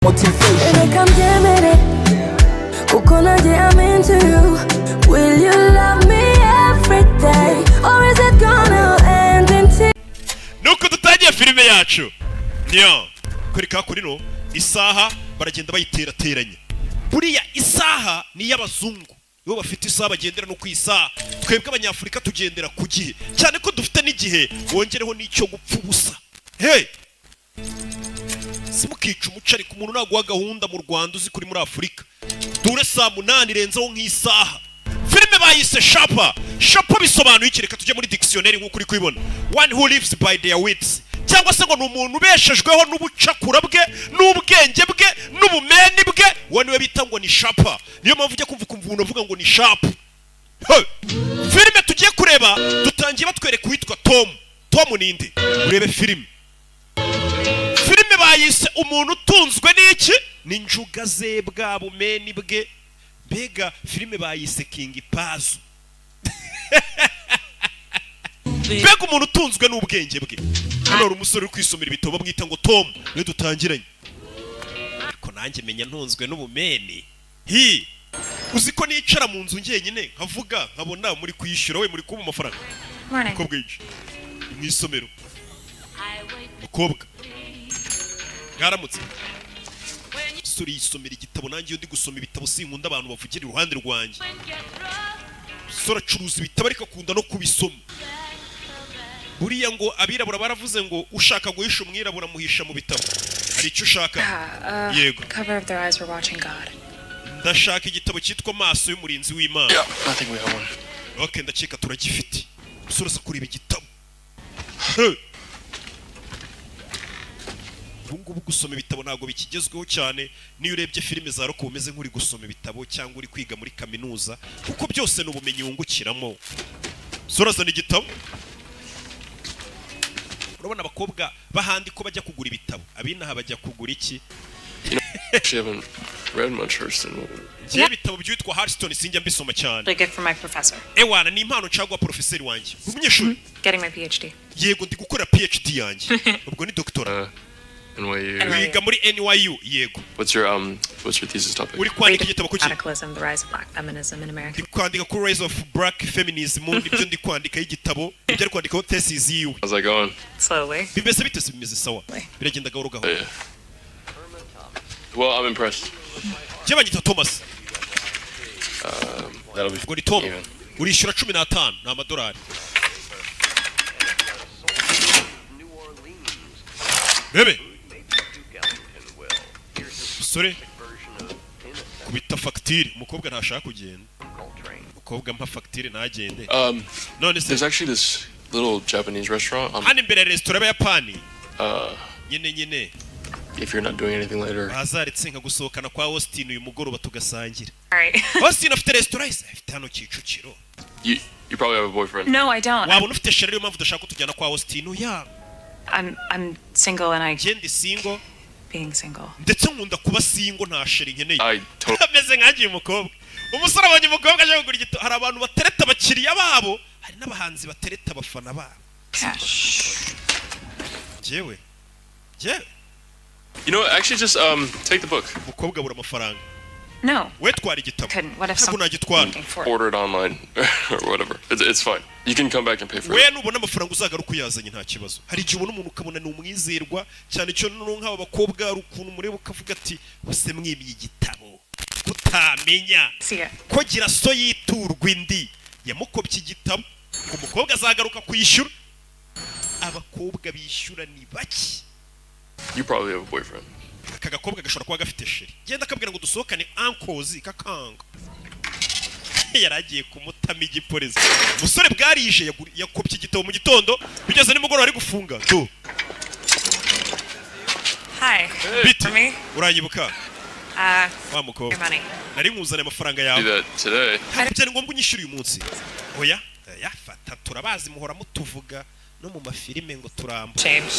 motivation. Reka mbyemere kuko nanjye I'm into you. Will you love me every day or is it gonna end in nuko dutangiye filime yacu niyo kurika kuri no isaha baragenda bayiterateranya. Buriya isaha ni y'abazungu bo bafite isaha bagendera no kwisaha, twebwe abanyafurika tugendera ku gihe, cyane ko dufite n'igihe wongereho n'icyo gupfa ubusa. Hey, simukica umucari ku muntu naguha gahunda mu Rwanda uzi kuri muri Afurika dure saa 8 irenzaho nk'isaha. Filime bayise Shapa. Shapa bisobanuye iki? Reka tujye muri dictionary nk'uko uri kubibona. One who lives by their wits, cyangwa se ngo ni umuntu ubeshejweho n'ubucakura bwe n'ubwenge bwe n'ubumeni bwe, we niwe bita ngo ni Shapa. Niyo mpamvu ujya kumva umuntu uvuga ngo ni Shapa. Filime tugiye kureba dutangiye batwereka uwitwa Tom. Tom ninde? Urebe filime. Filime bayise umuntu utunzwe n'iki? Ni njuga ze bwa bumeni bwe. Bega filime bayise King Pazu. Bega umuntu utunzwe n'ubwenge bwe. Hano uri umusore uri kwisomera ibitabo bamwita ngo Tom. Niwe dutangiranye. Ariko nanjye menya ntunzwe n'ubumeni. Uzi ko nicara mu nzu ngenyine nkavuga nkabona muri kuyishyura we muri kuba amafaranga. Ko bwije. Mwisomero. Mukobwa. Ngaramutse. Suri yisomera igitabo nanjye yo ndi gusoma ibitabo sinkunda abantu bavugira iruhande rwanjye. Sora curuza ibitabo ariko akunda no kubisoma. Buriya ngo abirabura baravuze ngo ushaka guhisha umwirabura muhisha mu bitabo. Hari icyo ushaka? Yego. Cover of their eyes were watching God. Ndashaka igitabo cyitwa Maso y'umurinzi w'Imana. Yeah, I think we have one. Okay, ndakeka turagifite. Sora se kuri ibigitabo. Bungu gusoma ibitabo ntago bikigezweho cyane. Niyo urebye filime za roko umeze nk'uri gusoma ibitabo cyangwa uri kwiga muri kaminuza, kuko byose n'ubumenyi wungukiramo. Sora zana igitabo. Urabona abakobwa bahandi ko bajya kugura ibitabo, abinaha bajya kugura iki? Haven't read much Hurston. Ngiye ibitabo byitwa Hurston sinjya mbisoma cyane. Like it for my professor. Ewana ni impano nshagwa professor wanjye. Umunyeshuri. Getting my PhD. Yego ndi gukora PhD yanjye. Ubwo ni doctora. NYU. Wiga muri NYU, yego. What's your thesis topic? Uri kwandika igitabo kuki? Radicalism, the rise of black feminism in America. Ndi kwandika ku rise of black feminism, nibyo ndi kwandika igitabo. Ibyo ari kwandika thesis yiwe. How's that going? Slowly. Bimeze bite bimeze sawa. Biragenda gahoro gahoro. Yeah. Well, I'm impressed. Jebanyita Thomas. That'll be Ngo ni Tom. even. Urishura 15 n'amadolari. Bebe. Sore. Kubita facture, umukobwa ntashaka kugenda. Umukobwa mpa facture ntagende. None there's actually this little Japanese restaurant. Hano imbere restaurant y'Abayapani. Nyine. If you're not doing anything later. Bazaritse nka gusohokana kwa Austin uyu mugoroba tugasangira. All right. Austin afite restaurant afite hano Kicukiro. You probably have a boyfriend. No, I don't. Waba ufite shere yo mpamvu udashaka kutujyana kwa Austin ya. I'm single and I Jendi single. being single. Ndetse nkunda kuba single nta shere nkeneye. I totally. Ameze nkanjye umukobwa. Umusore abonye umukobwa aje kugura igito. Hari abantu batereta abakiriya babo, hari n'abahanzi batereta abafana babo. Jewe. You know, actually just take the book. Umukobwa bura amafaranga. No. We twara igitabo. Couldn't. What if Ntabwo someone nagitwara. looking for it? Order it online or whatever. It's fine. You can come back and pay for We it. nubona amafaranga uzagaruka uyazanye nta kibazo. Hari igihe ubona umuntu ukabona ni umwizerwa cyane cyo no nk'aba bakobwa ari ukuntu mureba ukavuga ati bose mwimiye igitabo kutamenya See ya. ko gira so yiturwa indi yamukobye igitabo ku mukobwa azagaruka kwishyura. Abakobwa bishyura ni baki. You probably have a boyfriend. Aka gakobwa gashobora kuba gafite sheri. Genda kabwira ngo dusohokane ankozi kakanga. Yaragiye kumutama igipolisi. Umusore bwarije yakopye igitabo mu gitondo bigeze nimugoroba ari gufunga. Do. Hi. Biti. For me? Urayibuka? Wa Your mukobwa. money. Nari nkuzana amafaranga Do yawe. that today. Byari ngombwa unyishyura uyu munsi. Oya, yafata turabazi muhora mutuvuga no mu mafilime ngo turamba. Change.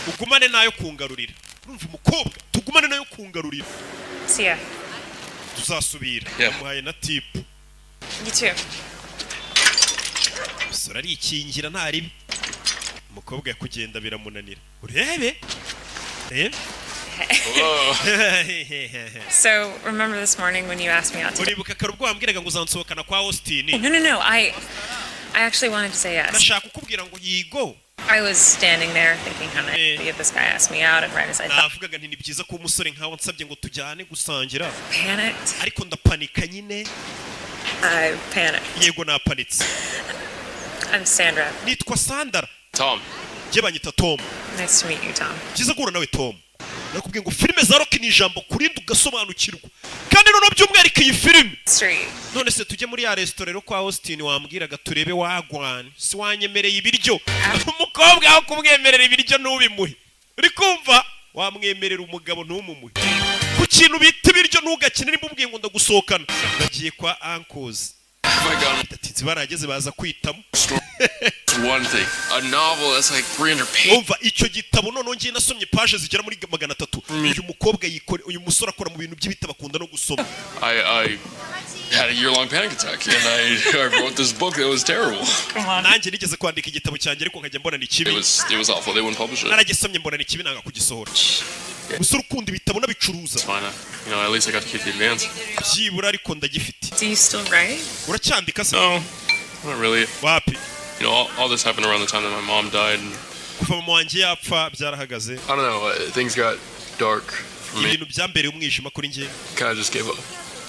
Ugumane nayo kungarurira. Urumva umukobwa tugumane nayo kungarurira. See ya. Tuzasubira. Yeah. Yamuhaye na tip. You too. Sora ari ikingira ntaribi. Umukobwa yakugenda biramunanira. Urebe. So, remember this morning when you asked me out to... uribuka kare ubwo wambwiraga ngo uzansohokana kwa Austin? No. I actually wanted to say yes. ndashaka kukubwira ngo yigo. I was standing there thinking how nice if this guy asked me out, and right as I thought... navugaga nti ni byiza ko umusore nkawe nsabye ngo tujyane gusangira. Panicked. ariko ndapanika nyine. I panicked. yego napanitse. I'm Sandra. nitwa Sandra. Tom. Jye banyita Tom. Nice to meet you, Tom. byiza guhura nawe Tom. nakubwiye ngo filime za Rock ni ijambo kurinda ugasobanukirwa, kandi noneho by'umwihariko iyi filime. Street. none se tujye muri ya resitora kwa Austin wambwiraga turebe wagwan, si wanyemereye ibiryo. umukobwa aho kumwemerera ibiryo n'ubimuhe, uri kumva? wamwemerera umugabo ntumumuhe ku kintu bita ibiryo, ntugakine nimba ubwiye ngo ndagusohokana. nagiye kwa uncles. Ati barageze baza kwitamo. One thing, a novel that's like 300 pages. umva icyo gitabo noneho ngiye nasomye page zigera muri 300. uyu mukobwa uyu musore akora mu bintu by'ibitabo akunda no gusoma. I had a year-long panic attack, and I wrote this book that was terrible. nanjye nigeze kwandika igitabo cyanjye ariko nkajya mbona ni kibi. It was awful. They wouldn't publish it. naragisomye mbona ni kibi nanga kugisohora. umusore ukunda ibitabo n'abicuruza. It's fine. At least I got to keep the advance. byibura ariko ndagifite. Do you still write? uracyandika se? No, not really. wapi? All this happened around the time that my mom died. And kuva mama wanjye yapfa byarahagaze. I don't know. Things got dark for me. ibintu byambereye umwijima kuri njye. Kind of just gave up.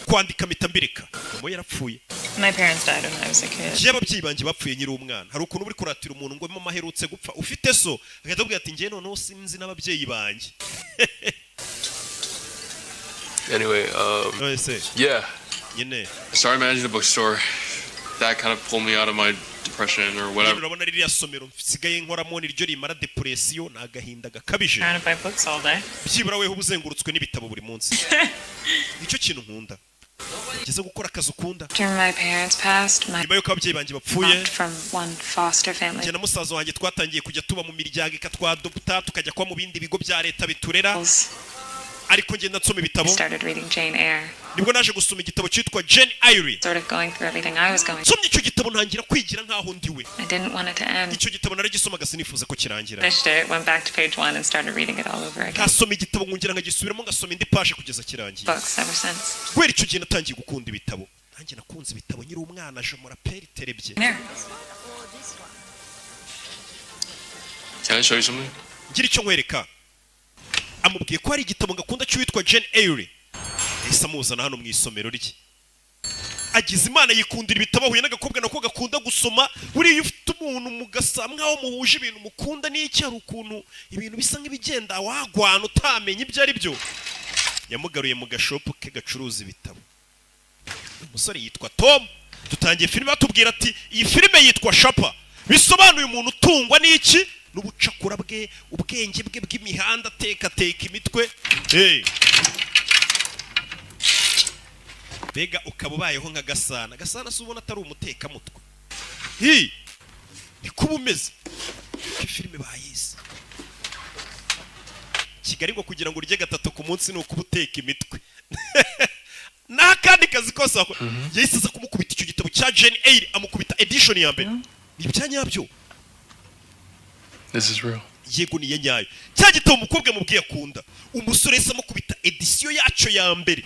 kwandika mitambirika. mama yarapfuye. My parents died when I was a kid. njye ababyeyi banjye bapfuye nyiri umwana. hari ukuntu uri kuratira umuntu ngo mama aherutse gupfa ufite so agahita abwira ati njye noneho sinzi n'ababyeyi banjye. Anyway, yeah. nyine I started managing a bookstore. That kind of pulled me out of my depression or whatever. urabona ririya somero nsigaye nkoramo niryo rimara depression n'agahinda gakabije. Trying to buy books all day. byibura weho ubuzengurutswe n'ibitabo buri munsi. nicyo kintu nkunda. ngeze gukora akazi ukunda. After my parents passed, my nyuma y'uko ababyeyi banjye bapfuye, moved from one foster family njye na musaza wanjye twatangiye kujya tuba mu miryango ikatwadopta tukajya kuba mu bindi bigo bya leta biturera. ariko ngenda nsoma ibitabo. started reading Jane Eyre. nibwo naje gusoma igitabo cyitwa Jane Eyre. Sort of going through everything I was going. nsomye icyo gitabo ntangira kwigira nkaho ndiwe. I didn't want it to end. icyo gitabo naragisomaga sinifuza ko kirangira. Finished it, went back to page 1 and started reading it all over again. ngasoma igitabo ngungira nkagisubiramo ngasoma indi page kugeza kirangiye. Books ever since. kubera icyo gihe natangiye gukunda ibitabo. nanjye nakunze ibitabo nyiri umwana je muraperi terebye. There. Can I show you something? ngira icyo nkwereka. amubwiye ko hari igitabo ngakunda cy'uwitwa Jane Eyre. yahise amuzana hano mu isomero rye. agize imana yikundira ibitabo ahuye n'agakobwa nako gakunda gusoma. buriya ufite umuntu mugasa mwaho muhuje ibintu mukunda n'iki, hari ukuntu ibintu bisa nk'ibigenda wagwana utamenye ibyo ari byo. yamugaruye mu gashopu ke gacuruza ibitabo. umusore yitwa Tom. dutangiye filime batubwira ati iyi filime yitwa Shapa, bisobanuye umuntu utungwa n'iki n'ubucakura bwe, ubwenge bwe bw'imihanda ateka imitwe. bega ukaba ubayeho nka Gasana. Gasana si ubona atari umutekamutwe. ni kuba umeze. iyi filime bayizi Kigali ngo kugira ngo urye gatatu ku munsi ni ukuba uteka imitwe. n'akandi kazi kose yahise aza kumukubita icyo gitabo cya Jane Eyre, amukubita edition ya mbere. ni ibyanyabyo. This is real. yego niye nyayo. cya gitabo umukobwa mubwiye akunda, umusore yahise amukubita edition yacyo ya mbere.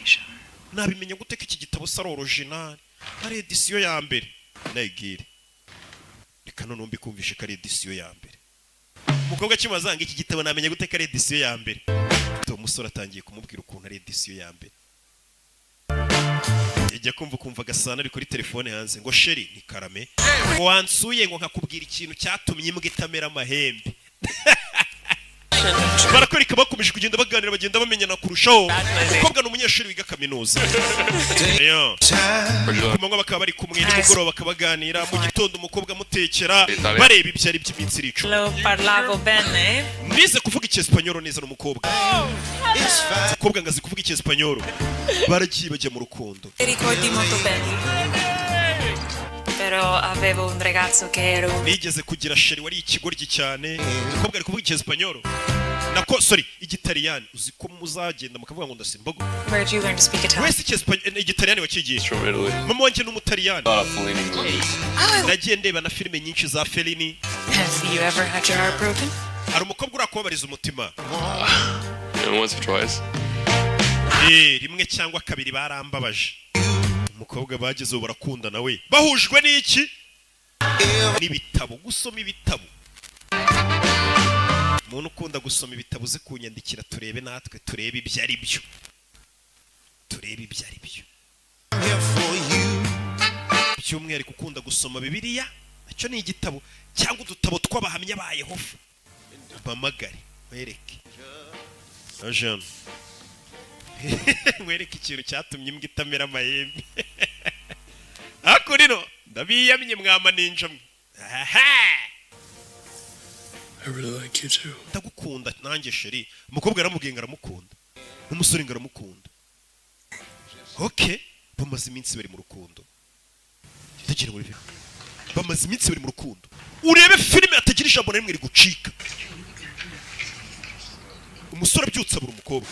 nabimenya gute ko iki gitabo ari original ari edition ya mbere? nayigire reka none mbikumvishe ko ari edition ya mbere. umukobwa kimazanga iki gitabo namenya gute ko ari edition ya mbere. umusore atangiye kumubwira ukuntu ari edition ya mbere. yajya kumva Gasana ari kuri telefone hanze ngo sheri ni karame ngo wansuye ngo nkakubwira ikintu cyatumye imbwa itamera amahembe. barakwereka bakomeje kugenda baganira bagenda bamenyana kurushaho. umukobwa ni umunyeshuri wiga kaminuza. ku manywa bakaba bari kumwe, nimugoroba bakabaganira, mu gitondo umukobwa amutekera bareba ibyo ari by'iminsi iricu. Lo parlavo bene. nize kuvuga icyesipanyoro neza n'umukobwa. umukobwa ngazi kuvuga icyesipanyoro. baragiye bajya mu rukundo. Ricordi molto bene. Però avevo un ragazzo che ero. nigeze kugira sheri wari ikigoryi cyane. umukobwa ari kuvuga icyesipanyoro. igitaliyani. uzi ko muzagenda mukavuga ngo ndasimbogo. Where did you learn to speak Italian? wese igitaliyani wakigiye. From Italy. mama wanjye ni umutaliyani. Fellini movies. nagiye ndeba na filime nyinshi za Fellini. Have you ever had your heart broken? hari umukobwa urakubabariza umutima. once or twice. Rimwe cyangwa kabiri barambabaje. Umukobwa bageze barakunda nawe. Bahujwe n'iki? N'ibitabo, gusoma ibitabo. Umuntu ukunda gusoma ibitabo uze kunyandikira turebe natwe turebe ibyo ari byo. Turebe ibyo ari byo. By'umwihariko ukunda gusoma Bibiliya, nacyo ni igitabo cyangwa udutabo tw'abahamya ba Yehova. Mpamagare, wereke. Jean. Wereke ikintu cyatumye imbwa itamera amahembe. Akurino, ndabiyamye mwama ninja mwe. I really like you too. Ndagukunda nanjye sheri. Umukobwa aramubwiye aramukunda. N'umusore ngaramukunda. Okay, bamaze iminsi bari mu rukundo. Tugire muri filime. Bamaze iminsi bari mu rukundo. Urebe filime atagira ijambo na rimwe rigucika. Umusore abyutsa buri umukobwa.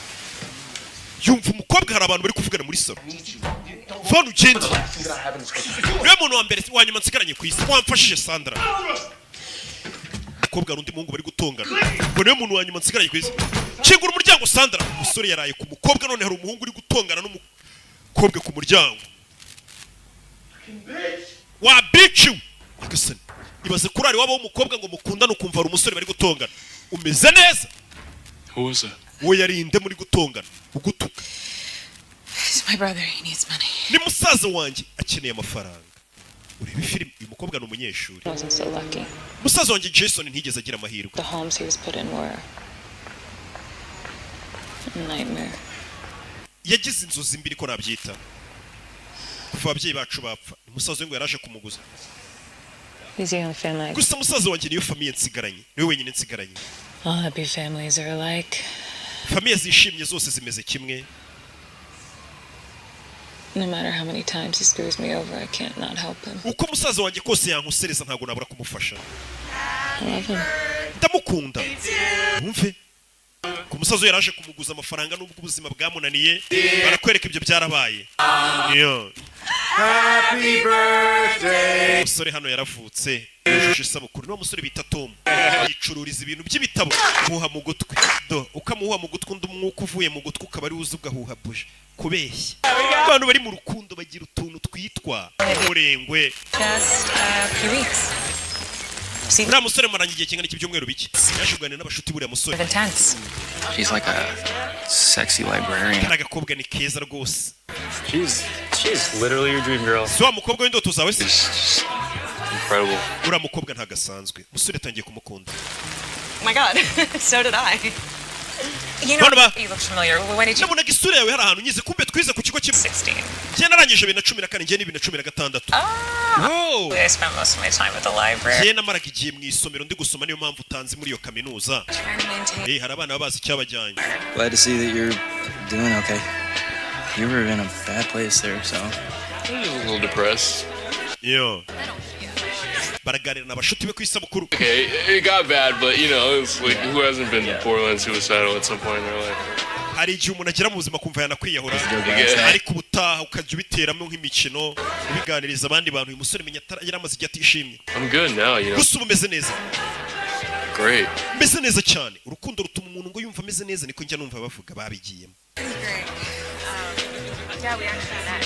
Yumva umukobwa hari abantu bari kuvugana muri salo. Vana ugende. Uriya muntu wa mbere wanyuma nsigaranye ku isi. Wamfashije Sandra. Umukobwa n'undi muhungu bari gutongana. Ngo niwe muntu wanyuma nsigaranye ku isi. Kingura umuryango Sandra. Umusore yaraye ku mukobwa none hari umuhungu uri gutongana n'umukobwa ku muryango. Wa bitch you. Agasani. Ibaze kurari wabo w'umukobwa ngo mukundane ukumva ari umusore bari gutongana. Umeze neza? Who was that? We yarinde muri gutongana. Ugutuka. It's my brother, he needs money. Ni musaza wanjye akeneye amafaranga. Urebe filime uyu mukobwa ni umunyeshuri. I wasn't so lucky. Musaza wanjye Jason ntigeze agira amahirwe. The homes he was put in were a nightmare. Yagize inzozi mbiri ko nabyita. Kuva ababyeyi bacu bapfa. Musaza ngo yaraje kumuguza. He's the only family. Gusa musaza wanjye niyo famiye nsigaranye. Niwe wenyine nsigaranye. All happy families are alike. Famiye zishimye zose zimeze kimwe. No matter how many times he screws me over, I can't not help him. Uko musaza wanjye kose yankusereza ntago nabura kumufasha. I love him. Ndamukunda. Umve. Ku musaza yaraje kumuguza amafaranga n'ubwo ubuzima bwamunaniye. Barakwereka ibyo byarabaye. Happy birthday. Umusore hano yaravutse. Yujuje isabukuru. Ni umusore bita Tom. Yicururiza ibintu by'ibitabo. Muha mu gutwi. Ukamuha mu gutwi undi umwuka uvuye mu gutwi ukaba ari uzi ugahuha buje. Kubeshya. Abantu bari mu rukundo bagira utuntu twitwa umurengwe. Just a few weeks. See, Uriya musore maranye igihe kingana cy'ibyumweru bike. Yaje kuganira n'abashuti buriya musore. intense. She's like a sexy librarian. Kara gakobwa ni keza rwose. She's literally your dream girl. Si wa mukobwa w'indoto zawe se? It's incredible. Uriya mukobwa ntagasanzwe. Musore atangiye kumukunda. Oh my God, so did I. You know, you look familiar. When did you? Nabonaga isura yawe hari ahantu nyize kumbe twize ku kigo kimwe. 16. Njye narangije 2014 njye ni 2016. Wow. I spent most of my time at the library. Njye namaraga igihe mu isomero ndi gusoma niyo mpamvu utanze muri iyo kaminuza. Trying to maintain. Hari abana babazi icyabajyanye. Glad to see that you're doing okay. You were in a bad place there, so. I was a little depressed. Yo. Baraganira n'abashuti be ku isabukuru. Okay, it got bad, but you know, it's like who hasn't been borderline suicidal at some point in their life? Hari igihe umuntu agera mu buzima kumva yanakwiyahura. Yeah. Ariko ubutaha ukajya ubiteramo nk'imikino ubiganiriza abandi bantu. Uyu musore menya yaramaze igihe atishimye. I'm good now, you know. Gusa ubu umeze neza. Great. Meze neza cyane. Urukundo rutuma umuntu ngo yumva ameze neza niko njya numva bavuga babigiyemo.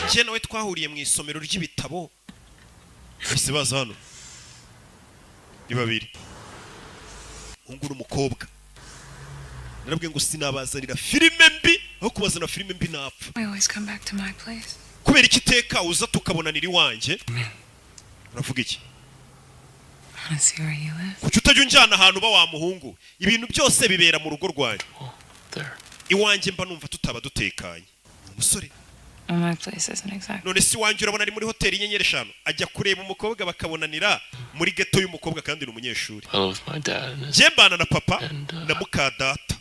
Njye nawe twahuriye mu isomero ry'ibitabo. Bise baza hano. Ni babiri. Hungu n'umukobwa. Narabwiye ngo sinabazanira filime mbi aho kubazana filime mbi napfa. We always come back to my place. Kubera iki teka uza tukabonanira iwanjye. Uravuga iki? I want to see where you live. Kuki utajya unjyana ahantu ba wa muhungu? Ibintu byose bibera mu rugo rwanjye. There. Iwanjye mba numva tutaba dutekanye. Umusore. My place isn't exactly. None si wanjye urabona ari muri hoteli y'inyenyeri 5 ajya kureba umukobwa bakabonanira muri ghetto y'umukobwa kandi ni umunyeshuri. I live with my dad and Njye mbana na papa And, na muka data.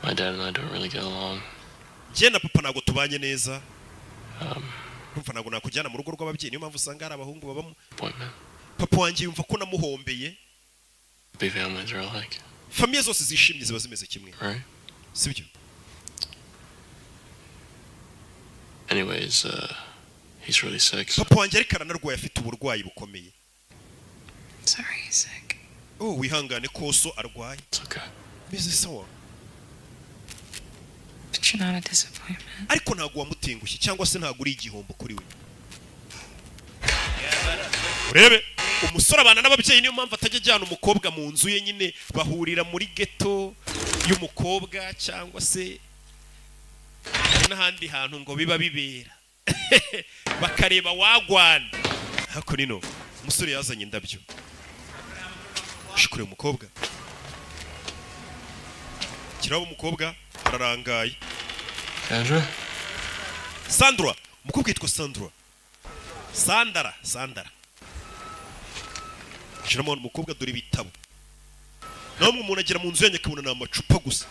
my dad and I don't really get along. Njye na papa ntago tubanye neza. Um, Urumva ntago nakujyana mu rugo rw'ababyeyi niyo mpamvu usanga hari abahungu babamo. appointment. Papa wanjye yumva ko namuhombeye. Big families are alike, Famiye zose zishimye ziba zimeze kimwe. right? Sibyo? Anyways, he's really sick. So Papa wanjye ariko aranarwaye afite uburwayi bukomeye. Sorry, he's sick. Oh, wihangane ko so arwaye. it's okay. Meze sawa. you're not a disappointment. ariko ntabwo wamutengushye cyangwa se ntabwo uri igihombo kuri we. Urebe umusore abana n'ababyeyi, niyo mpamvu atajya ajyana umukobwa mu nzu ye, nyine bahurira muri ghetto y'umukobwa cyangwa se n'ahandi hantu ngo biba bibera bakareba wagwana. Hako nino umusore yazanye indabyo, shukure umukobwa, kirabo umukobwa ararangaye. Sandra, umukobwa yitwa Sandra. Shiramo umukobwa dore ibitabo. Namwe umuntu agera mu nzu yanjye akabona n'amacupa gusa.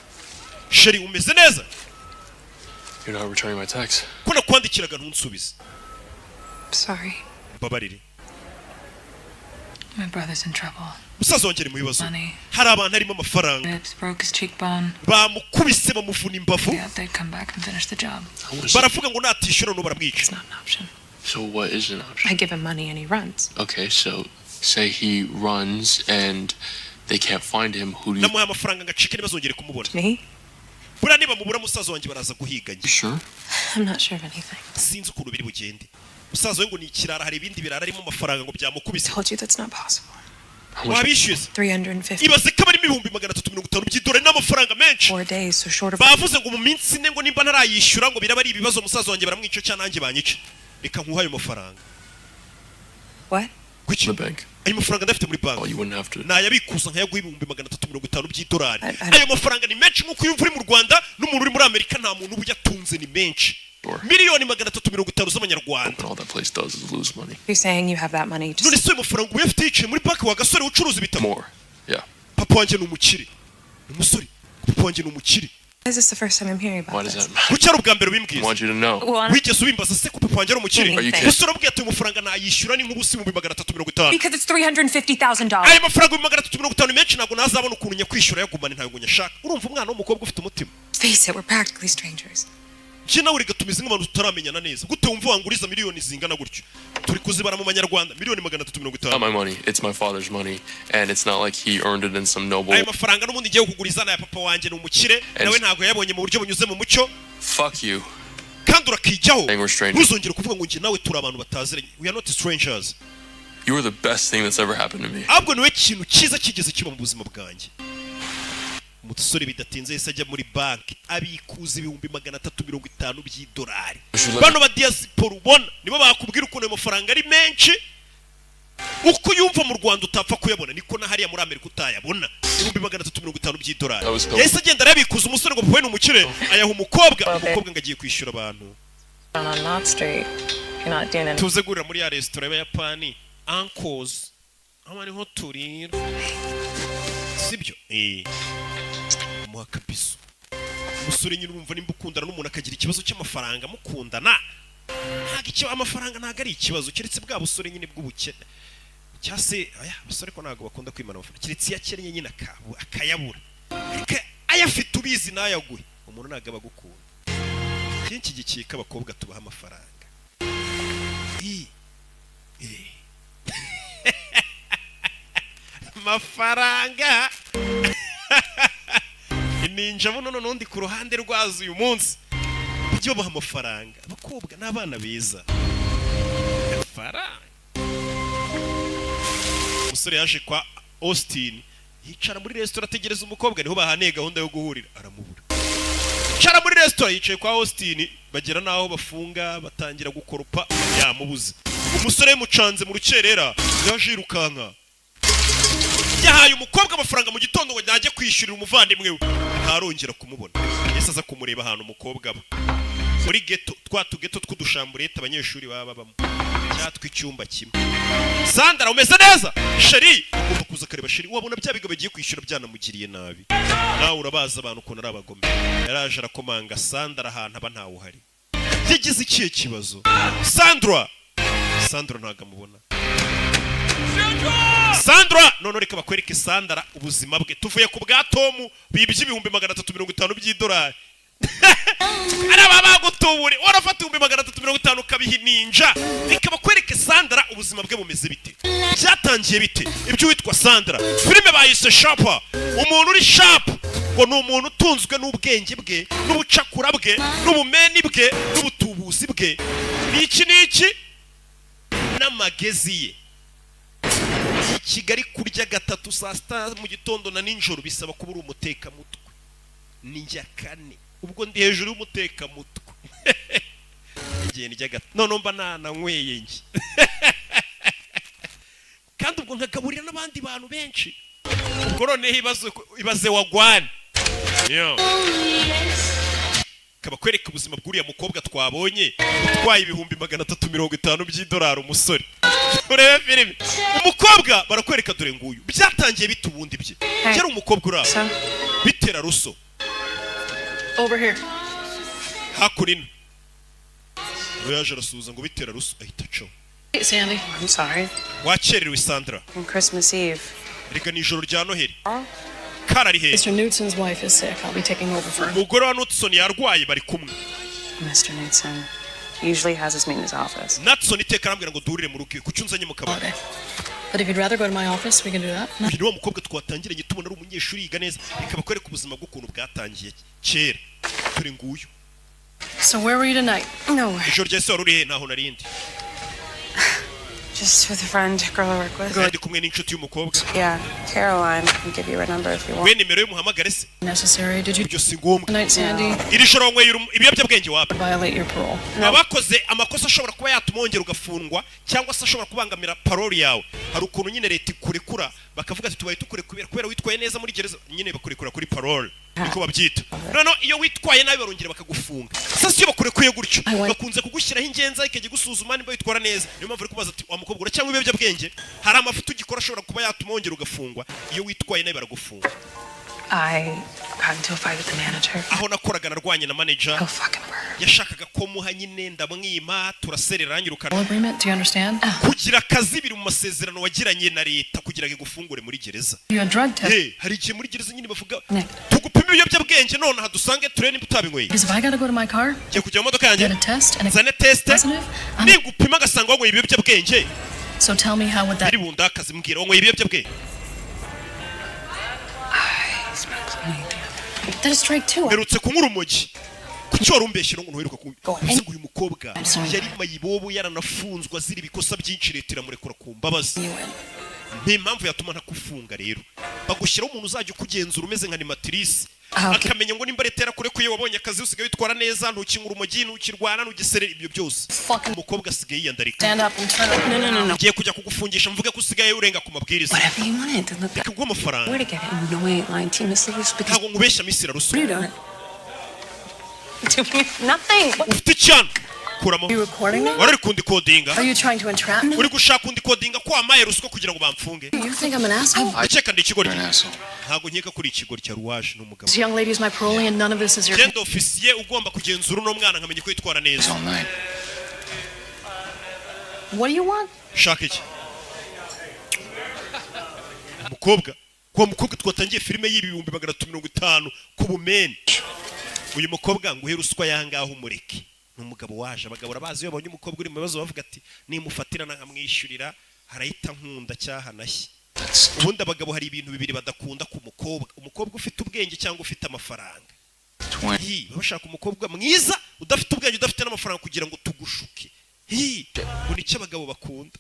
Sheri umeze neza? You're not returning my text. Ko nakwandikiraga ntunsubize. Sorry. Babarire. My brother's in trouble. Musaza wanjye mu bibazo. Money. Hari abantu harimo amafaranga. Ribs broke his cheekbone. Bamukubise bamuvuna imbavu. Yeah, they'd come back and finish the job. Baravuga ngo natishyura no baramwica. It's not an option. So what is an option? I give him money and he runs. Okay, so say he runs and they can't find him. Who do you? Namuha amafaranga ngacike ntibazongere kumubona. Me? Bura niba mubura musaza wanjye baraza guhiganya. Sure? I'm not sure of anything. Sinzi ukuntu biri bugende. Musaza we ngo ni ikirara, hari ibindi birara arimo amafaranga ngo byamukubise. I told you that's not possible. Wabishyuza 350. ibaze ko barimo 350 by'idolari n'amafaranga menshi. 4 days, so short of. Bavuze ngo mu minsi ine ngo nimba ntarayishyura ngo biraba ari ibibazo, musaza wanjye baramwica cyane nanjye banyica. Reka nkuhaye amafaranga. What? Kuki? The bank. Ayo mafaranga ndafite muri Oh, banki. you wouldn't have to. Nayabikuza nkayaguha 350 by'idolari. I- Ayo mafaranga ni menshi nk'uko iyo uri mu Rwanda n'umuntu uri muri Amerika nta muntu uba uyatunze, ni menshi. Sure. Miliyoni 350 z'amanyarwanda. And all that place does is lose money. You're saying you have that money None just. se ayo mafaranga uba uyafite yicaye muri banki wa gasore ucuruza ibitabo? More. Yeah. Papa wanjye ni umukire. Ni umusore. Papa wanjye ni umukire. Why is this the first time I'm hearing Why about does this? that matter? Kuki ari ubwa mbere I ubimbwiza? want you to know. Well, I'm- Wigeze ubimbaza se ko papa wanjye ari umukire? Are you kidding? Gusa urabwira ati amafaranga nayishyura ni nk'ubusi mu 350. Because it's $350,000. Ayo mafaranga 350 menshi ntabwo nazabona ukuntu nyakwishyura yagumane ntayo ngo nyashaka. Urumva umwana w'umukobwa ufite umutima. Face it, we're practically strangers. Njye nawe reka tumize nk'abantu tutaramenyana neza. Gute wumva wanguriza miliyoni zingana gutyo? Turi kuzibara mu manyarwanda miliyoni Not 350. my money. It's my father's money, and it's not like he earned it in some noble. Ayo mafaranga n'ubundi ngiye kuguriza na ya papa wanjye ni umukire, nawe ntabwo yabonye mu buryo bunyuze mu mucyo. Fuck you. Kandi urakijyaho. Saying we're strangers. Ntuzongere kuvuga ngo njye nawe turi abantu bataziranye. We are not strangers. You were the best thing that's ever happened to me. Ahubwo niwe kintu cyiza kigeze kiba mu buzima bwanjye. Umusore bidatinze yese ajya muri banki abikuza 350 by'idolari. Bano ba diaspora ubona nibo bakubwira ukuntu ayo mafaranga ari menshi. Uko yumva mu Rwanda utapfa kuyabona niko na hariya muri Amerika utayabona. 350 by'idolari. Yese agenda arabikuza umusore ngo pwe n'umukire ayaha umukobwa ngo agiye kwishyura abantu. On Knott Street. You're not doing it. Tuze gurira muri ya restaurant y'Abayapani Uncles. Amani ho turira. Sibyo? Muha kabiso. Umusore nyine urumva nimba ukundana n'umuntu akagira ikibazo cy'amafaranga mukundana. Ntago icyo amafaranga ntago ari ikibazo keretse bwa busore nyine bw'ubukene. Cyase aya basore ko ntago bakunda kwimana amafaranga. Keretse yakennye nyine akayabura. Ayafite ubizi nayaguhe. Umuntu ntago abagukunda. Kenshi gikika abakobwa tubaha amafaranga. Mafaranga ninja buno nondi ku ruhande rwazo uyu munsi byo baha amafaranga abakobwa n'abana beza. Mafaranga umusore yaje kwa Austin yicara muri restaurant ategereza umukobwa niho bahaniye gahunda yo guhurira aramubura. Yicara muri restaurant yicaye kwa Austin bagera naho bafunga batangira gukoropa yamubuze. Umusore mucanze mu rukerera yaje irukanka yahaye umukobwa amafaranga mu gitondo ngo najye kwishyurira umuvandimwe we ntarongera kumubona. Yese aza kumureba ahantu umukobwa aba muri ghetto twatugeto tw'udushamburete abanyeshuri baba bamo cyatwa icyumba kimwe. Sandra umeze neza sheri ugomba kuza kareba sheri wabona bya biga bagiye kwishyura byanamugiriye nabi. Nawe urabaza abantu ukuntu ari abagome. Yaraje arakomanga Sandra ahantu aba ntawe uhari. Yagize ikihe kibazo? Sandra ntago amubona. Sandra none reka bakwereke Sandra ubuzima bwe tuvuye ku bwa Tom bibye 350 by'idolari. Araba bagutubure warafata 350 kabihi ninja. Reka bakwereke Sandra ubuzima bwe bumeze bite. Byatangiye bite? Ibyo witwa Sandra filime bayise Sharp. Umuntu uri sharp ngo ni umuntu utunzwe n'ubwenge bwe n'ubucakura bwe n'ubumeni bwe n'ubutubuzi bwe n'iki n'amagezi ye. I Kigali kurya gatatu saa sita mu gitondo na ninjoro bisaba kuba uri umutekamutwe. Ni njya kane ubwo ndi hejuru y'umutekamutwe. Igihe ndya gatatu none mba nananyweye njye. Kandi ubwo nkagaburira n'abandi bantu benshi. Ubwo noneho ibaze wagwane. Kaba kwereka ubuzima bw'uriya mukobwa twabonye utwaye ibihumbi 350 by'idolari umusore. Urebe filime umukobwa barakwereka dore nguyu byatangiye bita ubundi bye. Yari umukobwa uraho bitera ruso Over here. hakurino yaje arasuhuza ngo bitera ruso ahita acaho. Hey, Sandy. I'm sorry. Wakererewe Sandra. On Christmas Eve. Reka nijoro rya Noheli. Karari he. Mr. Newton's wife is sick. I'll be taking over for him. Umugore wa Newton yarwaye bari kumwe. Mr. Newton usually has us meet in his office. Newton iteka arambwira ngo duhurire mu rugo kucyunzanye mu kabari. Okay. But if you'd rather go to my office, we can do that. Uyu wa mukobwa twatangiranye tubona ari umunyeshuri yiga neza bikaba kwereka ubuzima bw'ukuntu bwatangiye kera. Turi nguyu. So where were you tonight? Nowhere. Ijoro ryese wari uri he naho narindi. Just with a friend, girl I work with. Kandi kumwe n'inshuti y'umukobwa. Yeah, Caroline. I'll give you her number if you want. We nimero y'umuhamagare se. Necessary. Did you Ibyo si ngombwa. tonight, Sandy? Iri joro wanyweye ibiyobyabwenge wapi? Violate your parole. Abakoze amakosa ashobora kuba yatumongera ugafungwa cyangwa se ashobora kubangamira parole yawe. Hari ukuntu nyine leta ikurekura bakavuga ati tubaye tukure kubera witwaye neza muri gereza nyine bakurekura kuri parole. Niko babyita. None iyo witwaye nabi barongera bakagufunga. Sasa iyo bakurekuye gutyo bakunze kugushyiraho ingenza ikajya gusuzuma niba witwara neza. Niyo mpamvu ari kubaza ati wa mukobwa cyangwa ibiyobyabwenge hari amafuta ugikora ashobora kuba yatumongera ugafungwa iyo witwaye nabi baragufunga. I got into a fight with the manager. Aho nakoraga narwanye na manager. Oh fucking word. Yashakaga ko muha nyine ndamwima turaserera anyirukana. Agreement, do you understand? Kugira akazi biri mu masezerano wagiranye na leta kugira ngo igufungure muri gereza. You a drug test? Hari igihe muri gereza nyine bavuga Nick. tugupima ibiyobyabwenge none hadusange turene utabinyweye. Because if I gotta go to my car, Ngiye kujya mu modoka yanjye get a test and zane test positive, nigupima agasanga wanyweye ibiyobyabwenge. so tell me how would that... Biri bunda akazi mbwira wanyweye ibiyobyabwenge. That is strike two. Merutse kunyura urumogi. Kuki warumbeshyira ngo ntuheruka kuzi uyu mukobwa yari mayibobo yaranafunzwa ziri ibikosa byinshi leta iramurekura ku mbabazi. Ni impamvu yatuma ntakufunga rero. Bagushyiraho umuntu uzajya ukugenzura umeze nka animatrice. Akamenya ngo nimba leta yakurekuye wabonye akazi usigaye witwara neza ntukinyura urumogi ntukirwana ntugiserera ibyo byose. Umukobwa asigaye yiyandarika. Stand up and turn up. No. Ngiye kujya kugufungisha mvuge ko usigaye urenga ku mabwiriza. Whatever you wanted. Look, Reka amafaranga. where to get it? No, I ain't lying to you, Miss Lewis, because Ntabwo nkubeshya misira ruso. you don't. Nothing. Ufite cyane. Kuramo. Are you recording me? Warari kundi kodinga. Are you trying to entrap me? Uri gushaka kundi kodinga ko amaye ruswa kugira ngo bamfunge. You think I'm an asshole? Ndakeka ndi ikigori. You're an asshole. Ntabwo nkeka kuri ikigori cya ruwaje n'umugabo. This young lady is my parolee and none of this is your... Genda ofisiye ugomba kugenzura uno mwana nkamenya ko yitwara It's neza. all night. What do you want? Shaka iki? Umukobwa. Kwa mukobwa twatangiye filime y'ibihumbi 350 ku bumeni. Uyu mukobwa ngo uheruswa yangaho umureke. Numugabo waje abagabo rabazi yo babonye umukobwa uri mu bibazo bavuga ati nimufatira nkamwishyurira harahita nkunda cyaha nashye. Ubundi abagabo hari ibintu bibiri badakunda ku mukobwa. Umukobwa ufite ubwenge cyangwa ufite amafaranga. Bashaka umukobwa mwiza udafite ubwenge udafite n'amafaranga kugira ngo tugushuke. Ngo nicyo abagabo bakunda.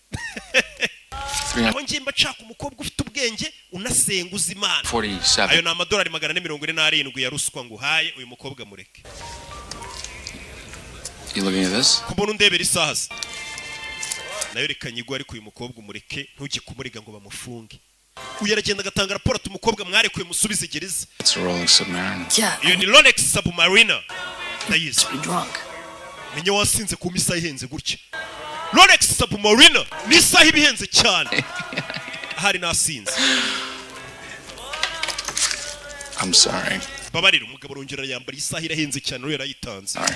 Aho ngiye mbashaka umukobwa ufite ubwenge unasenguza Imana. 47. Ayo ni amadolari 447 ya ruswa ngo uhaye uyu mukobwa mureke. You looking at this? Kubona undebera isaha se. Nayo reka nyigwa ariko uyu mukobwa umureke ntujye kumuriga ngo bamufunge. Uyu aragenda agatanga raporo ati umukobwa mwarekuye musubize gereza. It's a rolling submarine. Yeah. Iyo ni Rolex Submariner. Ndayizi. Be drunk. Menye wasinze ku misa ihenze gutya. Rolex Submariner ni isaha ibihenze cyane. Hari nasinze. I'm sorry. Babarira umugabo rongera yambara isaha irahenze cyane rero yarayitanze. Sorry.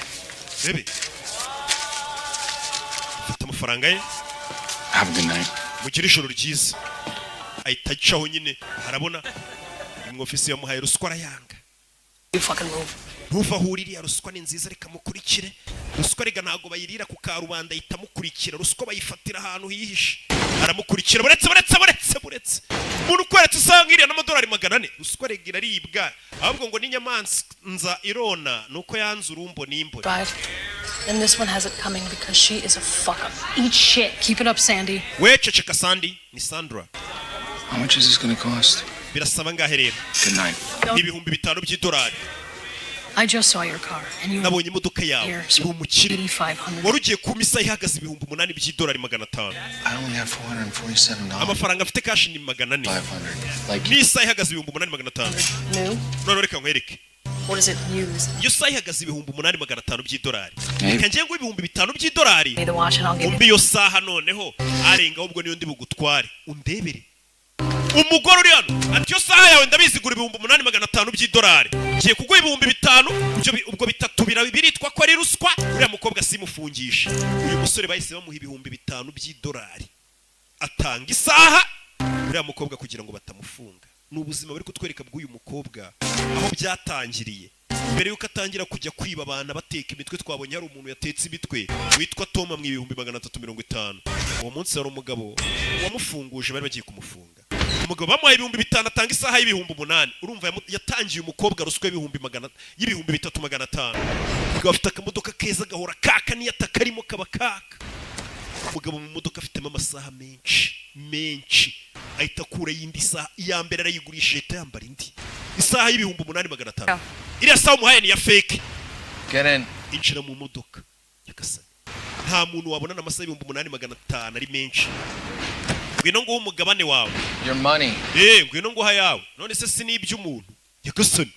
Bebe. Fata amafaranga ye. Have a good night. Mugira ijoro ryiza. Ahita acaho nyine harabona umwofisi yamuhaye ruswa arayanga. You fucking move. ntuva aho uriya ruswa ni nziza reka mukurikire ruswa rega ntago bayirira ku karubanda ahita mukurikira ruswa bayifatira ahantu hihishe aramukurikira buretse umuntu ukweretse usanga iriya n'amadolari 400 ruswa rega iraribwa ahubwo ngo n'inyamanza irona nuko yanze urumbo n'imbo. And this one has it coming because she is a fucker. Eat shit. Keep it up, Sandy. Wececeka Sandy ni Sandra. How much is this gonna cost? Birasaba ngahe rero? Good night. Ibihumbi 5 by'idolari. I just saw your car and you nabonye imodoka yawe uri umukire 8500. wari ugiye kumisa ihagaze ibihumbi 8 by'idolari 500. I only have $447. amafaranga afite cash ni 400. 500. Like nisa ihagaze ibihumbi 8 500. New? none reka nkwereke. What is it used? iyo sa ihagaze ibihumbi 8 500 by'idolari. reka ngiye ngo ibihumbi 5 by'idolari. Pay the watch and I'll give umbi yo saha noneho arenga ubwo niyo ndi bugutware undebere. umugore uri hano ati yo saha yawe ndabizigura ibihumbi 8 500 by'idolari. Ngiye kuguha ibihumbi 5 ubwo bitatu biritwa ko ari ruswa uriya mukobwa simufungisha. Uyu musore bahise bamuha ibihumbi 5 by'idolari atanga isaha uriya mukobwa kugira ngo batamufunga. N'ubuzima bari kutwereka bw'uyu mukobwa aho byatangiriye. Mbere yuko atangira kujya kwiba abana bateka imitwe twabonye hari umuntu yatetse imitwe witwa Toma mu ibihumbi 350. Uwo munsi hari umugabo wamufunguje bari bagiye kumufunga. Umugabo bamuhaye ibihumbi 5 atanga isaha y'ibihumbi 8. Urumva yatangiye umukobwa ruswa y'ibihumbi 3500. Umugabo afite akamodoka keza gahora kaka niyatakarimo kaba kaka. Umugabo mu modoka afitemo amasaha menshi ahita akura yindi saha iya mbere arayigurishije yambara indi isaha y'ibihumbi 8500. iriya saha umuhaye ni ya fake. get in. injira mu modoka yakasana nta muntu wabona n'amasaha y'ibihumbi 8500 ari menshi. ngwino ngo umugabane wawe Your money. ngwino ngo hayawe none se siniby'umuntu yakasana.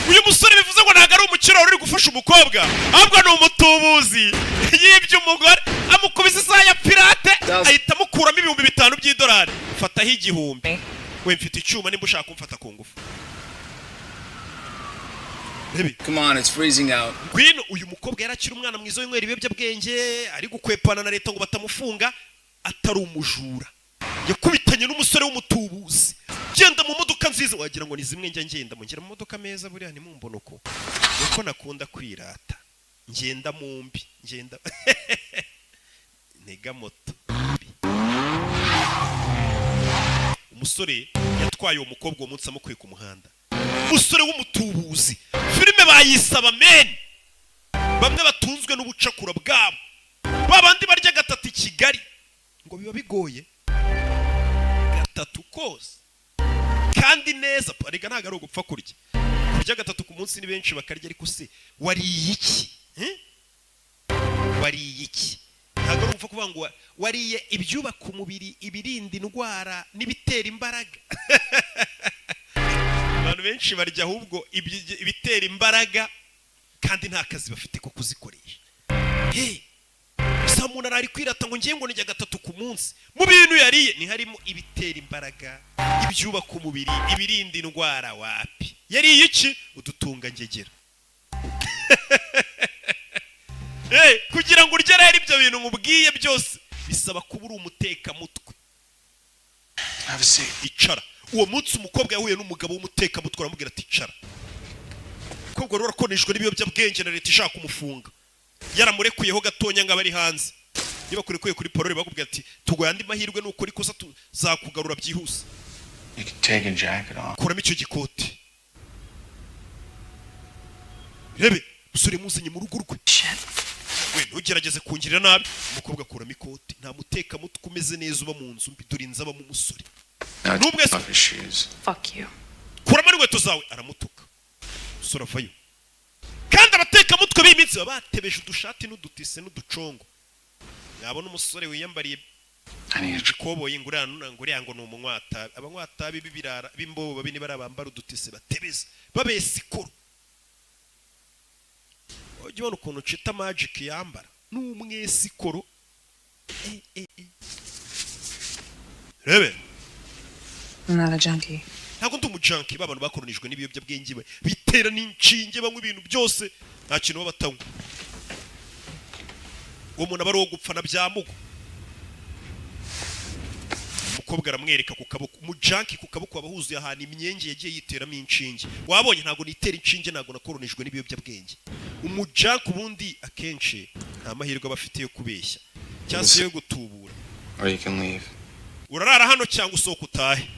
uyu musore bivuze ngo ntago ari umukiro uri gufasha umukobwa ahubwo ni umutubuzi y'iby'umugore amukubise isaha ya pirate ahita amukuramo ibihumbi 5 by'idolari. fataho igihumbi we mfite icyuma nimba ushaka kumfata ku ngufu. Come on, it's freezing out. ngwino uyu mukobwa yarakira umwana mwiza w'inywera ibiyobyabwenge ari gukwepana na leta ngo batamufunga atari umujura. yakubitanye n'umusore w'umutubuzi genda mu modoka nziza wagira ngo ni zimwe ngenda mu modoka meza buriya ni mumbona uko uko nakunda kwirata ngenda mumbi ngenda ntega moto. umusore yatwaye uwo mukobwa uwo munsi amukuye ku muhanda. umusore w'umutubuzi filime bayisaba men bamwe batunzwe n'ubucakura bwabo babandi barya gatatu i Kigali ngo biba bigoye gatatu kose kandi neza arega ntago ari ugupfa kurya gatatu ku munsi ni benshi bakarya ariko se wariye iki wariye iki ntago ari ugupfa kuvuga ngo wariye ibyubaka umubiri ibirinda indwara n'ibitera imbaraga. abantu benshi barya ahubwo ibitera imbaraga kandi nta kazi bafite ko kuzikoresha. gusa umuntu ari kwirata ngo ngiye ngo nijya gatatu ku munsi mu bintu yariye ni harimo ibitera imbaraga ibyubaka umubiri ibirinda indwara wapi yariye iki udutunga ngegera. kugira ngo urye rero ibyo bintu nkubwiye byose bisaba kuba uri umutekamutwe. icara uwo munsi umukobwa yahuye n'umugabo w'umutekamutwe aramubwira ati icara. umukobwa rero akoneshwa n'ibiyobyabwenge na leta ishaka kumufunga yaramurekuyeho gatonya ngo abari hanze. niba kurekuye kuri parole bakubwira ati tugoye andi mahirwe nuko uri kosa tuzakugarura byihuse. kuramo icyo gikoti rebe musore muzanye mu rugo rwe we ntugerageze kungirira nabi. umukobwa akuramo ikoti nta mutekamutwe umeze neza uba mu nzu mbi dore inzaba mu musore. Fuck you. kuramo inkweto zawe aramutuka. umusore avayo kandi abatekamutwe b'iminsi baba batebeje udushati n'udutise n'uducongo. yabona umusore wiyambariye ikoboyi nguriya ngo ni umunywata abanywata b'ibirara b'imbobo babini barabambara udutise batebeza babese ikoro. ujye ubona ukuntu cita magic yambara n'umwesi ikoro. rebe I'm not a junkie. ntabwo ndi umujunkie b'abantu bakoronijwe n'ibiyobyabwenge bitera n'inshinge banywa ibintu byose nta kintu baba batanywa. uwo muntu aba ari uwo gupfa na byamugo. umukobwa aramwereka ku kaboko umujanki ku kaboko abahuzuye ahantu imyenge yagiye yiteramo inshinge wabonye ntago nitera inshinge ntago nakoronijwe n'ibiyobyabwenge umujanki ubundi akenshi nta mahirwe abafite yo kubeshya cyangwa se yo gutubura Or you can leave. urarara hano cyangwa usohoka utahe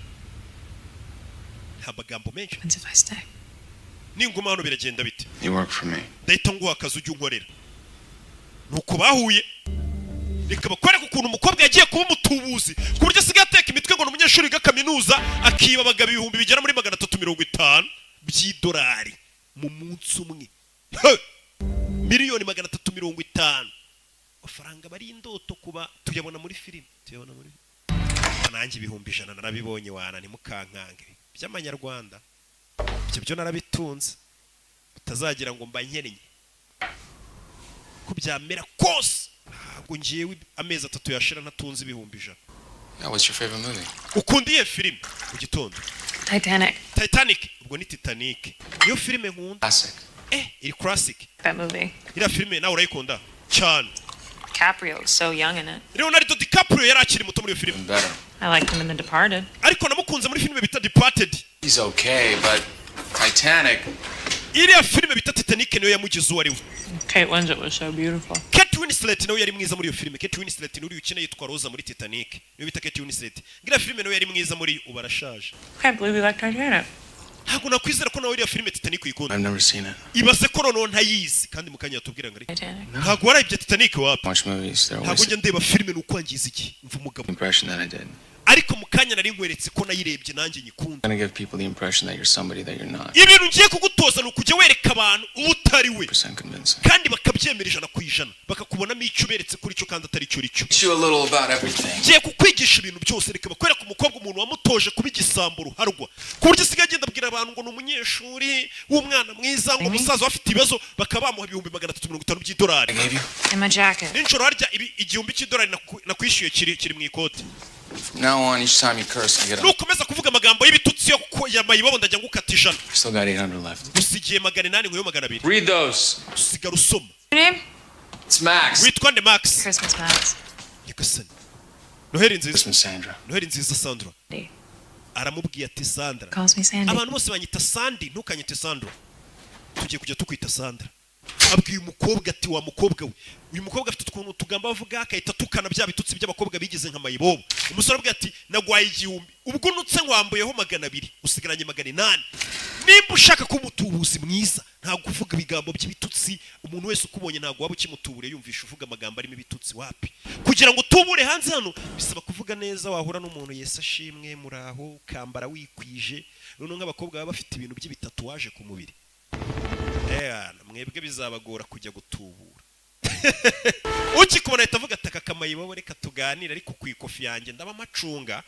nta magambo menshi Depends if I stay. ninguma hano biragenda bite You work for me. ndahita nguha akazi ujya unkorera nuko bahuye reka bakwereka ukuntu umukobwa yagiye kuba umutubuzi ku buryo asigaye ateka imitwe ngo n'umunyeshuri wiga kaminuza akiba abagabo ibihumbi bigera muri 350 by'idolari mu munsi umwe miliyoni 350 amafaranga bari indoto kuba tuyabona muri filime nanjye ibihumbi 100 narabibonye wana ntimukankange by'amanyarwanda ibyo byo narabitunze utazagira ngo mba nkenye ko byamera kose ntabwo ngiyewe amezi 3 yashira ntatunze ibihumbi 100. Yeah, what's your favorite movie? Ukundiye filime mu gitondo Titanic ubwo ni Titanic iyo filime nkunda Classic. iri classic That movie. ira filime nawe urayikunda cyane DiCaprio is so young in it. Leonardo DiCaprio yari akiri muto muri iyo filime Better. I liked him in The Departed. ariko namukunze muri filime bita Departed He's okay, but Titanic. iriya filime bita Titanic niyo yamugize uwo ari we Kate Winslet was so beautiful. Kate Winslet nawe yari mwiza muri iyo filime Kate Winslet ni uri ukina yitwa Rosa muri Titanic niyo bita Kate Winslet ngira filime nawe yari mwiza muri ubarashaje Can't believe you like Titanic. ntabwo nakwizera ko nawe iriya filime Titanic uyikunda I've never seen it. ibaze ko noneho ntayizi kandi mukanya yatubwira ngo ari Titanic. ntabwo warayibye Titanic wapi Watch movies. They're ntabwo always njya ndeba filime n'ukwangiza iki mva umugabo impression that I did. ariko mukanya nari nkweretse ko nayirebye nanjye nyikunda I'm gonna give people the impression that you're somebody that you're not. ibintu ngiye kugutoza ni ukujya wereka abantu uwo utari we % convincing. kandi bakabyemera 100% bakakubonamo icyo uberetse kuri cyo kandi atari cyo uricyo Teach you a little about everything. ngiye kukwigisha ibintu byose reka bakwereka umukobwa umuntu wamutoje kuba igisambo ruharwa ku buryo isigaye agenda abwira abantu ngo ni umunyeshuri w'umwana mwiza ngo umusaza afite ibibazo bakaba bamuha ibihumbi 350 by'idolari I gave you? In my jacket. n'inshuro harya igihumbi cy'idolari nakwishyuye kiri mu ikoti From now on, each time you curse, I get up. nukomeza kuvuga amagambo y'ibitutsi yo yamayibobo ndajya ngukata ijana Still got 800 left. gusigiye 800 ngo 200 Read those. usigara usoma Your name? It's Max. witwa nde Max Christmas Max. nyagasani Noheli nziza Christmas Sandra. Noheli nziza Sandra Sandy. aramubwiye ati Sandra Calls me Sandy. abantu bose banyita Sandy ntukanyite Sandra tugiye kujya tukwita Sandra abwiye umukobwa ati wa mukobwa we uyu mukobwa afite ukuntu tugamba bavuga akahita tukana bya bitutsi by'abakobwa bigize nka mayibobo umusore abwiye ati nagwaye igihumbi ubwo nutse ngwambuyeho 200 usigaranye 800 nimba ushaka ko umutubuzi mwiza ntabwo uvuga ibigambo by'ibitutsi umuntu wese ukubonye ntabwo waba ukimutubure yumvisha uvuga amagambo arimo ibitutsi wapi kugira ngo utubure hanze hano bisaba kuvuga neza wahura n'umuntu Yesu ashimwe muraho ukambara wikwije none nk'abakobwa baba bafite ibintu by'ibitatuwaje ku mubiri mwebwe bizabagora kujya gutubura ukikubona ahita avuga ati aka kamayibobo reka tuganire ariko ku ikofi yanjye ndaba amacunga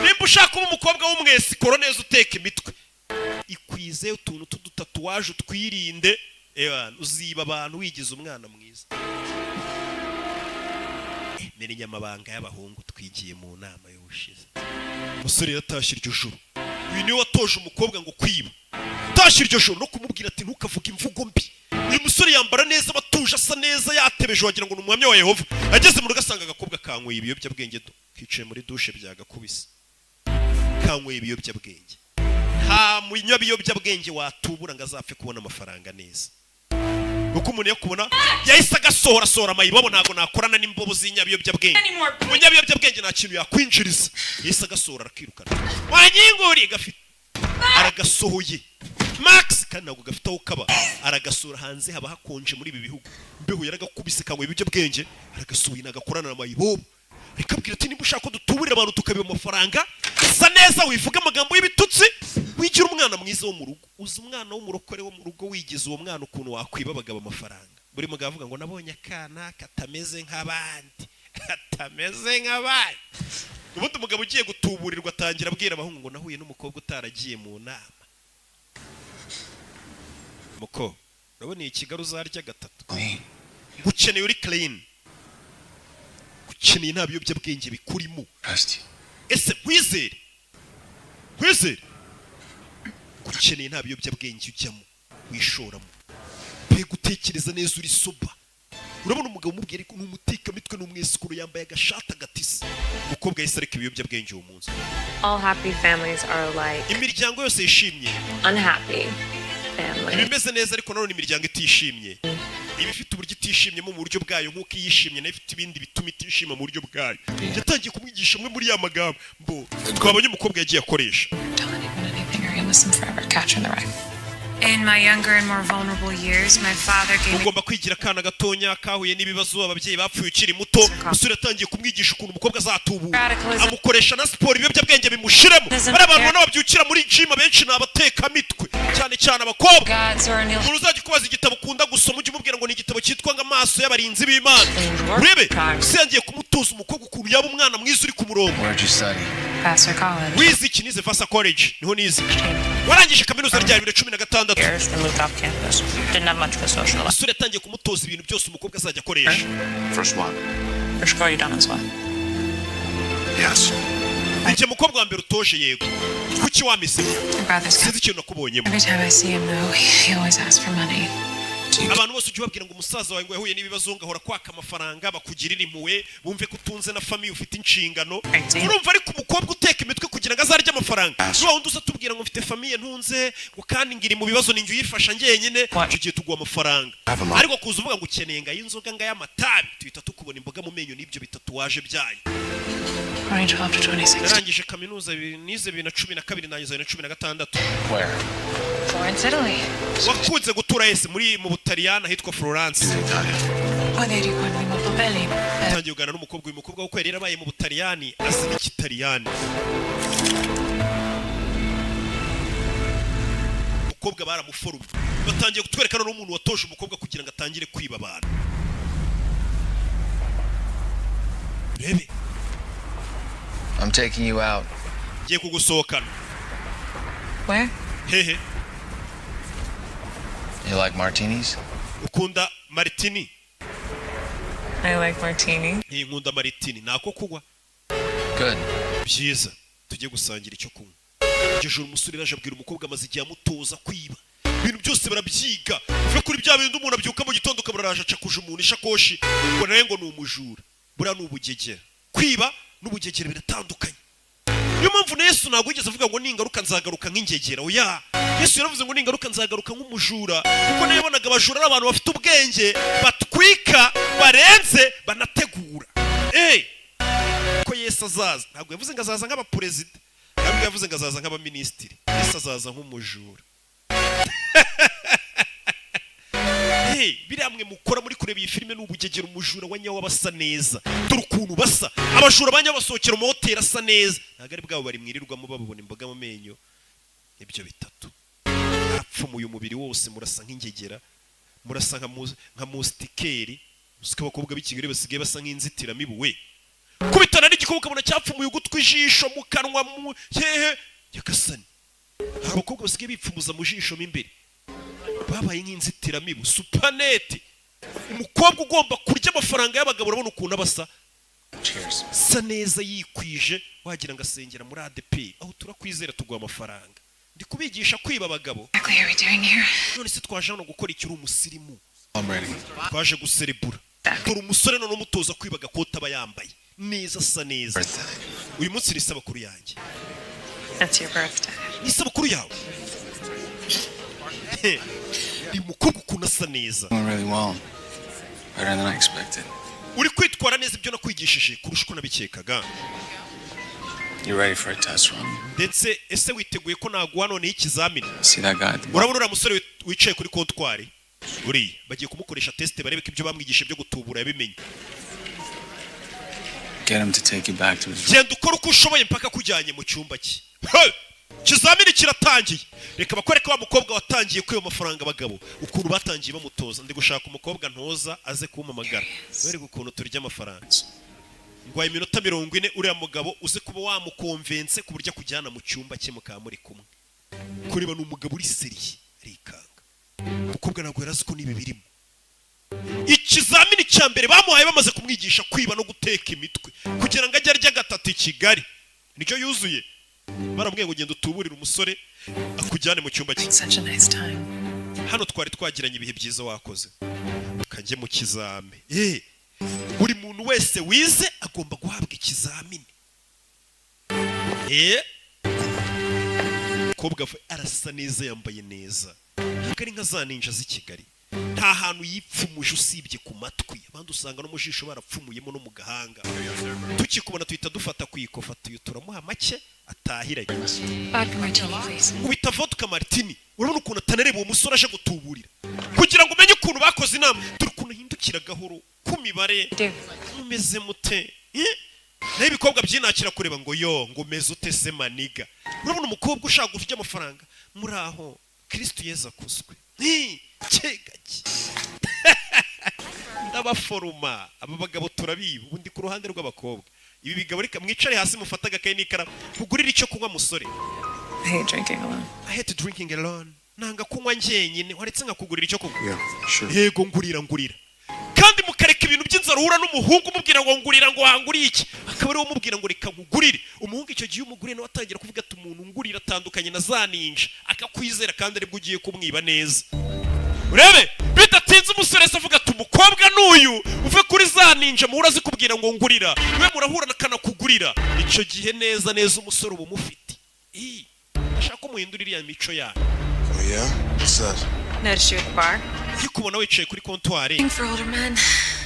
nimba ushaka kuba umukobwa w'umwesikoro neza uteka imitwe ikwize utuntu tw'udutatuwaje utwirinde uziba abantu wigize umwana mwiza menya amabanga y'abahungu twigiye mu nama y'ubushize umusore yatashye iryo joro uyu niwe watoje umukobwa ngo kwiba tashye iryo joro no kumubwira ati ntukavuge imvugo mbi uyu musore yambara neza batuje asa neza yatebeje wagira ngo ni umuhamya wa Yehova ageze mu rugo asanga agakobwa kanyweye ibiyobyabwenge kicaye muri dushe byagakubise kanyweye ibiyobyabwenge nta munyabiyobyabwenge watubura ngo azapfe kubona amafaranga neza uko umuntu yakubona yahise agasohora amayibobo ntago nakorana n'imbobo z'inyabiyobyabwenge umunyabiyobyabwenge nta kintu yakwinjiriza yahise agasohora arakirukana wanyinguriye gafite aragasohoye Max kandi ntabwo gafite aho kaba aragasura hanze haba hakonje muri ibi bihugu mbeho yaragakubise kangwe ibiyobyabwenge aragasohoye nagakorana n'amayibobo rikabwira ati niba ushaka ko dutuburira abantu tukabiba amafaranga sa neza wivuga amagambo y'ibitutsi wigira umwana mwiza wo mu rugo uzi umwana w'umurokore wo mu rugo wigize uwo mwana ukuntu wakwiba abagabo amafaranga buri mugabo avuga ngo nabonye akana katameze nk'abandi ubundi umugabo ugiye gutuburirwa atangira abwira abahungu ngo nahuye n'umukobwa utaragiye mu nama muko urabona iyi kigali uzarya gatatu gukeneye uri clean gukeneye nta biyobyabwenge bikurimo ese nkwizere gukeneye nta biyobyabwenge ujyamo wishoramo mbega utekereza neza uri soba urabona umugabo umubwira ko n'umuteka mitwe n'umwesikuru yambaye agashata gatisi umukobwa yahise areka ibiyobyabwenge uwo munsi. All happy families are like imiryango yose yishimye unhappy family. ibimeze neza ariko nanone imiryango itishimye iba ifite uburyo itishimyemo mu buryo bwayo nk'uko iyishimye nayo ifite ibindi bituma itishima mu buryo bwayo. yatangiye kumwigisha amwe muri ya magambo twabonye umukobwa yagiye akoresha. In my younger and more vulnerable years, my father gave me ugomba kwigira akana gatonya kahuye n'ibibazo ababyeyi bapfuye ukiri muto. umusore yatangiye kumwigisha ukuntu umukobwa azatubura amukoresha na siporo ibiyobyabwenge bimushiremo. bari abantu ubona babyukira muri gym abenshi ni abatekamitwe cyane cyane abakobwa. umuntu uzajya kubaza igitabo ukunda gusoma ujye umubwira ngo ni igitabo cyitwa ngo amaso y'abarinzi b'Imana. urebe se yangiye kumutoza umukobwa ukuntu yaba umwana mwiza uri ku murongo. wize iki? nize Vassar College niho nize. warangije kaminuza rya 2016. umusore yatangiye kumutoza ibintu byose umukobwa azajya akoresha. Ije mukobwa wa mbere utoje yego. Kuki wamise? Sinzi ikintu nakubonyemo. abantu bose ujye babwira ngo umusaza wawe ngo yahuye n'ibibazo ngahora kwaka amafaranga bakugirira impuwe bumve ko utunze na famille ufite inshingano. urumva ariko umukobwa uteka imitwe kugira ngo azarye amafaranga. niba wundi usatubwira ngo mfite famille ntunze ngo kandi ngiri mu bibazo ninjye uyifasha njyenyine tugiye tuguha amafaranga. ariko kuza uvuga ngo ukeneye nga y'inzoga nga y'amatabi tuhita tukubona imboga mu menyo n'ibyo bitatuwaje byayo. narangije kaminuza nize 2012 nangiza 2016. Florence, Italy. wakunze gutura hese muri mu Butaliyani ahitwa Florence. Tangiye ugana n'umukobwa uyu mukobwa uko yari yarabaye mu Butaliyani azi n'Ikitaliyani. umukobwa baramuforumye batangiye kutwerekana n'umuntu watoje umukobwa kugira ngo atangire kwiba abantu. Rebe I'm taking you out. Ngiye kugusohokana. Where? Hehe. You like martinis? Ukunda martini? I like martini. Nkunda martini. Nako kugwa? Good. Byiza. Tujye gusangira icyo kunywa. Ngeje umusore raje abwira umukobwa amaze igihe amutoza kwiba. Ibintu byose barabyiga. Uve kuri bya bintu umuntu abyuka mu gitondo kabaraje acakuje umuntu ishakoshi. Ngo naye ngo ni umujura. Bura n'ubugegera. Kwiba n'ubugegera biratandukanye. Niyo mpamvu Yesu ntabwo yigeze avuga ngo ningaruka nzagaruka nk'ingegera. Oya. Yesu yaravuze ngo ningaruka nzagaruka nk'umujura. Kuko nayo bonaga abajura ari abantu bafite ubwenge batwika barenze banategura. Ko Yesu azaza ntabwo yavuze ngo azaza nk'abaperezida. Ntabwo yavuze ngo azaza nk'abaministiri. Yesu azaza nk'umujura. Biramwe mukora muri kureba iyi filime n'ubugegera umujura wa nyawo basa neza. Dore ukuntu basa. Abajura banya basohokera mu hoteli asa neza. Ntabwo ari bwabo bari mwirirwamo babona imboga mu menyo. Ibyo bitatu. Apfumuye umubiri wose murasa nk'ingegera. Murasa nka mustikeri. Usika abakobwa b'Ikigali basigaye basa nk'inzitiramibu we. Kubitana n'igikobwa kabona cyapfumuye ugutwi ijisho mu kanwa mu hehe yakasani. Abakobwa basigaye bipfumuza mu jisho imbere. Babaye nk'inzitiramibu supaneti. Umukobwa ugomba kurya amafaranga y'abagabo urabona ukuntu abasa. Sa neza yikwije wagira ngo asengera muri ADP aho turakwizera tuguha amafaranga. Ndi kubigisha kwiba abagabo. None se twaje hano gukora iki uri umusirimu? Twaje guserebura. Dore umusore none umutoza kwiba agakota aba yambaye neza sa neza. Uyu munsi ni isabukuru yanjye. That's your birthday. Ni isabukuru yawe. Ni umukobwa ukuntu asa neza. Really well. Better than I expected. Uri kwitwara neza ibyo nakwigishije kurusha uko nabikekaga. You ready for a test run? Ndetse ese witeguye ko naguha none ikizamini? See that guy? Urabona uriya musore wicaye kuri kontwari? Uriya bagiye kumukoresha test barebe ko ibyo bamwigisha byo gutubura yabimenye. Get him to take you back to his room. Genda ukora uko ushoboye mpaka kujyanye mu cyumba cye. Kizamini kiratangiye. Reka bakwereka wa mukobwa watangiye kwiba amafaranga abagabo. Ukuntu batangiye bamutoza. Ndi gushaka umukobwa ntoza aze kumpamagara. Bari gukuntu turya amafaranga. Ngwaye iminota 40 uriya mugabo uze kuba wamukonvense ku buryo kujyana mu cyumba cye mukaba muri kumwe. Kureba n'umugabo uri seriye arikanga. Umukobwa ntabwo yarazi ko nibi birimo. Ikizamini cya mbere bamuhaye bamaze kumwigisha kwiba no guteka imitwe kugira ngo ajye arya gatatu i Kigali. Nicyo yuzuye. Barambwiye ngo genda utuburire umusore akujyane mu cyumba cye. Such a nice time. Hano twari twagiranye ibihe byiza wakoze. kanjye mu kizame. Buri muntu wese wize agomba guhabwa ikizamini. Umukobwa arasa neza, yambaye neza, ari nka za ninja z'i Kigali. Nta hantu yipfumuje usibye ku matwi, abandi usanga no mu jisho barapfumuyemo no mu gahanga. Tukikubona tuhita dufata ku ikofa turamuha make atahiranye. Ubita vodka martini, urabona ukuntu atanareba uwo musore aje gutuburira kugira ngo umenye ukuntu bakoze inama. Turi ukuntu hindukira gahoro ku mibare. Mumeze mute? Naho ibikobwa byinakira kureba ngo yo ngo meze ute se maniga. Urabona umukobwa ushaka gufite amafaranga, muri aho Kristo Yesu akuzwe. Kegaki ndabaforuma aba bagabo turabiba. Ubundi ku ruhande rw'abakobwa ibi bigabo reka mwicare hasi mufata agakaye n'ikaramu kugurira icyo kunywa musore. I hate drinking alone. I hate drinking alone. Nanga kunywa njyenyine, waretse nkakugurira icyo kunywa. Yeah, sure. Yego ngurira. Kandi mukareka ibintu by'inzara uhura n'umuhungu umubwira ngo ngurira ngo wanguriye iki, akaba ari wo mubwira ngo reka ngugurire. Umuhungu icyo gihe umuguriye nawe atangira kuvuga ati umuntu ngurira atandukanye na za ninja, akakwizera kandi aribwo ugiye kumwiba neza. Urebe bidatinze umusore se avuga ati umukobwa n'uyu uve kuri za ninja muhura zikubwira ngo ngurira, we murahura nakanakugurira. Icyo gihe neza umusore uba umufite. Ashaka ko muhindurira ya mico yayo. Oh yeah? What's that? Noticed you at the bar. Kubona wicaye kuri kontwari. Looking for older men.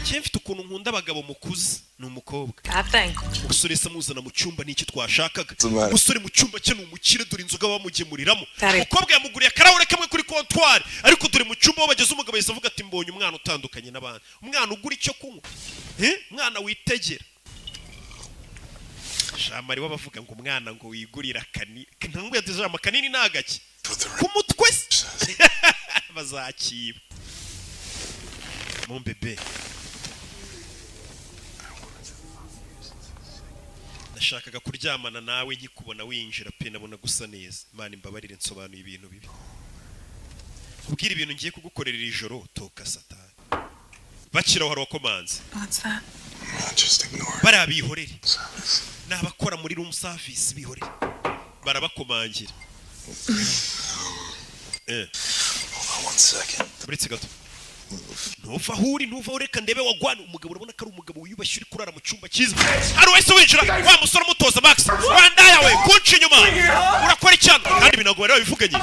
Mfite ukuntu nkunda abagabo mukuze n'umukobwa. Bad thing. Umusore se amuzana mu cyumba n'iki twashakaga. Umusore mu cyumba cye n'umukire, dore inzoga bamugemuriramo. Umukobwa yamuguriye akarahure kamwe kuri kontwari, ariko dore mu cyumba bageze umugabo yise avuga ati mbonye umwana utandukanye n'abandi. Umwana ugura icyo kunywa. Umwana witegera. Shamari wabavuga ngo umwana ngo wigurira kanini. Ntangu yatije amakanini nagaki. Ku mutwe bazakiba. Mon bébé. Nashakaga kuryamana nawe nkikubona winjira pe nabona gusa neza. Imana imbabarire nsobanuye ibintu bibi. Ubwira ibintu ngiye kugukorera iri joro toka satani. Bakira hari wakomanze. What's that? Just ignore it. Barabihorere. Nabakora muri room service bihorere. Barabakomangira. Hold on 1 second. Buretse gato. Ntuva huri ntuva ureka ndebe wagwana. Umugabo urabona ko ari umugabo wiyubashye uri kurara mu cyumba cyiza. Hari wese winjira wa musore mutoza Max. Wandaya we kunci inyuma. Urakora icyana kandi binago bari babivuganye.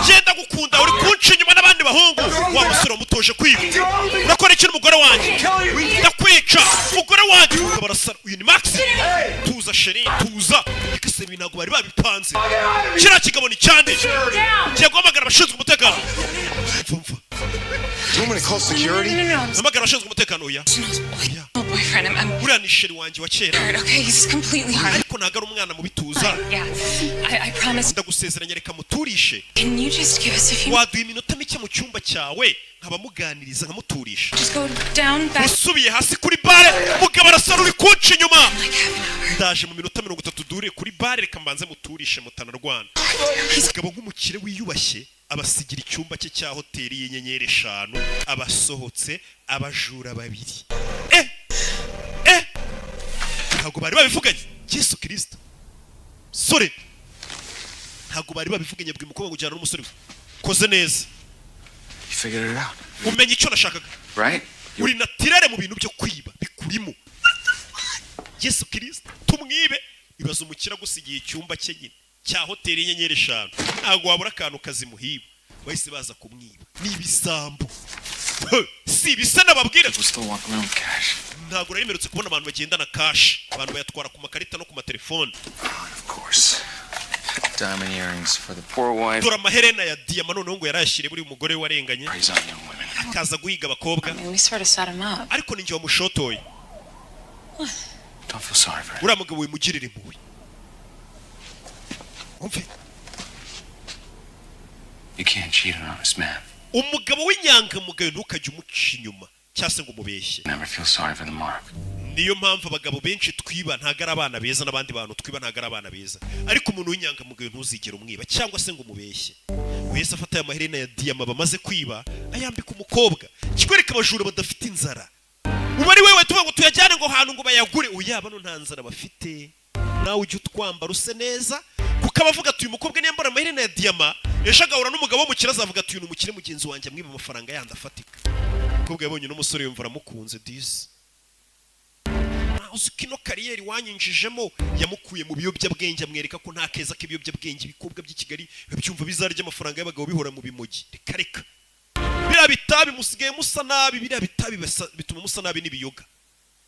Genda gukunda uri kunci inyuma n'abandi bahungu. Wa musore mutoje kwiba. Urakora ikintu umugore wanjye. Ndakwica umugore wanjye. Umugabo arasara. Uyu ni Max. Tuza sheri tuza. Ikase binago bari babipanze. Kira kigabo ni cyande. Giye guhamagara abashinzwe umutekano. Do you want me to call security? Namagara abashinzwe umutekano oya. Oh, boyfriend, I'm Uriya ni sheri wanjye wa kera. hurt. Okay, he's completely hurt. Ariko ntago ari umwana mu bituza. Yeah, I promise. Ndagusezeranya reka muturishe. Can you just give us a few? Waduha iminota mike mu cyumba cyawe nkabamuganiriza nkamuturisha. Just go down back. Usubiye hasi kuri bare umugabo arasara uri kunca inyuma. Like half an hour. Ndaje mu minota 30 dure kuri bare reka mbanze muturishe mutanarwana. Umugabo nk'umukire wiyubashye abasigira icyumba cye cya hoteli y'inyenyeri 5 abasohotse abajura babiri. Ntago bari babivuganye. Yesu Kristo. Sore. Ntago bari babivuganye bwe mukobwa kujyana n'umusore. Koze neza. You figured it out, Umenye icyo nashakaga. right? Uri natirare mu bintu byo kwiba bikurimo. Yesu Kristo. Tumwibe ibaza umukira gusigiye icyumba cye nyine cya hoteli y'inyenyeri 5. Ntago wabura akantu kazimuhiba. Bahise baza kumwiba. Ni ibisambo. Si bisa nababwira. We're still walking around with cash. Ntago remerutse kubona abantu bagendana cash. Abantu bayatwara ku makarita no ku matelefone. Of course. Diamond earrings for the poor wife. Dora maherena ya diamond noneho ngo yarayashire buri umugore warenganye. Praise on young women. Akaza guhiga abakobwa. I mean, we sort of set him up. Ariko ninjye wamushotoye. Don't feel sorry for him. Uriya mugabo wimugirira impuhwe. Umve. You can't cheat an honest man. Umugabo w'inyangamugayo ntukajye umuca inyuma cyase ngo mubeshye. Never feel sorry for the mark. Niyo mpamvu abagabo benshi twiba ntago ari abana beza n'abandi bantu twiba ntago ari abana beza. Ariko umuntu w'inyangamugayo ntuzigera umwiba cyangwa se ngo mubeshye. Wese afata ya maherena ya diamond bamaze kwiba ayambika umukobwa. Kikwereka abajura badafite inzara. Uba ari wewe tuvuga ngo tuyajyane ngo hantu ngo bayagure. Uyaba no nta nzara bafite. Nawe ujye utwambara use neza kuko abavuga ati uyu mukobwa niyambara amaherena ya diamond yashagahura n'umugabo w'umukire azavuga ati uyu ni umukire mugenzi wanjye amwiba amafaranga yandi afatika. Umukobwa yabonye n'umusore yumva aramukunze disi. Uzi ko ino kariyeri wanyinjijemo yamukuye mu biyobyabwenge amwereka ko nta keza k'ibiyobyabwenge ibikobwa by'i Kigali byumva bizarya amafaranga y'abagabo bihora mu bimogi. Reka biriya bitabi musigaye musa nabi, biriya bitabi bituma musa nabi n'ibiyoga.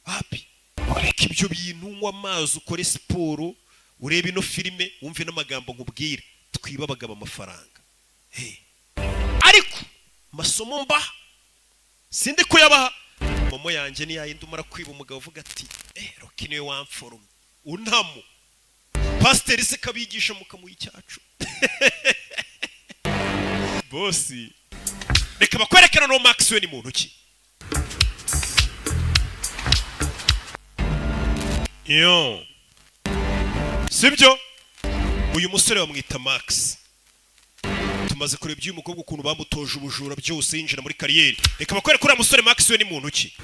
Happy reka ibyo bintu, unywa amazi, ukore siporo, urebe ino filime, wumve n'amagambo nkubwira, twiba abagabo amafaranga. Ariko masomo mba sindi kuyabaha. Momo yanjye ni yayindi umara kwiba umugabo uvuga ati Rocky niwe wamforumye unamo pasiteri se kabigisha mukamuha icyacu. Bosi reka bakwerekana no Max we ni muntu ki. Yo sibyo, uyu musore bamwita Max. Tumaze kureba uyu mukobwa ukuntu bamutoje ubujura byose yinjira muri kariyeri. Reka bakwereka uriya musore Max we ni muntu ki.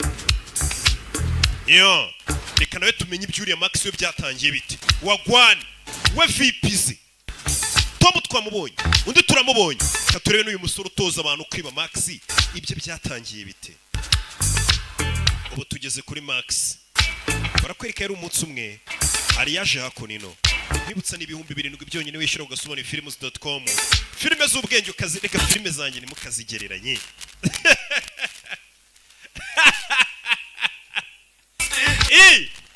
Yo reka nawe tumenye ibyuriya Max we byatangiye bite. Wagwani we VPZ Tom twamubonye, undi turamubonye, katurebe n'uyu musore utoza abantu kwiba Max ibyo byatangiye bite. Ubu tugeze kuri Max. Barakwereka yari umunsi umwe ari yaje hakonino. Nibutsa ni 7,000 byonyine wishyura ugasubona films.com. Filime z'ubwenge ukazireka, filime zanjye nimukazigereranye.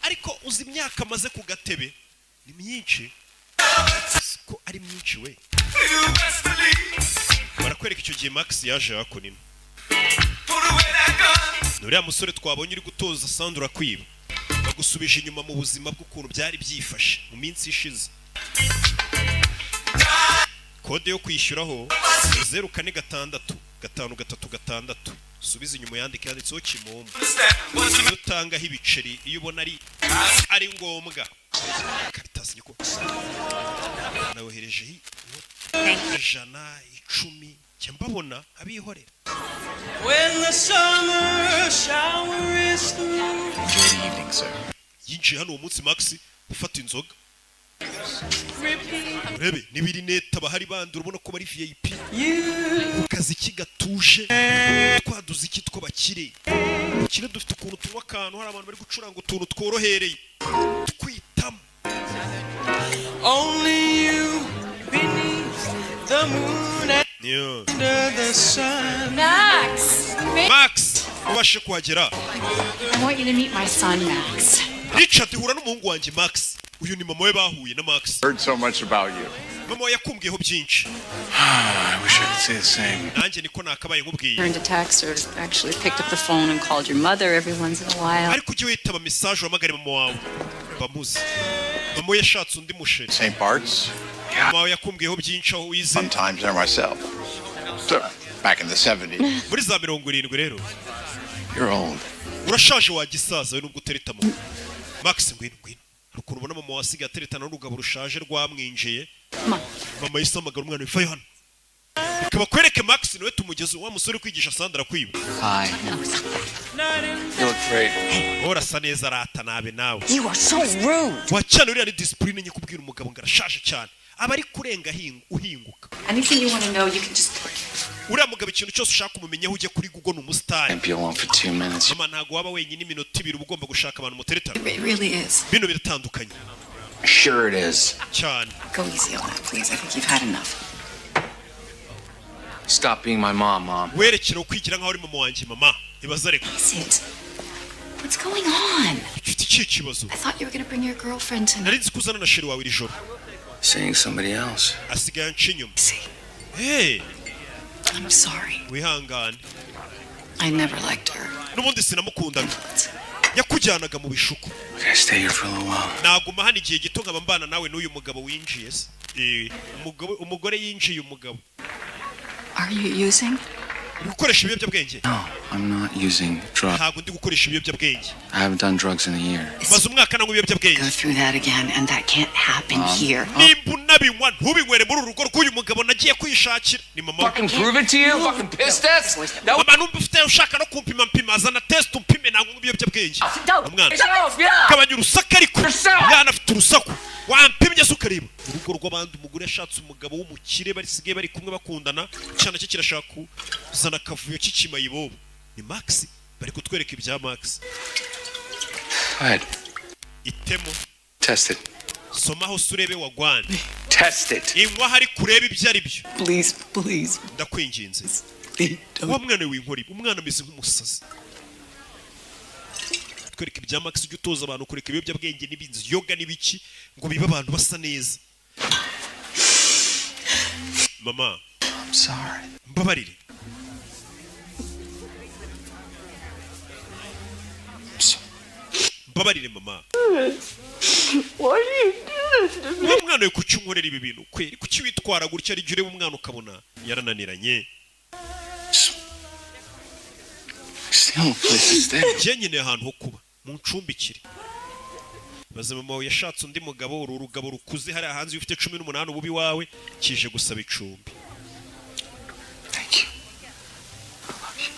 Ariko uzi imyaka amaze ku gatebe ni myinshi. Ko ari myinshi we. Barakwereka icyo gihe Max yaje hakonino. Nuriya musore twabonye uri gutoza Sandra kwiba. Bagusubije inyuma mu buzima bw'ukuntu byari byifashe mu minsi ishize. Kode yo kwishyuraho 0466 subiza inyuma yandike yanditseho Kimomo. Utangaho ibiceri iyo ubona ari ngombwa. Karitasi niko nawohereje ijana 10 cyambabona abihorera. When the summer shower is through. Enjoy the evening, sir. Yinjiye hano umunsi Max ufata inzoga. Urebe nibiri neta bahari bandura ubona ko bari VIP. Ukazi kigatuje. Twaduze iki two bakire. Ukire dufite ukuntu tunywa akantu, hari abantu bari gucuranga utuntu tworohereye. Twitamo. Only you beneath the moon and under the sun. Max, ubashe kuhagera. I want you to meet my son, Max. Richard hura n'umuhungu wanjye Max. Uyu ni mama we bahuye na Max. Heard so much about you. Mama yakumbwiyeho byinshi. I wish I could say the same. Nanjye niko nakabaye nkubwiye. Turned a text or actually picked up the phone and called your mother every once in a while. Ariko ujye witaba message wamagare mama wawe. Bamuzi. Mama yashatse undi musheri. St. Bart's? Mama yakumbwiyeho byinshi aho wize. Sometimes there myself. So, back in the 70s. Muri za 70 rero. You're old. Urashaje wagisaza we nubwo utereta mama. Max ngwino. Rukundo ubona mama wasiga ateretana n'urugabo rushaje rwamwinjiye. Mama yisamagara umwana wifaye hano. Ikaba kwereke Max niwe tumugeze wa musore kwigisha Sandra kwiba. Hi. You look great. Orasa neza rata nabe nawe. You are so rude. Wacana uriya ni discipline nye kubwira umugabo ngo arashaje cyane. Aba ari kurenga uhinguka. Anything you want to know, you can just. Uriya mugabo ikintu cyose ushaka umumenyaho ujye kuri Google n'umustar. Can't be alone for 2 minutes. Mama ntago waba wenyine iminota 2 ugomba gushaka abantu muteretana. It really is. Bino biratandukanye. Sure it is. Cyane. Go easy on that, please. I think you've had enough. Stop being my mom. Werekera ukwigira nkaho uri mama wanjye mama. Ibaza reka. Sit. What's going on? Ufite iki kibazo? I thought you were going to bring your girlfriend tonight. Nari nzi kuzana na sheri wawe iri joro. Seeing somebody else. Asigaye anchinyuma. See. Hey. I'm sorry. Wihangane. I never liked her. Nubundi sinamukundaga. Yakujyanaga mu bishuko. Can I stay here for a little while? Naguma hano igihe gito nkaba mbana nawe n'uyu mugabo winjiye se. Umugore yinjiye umugabo. Are you using? Gukoresha ibiyobyabwenge? No, I'm not using drugs. Ntabwo ndi gukoresha ibiyobyabwenge. I haven't done drugs in a year. Maze umwaka nanywa ibiyobyabwenge. Go through that again, and that can't happen here. Nimba unabinywa ntubinywere muri uru rugo rw'uyu mugabo nagiye kwishakira. Ni mama. Fucking prove it to you? Fucking piss test? Mama numva ufite ushaka no kumpima mpima azana test umpime ntabwo ibiyobyabwenge. Umwana. Kabanya urusaku ariko. Umwana afite urusaku. wampimye se ukareba urugo rw'abandi umugore yashatse umugabo w'umukire basigaye bari kumwe bakundana cyane cyo kirashaka kuzana akavuyo k'ikimayibobo ni Max bari kutwereka ibya Max. Itemo Test it. somaho surebe wagwane Test it. inkwa hari kureba ibyo ari byo Please. ndakwinginze wa mwana w'inkori umwana ameze nk'umusazi twereka ibya Max ujye utoza abantu kureka ibiyobyabwenge n'ibinzi yoga n'ibiki ngo bibe abantu basa neza. Mama I'm sorry. mbabarire mbabarire mama. Wa mwana we kuki unkorera ibi bintu kweri kuki witwara gutya ari jure umwana ukabona yarananiranye. Je nyine ahantu ho kuba mu ncumbikire baze mama we yashatse undi mugabo uru rugabo rukuze hari hanze ufite 18 ububi wawe kije gusaba icumbi. Thank you. I love you.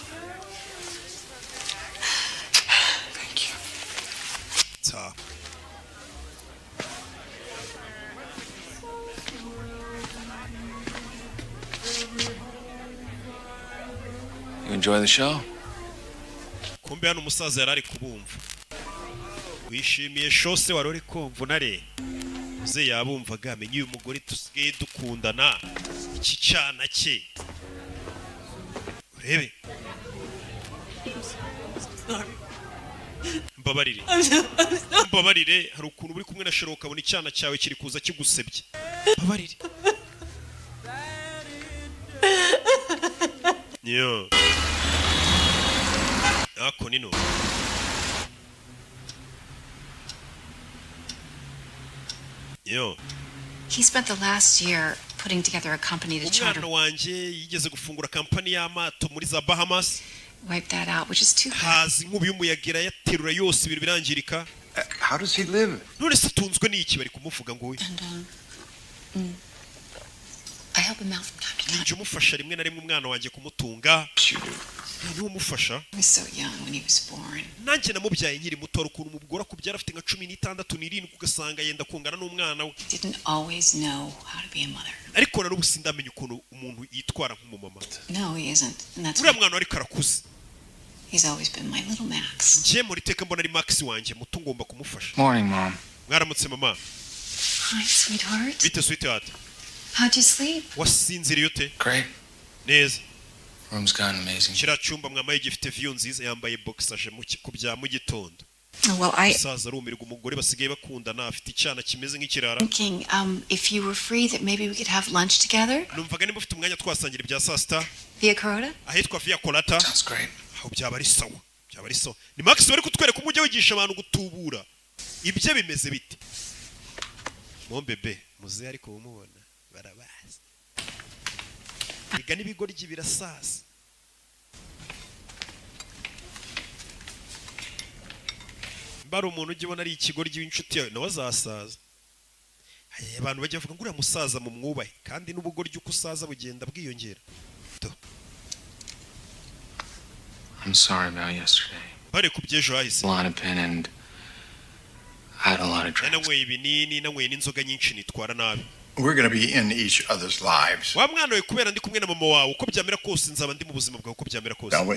Thank you. Ta You enjoy the show? kumbe hano umusaza yarari kubumva wishimiye shose warore kumva unare ze yabumvaga amenye uyu mugore tusigaye dukundana iki cyana cye urebe mbabarire hari ukuntu uri kumwe na Shero ukabona icyana cyawe kiri kuza kigusebye mbabarire yo ako nino yo He spent the last year putting together a company to try umwana to wanje yigeze gufungura kampani y'amato muri za Bahamas wipe that out, which is too bad. hazi inkubi y'umuyagira yaterura yose ibintu birangirika. How does he live? none se tunzwe n'iki bari kumuvuga ngo we And I help him out from time to time. njye umufasha rimwe na rimwe umwana wanjye kumutunga niwe umufasha. He was so young when he was born. nanjye namubyaye nkiri muto hari ukuntu umugore akubyara afite nka 16 17 ugasanga yenda kungana n'umwana we He didn't always know how to be a mother. ariko na n'ubu sindamenya ukuntu umuntu yitwara nk'umumama. No, he isn't. And that's uriya why mwana ariko arakuze he's always been my little Max. njye muri teka mbona ari Max wanjye muto ngomba kumufasha. Morning, Mom. mwaramutse mama. Hi, sweetheart. bite sweetheart How'd you sleep? wasinziriye ute? Great. neza. Room's gone amazing. kiriya cyumba mwamaye gifite view nziza yambaye boxage ku bya mu gitondo. Well, I umusaza arumirwa umugore basigaye bakundana afite icyana kimeze nk'ikirara. thinking if you were free that maybe we could have lunch together numvaga nimba ufite umwanya twasangira ibya saa sita via Corota. ahitwa via Colata. Sounds great. aho byaba ari sawa byaba ari sawa. ni Max bari kutwereka umujyi wigisha abantu gutubura ibyo bimeze bite mon bebe muze ariko umubona barabazi iga n'ibigoryi birasaza. mbara umuntu ujya ubona ari ikigoryi w'inshuti yawe nawe azasaza. abantu bajya bavuga ngo uriya musaza mu mwubahe kandi n'ubugoryi uko usaza bugenda bwiyongera. I'm sorry about yesterday. bare ku by'ejo hahise Klonopin and I had a lot of drinks. nanyweye ibinini nanyweye n'inzoga nyinshi nitwara nabi. We're going to be in each other's lives. wa mwana we kubera ndi kumwe na mama wawe uko byamera kose nzaba ndi mu buzima bwawe uko byamera kose. Now,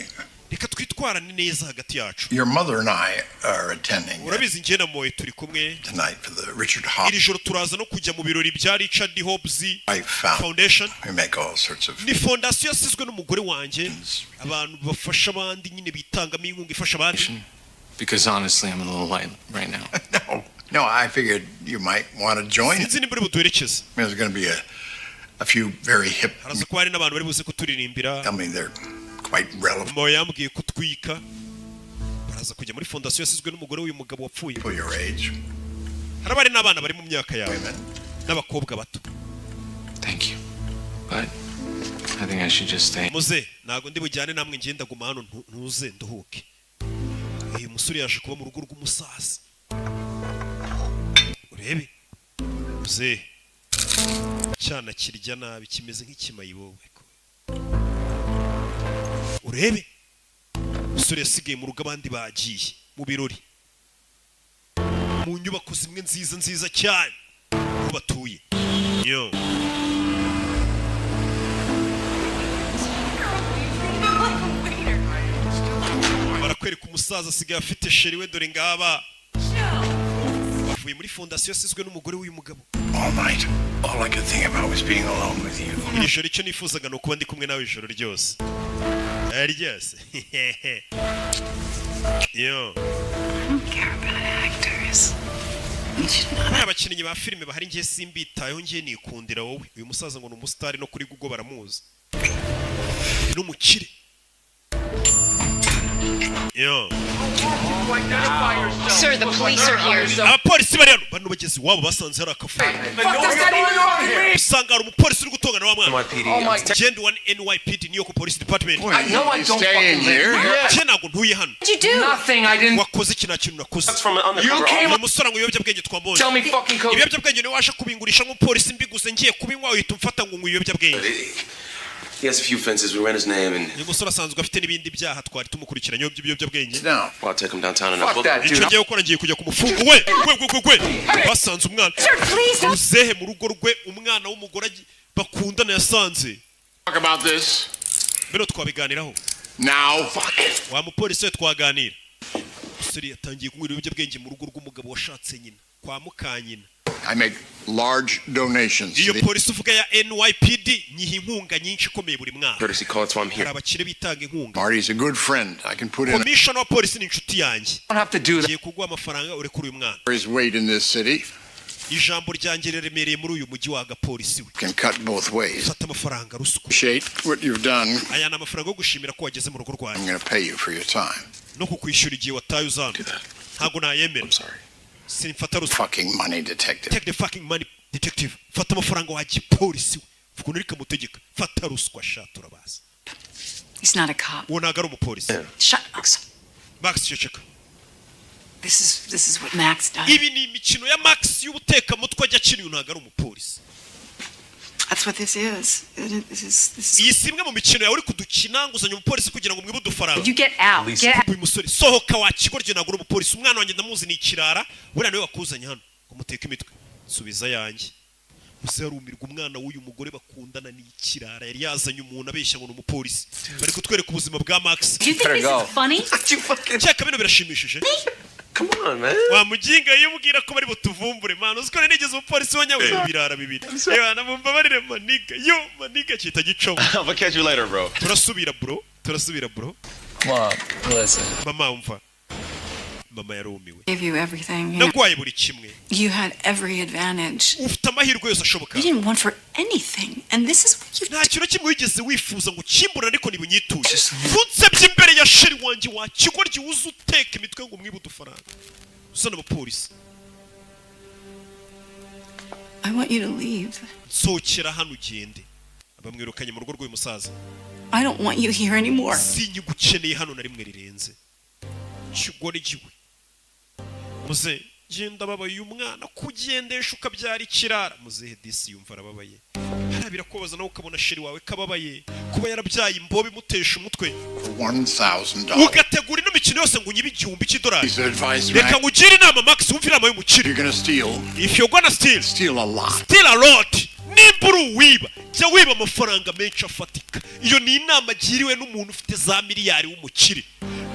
reka twitwarane neza hagati yacu. your mother and I are attending urabizi njye na moye turi kumwe tonight for the Richard iri Hobbs joro turaza no kujya mu birori bya Richard Hobbs Life Foundation. We make all sorts of ni fondasiyo yasizwe n'umugore wanjye abantu bafasha abandi nyine bitangamo inkunga ifasha abandi. Because honestly, I'm a little light right now. No, I figured you might want to join. sinzi nimba uri buduherekeze. There's going to be a few very hip. haraza ko hari n'abantu bari buze kuturirimbira. I mean, they're quite relevant moye yambwiye kutwika baraza kujya muri fondasiyo yasizwe n'umugore w'uyu mugabo wapfuye. for your age. harabari n'abana bari mu myaka yawe Women. n'abakobwa bato. Thank you. But I think I should just stay. muze ntago ndi bujyane namwe ngiye ndaguma hano ntuze nduhuke. uyu musore yaje kuba mu rugo rw'umusaza urebe muze cyana kirya nabi kimeze nk'ikimayibowe urebe umusore yasigaye mu rugo abandi bagiye mu birori mu nyubako zimwe nziza nziza cyane aho batuye yo barakwereka umusaza asigaye afite sheri we dore ngaba bavuye muri fondasiyo yasizwe n'umugore w'uyu mugabo All night, all I could think about was being alone with you. iri joro icyo nifuzaga ni ukuba ndi kumwe nawe ijoro ryose ryose yo abakinnyi ba filime bahari ngiye simbitayeho ngiye nikundira wowe uyu musaza ngo ni umusitari no kuri Google baramuzi n'umukire yo Sir, the police are here. abapolisi bari hano bano bageze iwabo basanze hari akafu usanga hari umupolisi uri gutongana wa mwana genda wa NYPD New York Police Department je ntabwo ntuye hano wakoze iki nta kintu nakoze uyu musore ngo ibiyobyabwenge twambonye ibiyobyabwenge niwe waje kubingurisha nk'umupolisi mbiguze ngiye kubinywa uhita umfata ngo ibiyobyabwenge He has a few fences. We ran his name and. uyu musore asanzwe afite n'ibindi byaha twari tumukurikiranye by'ibiyobyabwenge I'll take him downtown and I'll book. icyo ngiye gukora ngiye kujya kumufunga we basanze umwana uzehe mu rugo rwe umwana w'umugore bakundana yasanze bino twabiganiraho wa mupolisi we twaganira umusore yatangiye kunywa ibiyobyabwenge mu rugo rw'umugabo washatse nyina kwa mukanyina I make large donations. iyo polisi uvuga ya NYPD nyiha inkunga nyinshi ikomeye buri mwaka Courtesy call, that's why I'm here. hari abakire bitanga inkunga Marty's a good friend. I can put in commissioner wa polisi ni inshuti yanjye don't have to do that. ngiye kuguha amafaranga urekura uyu mwana His weight in this city ijambo ryanjye riremereye muri uyu mujyi wa gapolisi we can cut both ways. fata amafaranga ruswa Appreciate what you've done. aya ni amafaranga yo gushimira ko wageze mu rugo I'm rwanjye going to pay you for your time. no kukwishyura igihe wataye uzana ntabwo nayemera simfata ruswa Fucking money detective. take the fucking money detective fata amafaranga wa gipolisi we vuga unurika mutegeka fata ruswa shatu urabaza He's not a cop. uwo ntabwo ari umupolisi Shut up. Max ceceka This is what Max does. ibi ni imikino ya Max y'ubutekamutwe ajya akina uyu ntabwo ari umupolisi That's what this is. This is. iyi si imwe mu mikino yawe uri kudukina nguzanya umupolisi kugira ngo mwibe udufaranga You get out. Get out. uyu musore sohoka wa kigoryi ntabwo uri umupolisi umwana wanjye ndamuzi ni ikirara buriya niwe wakuzanye hano ngo muteke imitwe subiza yanjye gusa yarumirwa umwana w'uyu mugore bakundana ni ikirara yari yazanye umuntu abeshya ngo ni umupolisi bari kutwereka ubuzima bwa Max Do you think this is funny? cyaka bino birashimishije Come on, man. wa muginga yibwira ko bari butuvumbure man uziko nigeze umupolisi wanyawe birara bibiri yewe namumbabarire maniga cyita gicomo I'll catch you later, bro. turasubira bro Mom, listen. mama umva mama yarumiwe Gave you everything. nagwaye buri kimwe You had every advantage. ufite amahirwe yose ashoboka You didn't want for anything, and this is what you. nta kintu kimwe wigeze wifuza ngo kimbura ariko nibunyituye unsebye imbere ya sheri wanjye wa kigoryi uza uteka imitwe ngo mwibe udufaranga uzana abapolisi I want you to leave. nsohokera hano ugende abamwirukanye mu rugo rw'uyu musaza I don't want you here anymore. sinyigukeneye hano na rimwe rirenze kigoryi we muze genda babaye uyu mwana kugendesha ukabyara ikirara muzehe disi yumva arababaye harabira kobaza nawe ukabona sheri wawe kababaye kuba yarabyaye imbobe imutesha umutwe $1,000. ugategura ino mikino yose ngo unyibe igihumbi cy'idolari He's advised reka Max. ngugire inama Max wumva inama y'umukire You're going to steal. if you're gonna steal Steal a lot. steal a lot nimba uri uwiba jya wiba amafaranga menshi afatika iyo ni inama agiriwe n'umuntu ufite za miliyari w'umukire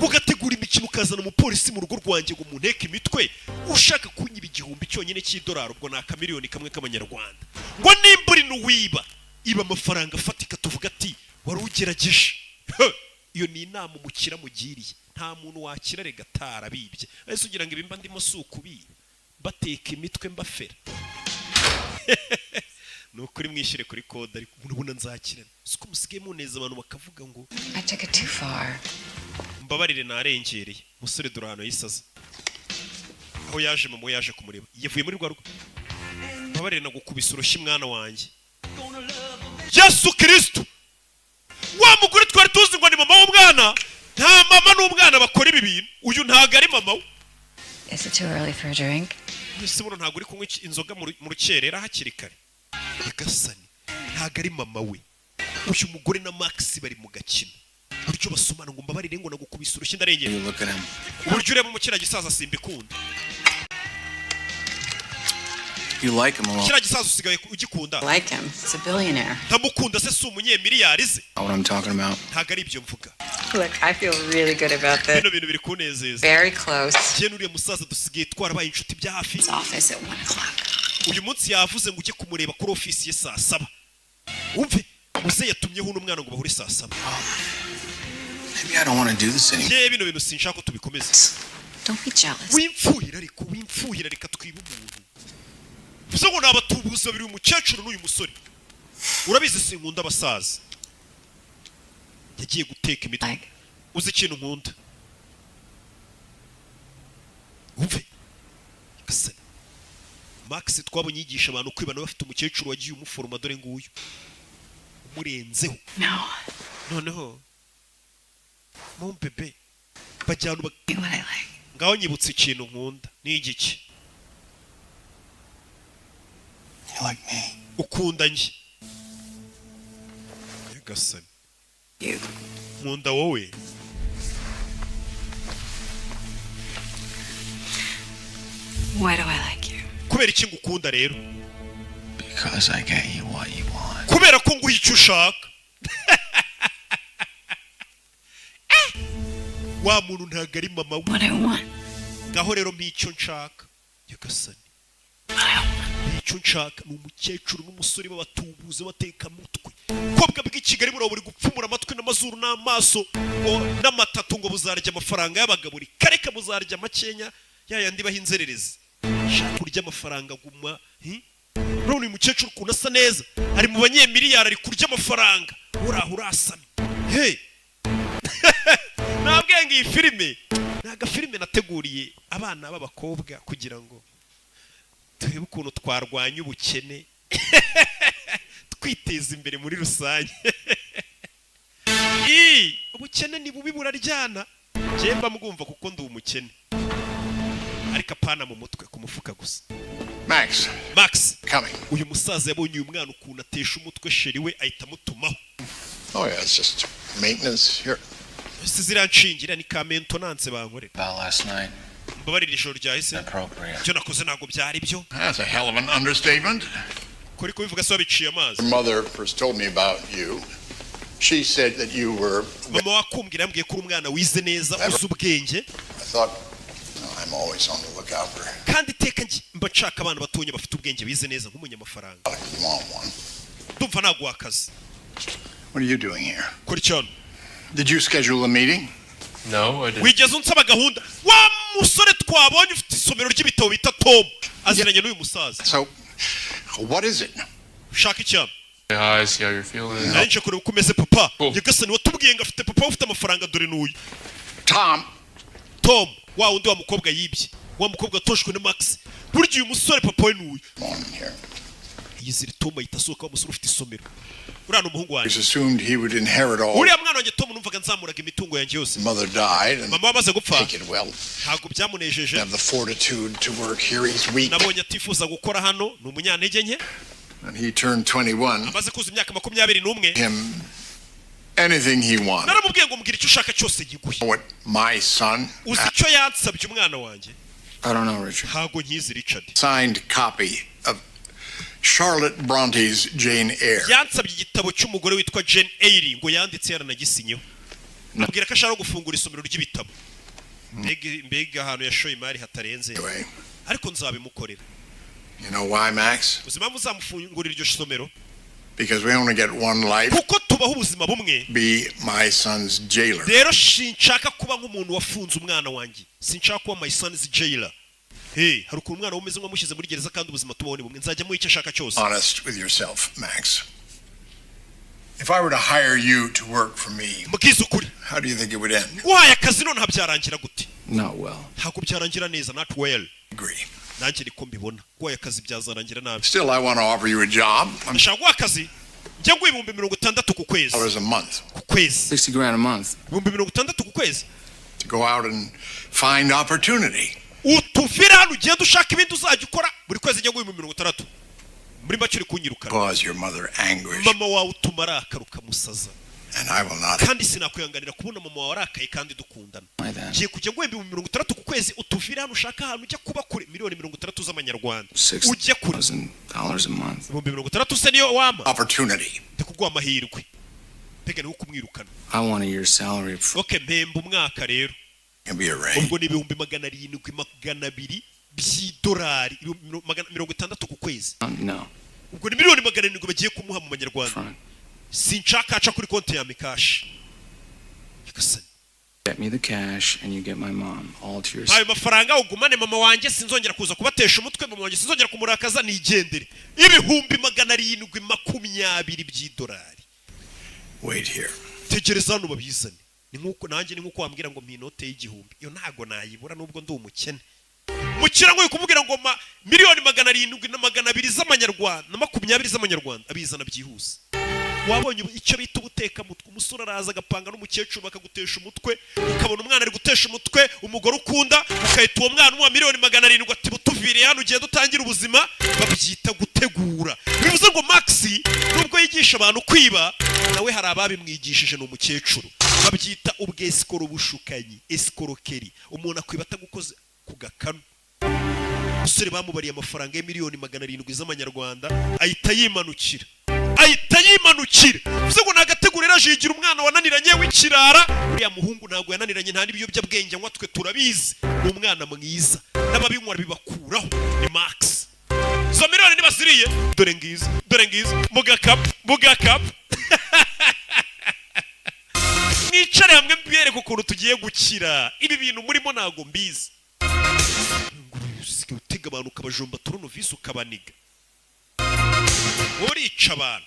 ugategura imikino ukazana umupolisi mu rugo rwanjye ngo munteke imitwe ushaka kunyiba igihumbi cyonyine cy'idolari ubwo ni akamiliyoni kamwe k'amanyarwanda ngo nimba uri n'uwiba iba amafaranga afatika tuvuga ati wari ugerageje iyo ni inama umukira mugiriye nta muntu wakira rega atarabibye ese ugira ngo ibimba ndimo si ukubiba bateka imitwe mbafera nukuri mwishyire kuri kode ariko ubona nzakirana siko musigaye muneza abantu bakavuga ngo I took it too far. mbabarire narengereye musore dore ahantu yisaza aho yaje mama yaje kumureba yavuye muri rwa rugo mbabarire nagukubise urushyi mwana wanjye Yesu Kristo wa mugore twari tuzi ngo ni mama w'umwana nta mama n'umwana bakora ibi bintu uyu ntago ari mama we Is it too early for a drink? ese buno ntago uri kunywa inzoga mu rukerera hakiri kare yagasani ntago ari mama we uyu mugore na Max bari mu gakino buryo basomana ngo mbabarire ngo nagukubise urushyi ndarengera uburyo ureba mu kira gisaza simbikunda You like him a lot. kiriya gisaza usigaye ugikunda. Like him. He's a billionaire. Ndamukunda se si umunyemiliyari ze. Know what I'm talking about? Ntabwo ari ibyo mvuga. Look, I feel really good about this. Bino bintu biri kunezeza. Very close. Njye n'uriya musaza dusigaye twarabaye inshuti bya hafi. His office at 1 o'clock. Uyu munsi yavuze ngo ujye kumureba kuri ofisi ye saa 7. Umve, muze yatumyeho n'umwana ngo bahure saa 7. Maybe I don't want to do this anymore. Njye bino bintu sinshaka ko tubikomeza. Don't be jealous. Wimfuhira reka twiba umuntu. Vuze ngo nabatubuza biri umukecuru n'uyu musore. Urabizi sinkunda abasaza. Yagiye guteka imitwe. Uzi ikintu nkunda. Umve. Kase. Max twabonye yigisha abantu kwibana bafite umukecuru wagiye umuforoma dore nguyu. Umurenzeho. No. Noneho. Mon bebe. Bajyana What I like. ngaho nyibutse ikintu nkunda. Ni igiki? You like me? Ukunda njye. Yagasani. You. Nkunda wowe. Why do I like you? Kubera iki ngukunda rero? Because I get you what you want. Kubera ko nguha icyo ushaka. Wa muntu ntabwo ari mama we. What I want. Ngaho rero mpicyo nshaka. Yagasani. Icyo nshaka ni umukecuru n'umusore b'abatubuze bateka mutwe. Kobwa bw'i Kigali muri buri gupfumura amatwi n'amazuru n'amaso n'amatatu ngo buzarya amafaranga y'abagaburi. Kareka buzarya makenya yayandi bahinzerereza. Shaka kurya amafaranga guma. None uyu mukecuru kuntu asa neza. Ari mu banyemiliyari ari kurya amafaranga. Uraho urasamye. Hey. Nabwenge iyi filime. Naga filime nateguriye abana b'abakobwa kugira ngo turebe ukuntu twarwanya ubukene twiteza imbere muri rusange. Ubukene ni bubi buraryana. Njye mba mwumva kuko ndi umukene. Ariko apana mu mutwe ku mufuka gusa. Max Coming. Uyu musaza yabonye uyu mwana ukuntu atesha umutwe sheri we ahita amutumaho. Oh yeah, it's just maintenance here. Ziranshingira ni ka maintenance bankorera. About last night. Mbabarira ijoro ryahise. Appropriate. Byo nakoze ntago byari byo. That's a hell of an understatement. Kuri kubivuga se wabiciye amazi. Your mother first told me about you. She said that you were. Mama wakumbwira yambwiye ko umwana wize neza uzi ubwenge. I thought, I'm always on the lookout for. Kandi teka mba nshaka abantu batonye bafite ubwenge bize neza nk'umunyamafaranga. You want one? Ndumva nagwa akazi. What are you doing here? Kuri cyane. Did you schedule a meeting? No, I didn't. Wigeze unsaba gahunda. Wa musore twabonye ufite isomero ry'ibitabo bita Tom. Aziranye n'uyu musaza. So, what is it? Shaka icyama. Say hi, see how you're feeling. Nanjye kure ukomeze papa. Yagasani watubwiye ngo afite papa ufite amafaranga dore n'uyu. Tom, wa undi wa mukobwa yibye. Wa mukobwa toshwe na Max. Burya uyu musore papa we n'uyu. Yizire Tom ahita asohoka umusore ufite isomero. Urano umuhungu wanjye. Assumed he would inherit all. Uriya mwana wanjye Tom numvaga nzamuraga imitungo yanjye yose. Mother died and mama amaze gupfa. Take it well. Ntabwo byamunejeje. Have the fortitude to work here. He's weak. Nabonye atifuza gukora hano ni umunyantege nke. And he turned 21. Amaze kuza imyaka 21. Him anything he wanted. Naramubwiye ngo mbwira icyo ushaka cyose giguye. What my son? Uzi icyo yansabye umwana wanjye? I don't know, Richard. Ntabwo nkizi Richard. Signed copy of Charlotte Bronte's Jane Eyre. Yansabye igitabo cy'umugore witwa Jane Eyre ngo yanditse yaranagisinyeho. Nabwira ko ashaka gufungura isomero ry'ibitabo. Mbega ahantu yashoye imari hatarenze. Ariko nzabimukorera. You know why, Max? Uzima muzamufungurira iryo somero. Because we only get one life. Kuko tubaho ubuzima bumwe. Be my son's jailer. Rero sinshaka kuba nk'umuntu wafunze umwana wanjye. Sinshaka kuba my son's jailer. Hey, hari ukuntu umwana umeze nk'amushyize muri gereza kandi ubuzima tubaho ni bumwe. Nzajya mu icyo ashaka cyose. Honest with yourself, Max. If I were to hire you to work for me, mbwiza ukuri. How do you think it would end? Guhaye akazi none habyarangira gute? Not well. Ntabwo byarangira neza, not well. Agree. Nanjye niko mbibona. Guhaye akazi byazarangira nabi. Still, I want to offer you a job. Nshaka guha akazi. Njya nguha $60,000 ku kwezi. $60 a month. Ku kwezi. $60,000 a month. $60,000 ku kwezi. To go out and find opportunity. Utuvira hano ugenda ushaka ibindi uzajya ukora buri kwezi njya nguha $60,000. Muri make uri kunyirukana. Cause your mother anguish. Mama wawe utuma arakaruka musaza. And I will not. kandi sinakwihanganira kubona mama wawe arakaye kandi dukundana. Ngiye kujya guhemba 30,000 ku kwezi utuvire hano ushaka ahantu ujya kuba kure miliyoni 30 z'amanyarwanda. Ujye kure $6,000 a month. 30,000 se niyo wama. Opportunity. Ndikuguha amahirwe. Pega ni ukumwirukana. I want a year's salary. Okay, mpemba umwaka rero. Can be arranged. Ubwo ni 700,000 by'idolari 60 ku kwezi. No. Ubwo ni miliyoni 700 bagiye kumuha mu manyarwanda. Sinshaka aca kuri konti ya Mikash. Get me the cash and you get my mom all to yourself. Ayo mafaranga ugumane mama wanjye sinzongera kuza kubatesha umutwe mama wanjye sinzongera kumurakaza nigendere. 720,000 by'idolari. Wait here. Tegereza hano babizane. Ni nkuko wambwira ngo mpinote y'igihumbi. Iyo ntago nayibura nubwo ndi umukene. Mukira ngo kumubwira ngo miliyoni 700,200 z'amanyarwanda na 20 z'amanyarwanda abizana byihuse. Wabonye icyo bita ubuteka mutwe umusore araza agapanga n'umukecuru bakagutesha umutwe ukabona umwana ari gutesha umutwe umugore ukunda ukahita uwo mwana wa miliyoni 700 ati butuviriye hano ugiye dutangira ubuzima babyita gutegura. Bivuze ngo Maxi nubwo yigisha abantu kwiba nawe hari ababimwigishije no umukecuru babyita ubwesikoro bushukanyi eskorokeri umuntu akwiba atagukoze ku gakanu. Umusore bamubariye amafaranga ya miliyoni 700 z'amanyarwanda ahita yimanukira. Bivuze ngo nagategurira ajigira umwana wananiranye w'ikirara uriya muhungu ntago yananiranye nta n'ibiyobyabwenge nywa twe turabizi ni umwana mwiza n'ababinywa bibakuraho ni Max. Zo miliyoni nibasiriye dore ngizi mugakapu mwicare hamwe mbiyereka ukuntu tugiye gukira ibi bintu murimo ntago mbizi. Utega abantu ukabajomba turunovisi ukabaniga urica abantu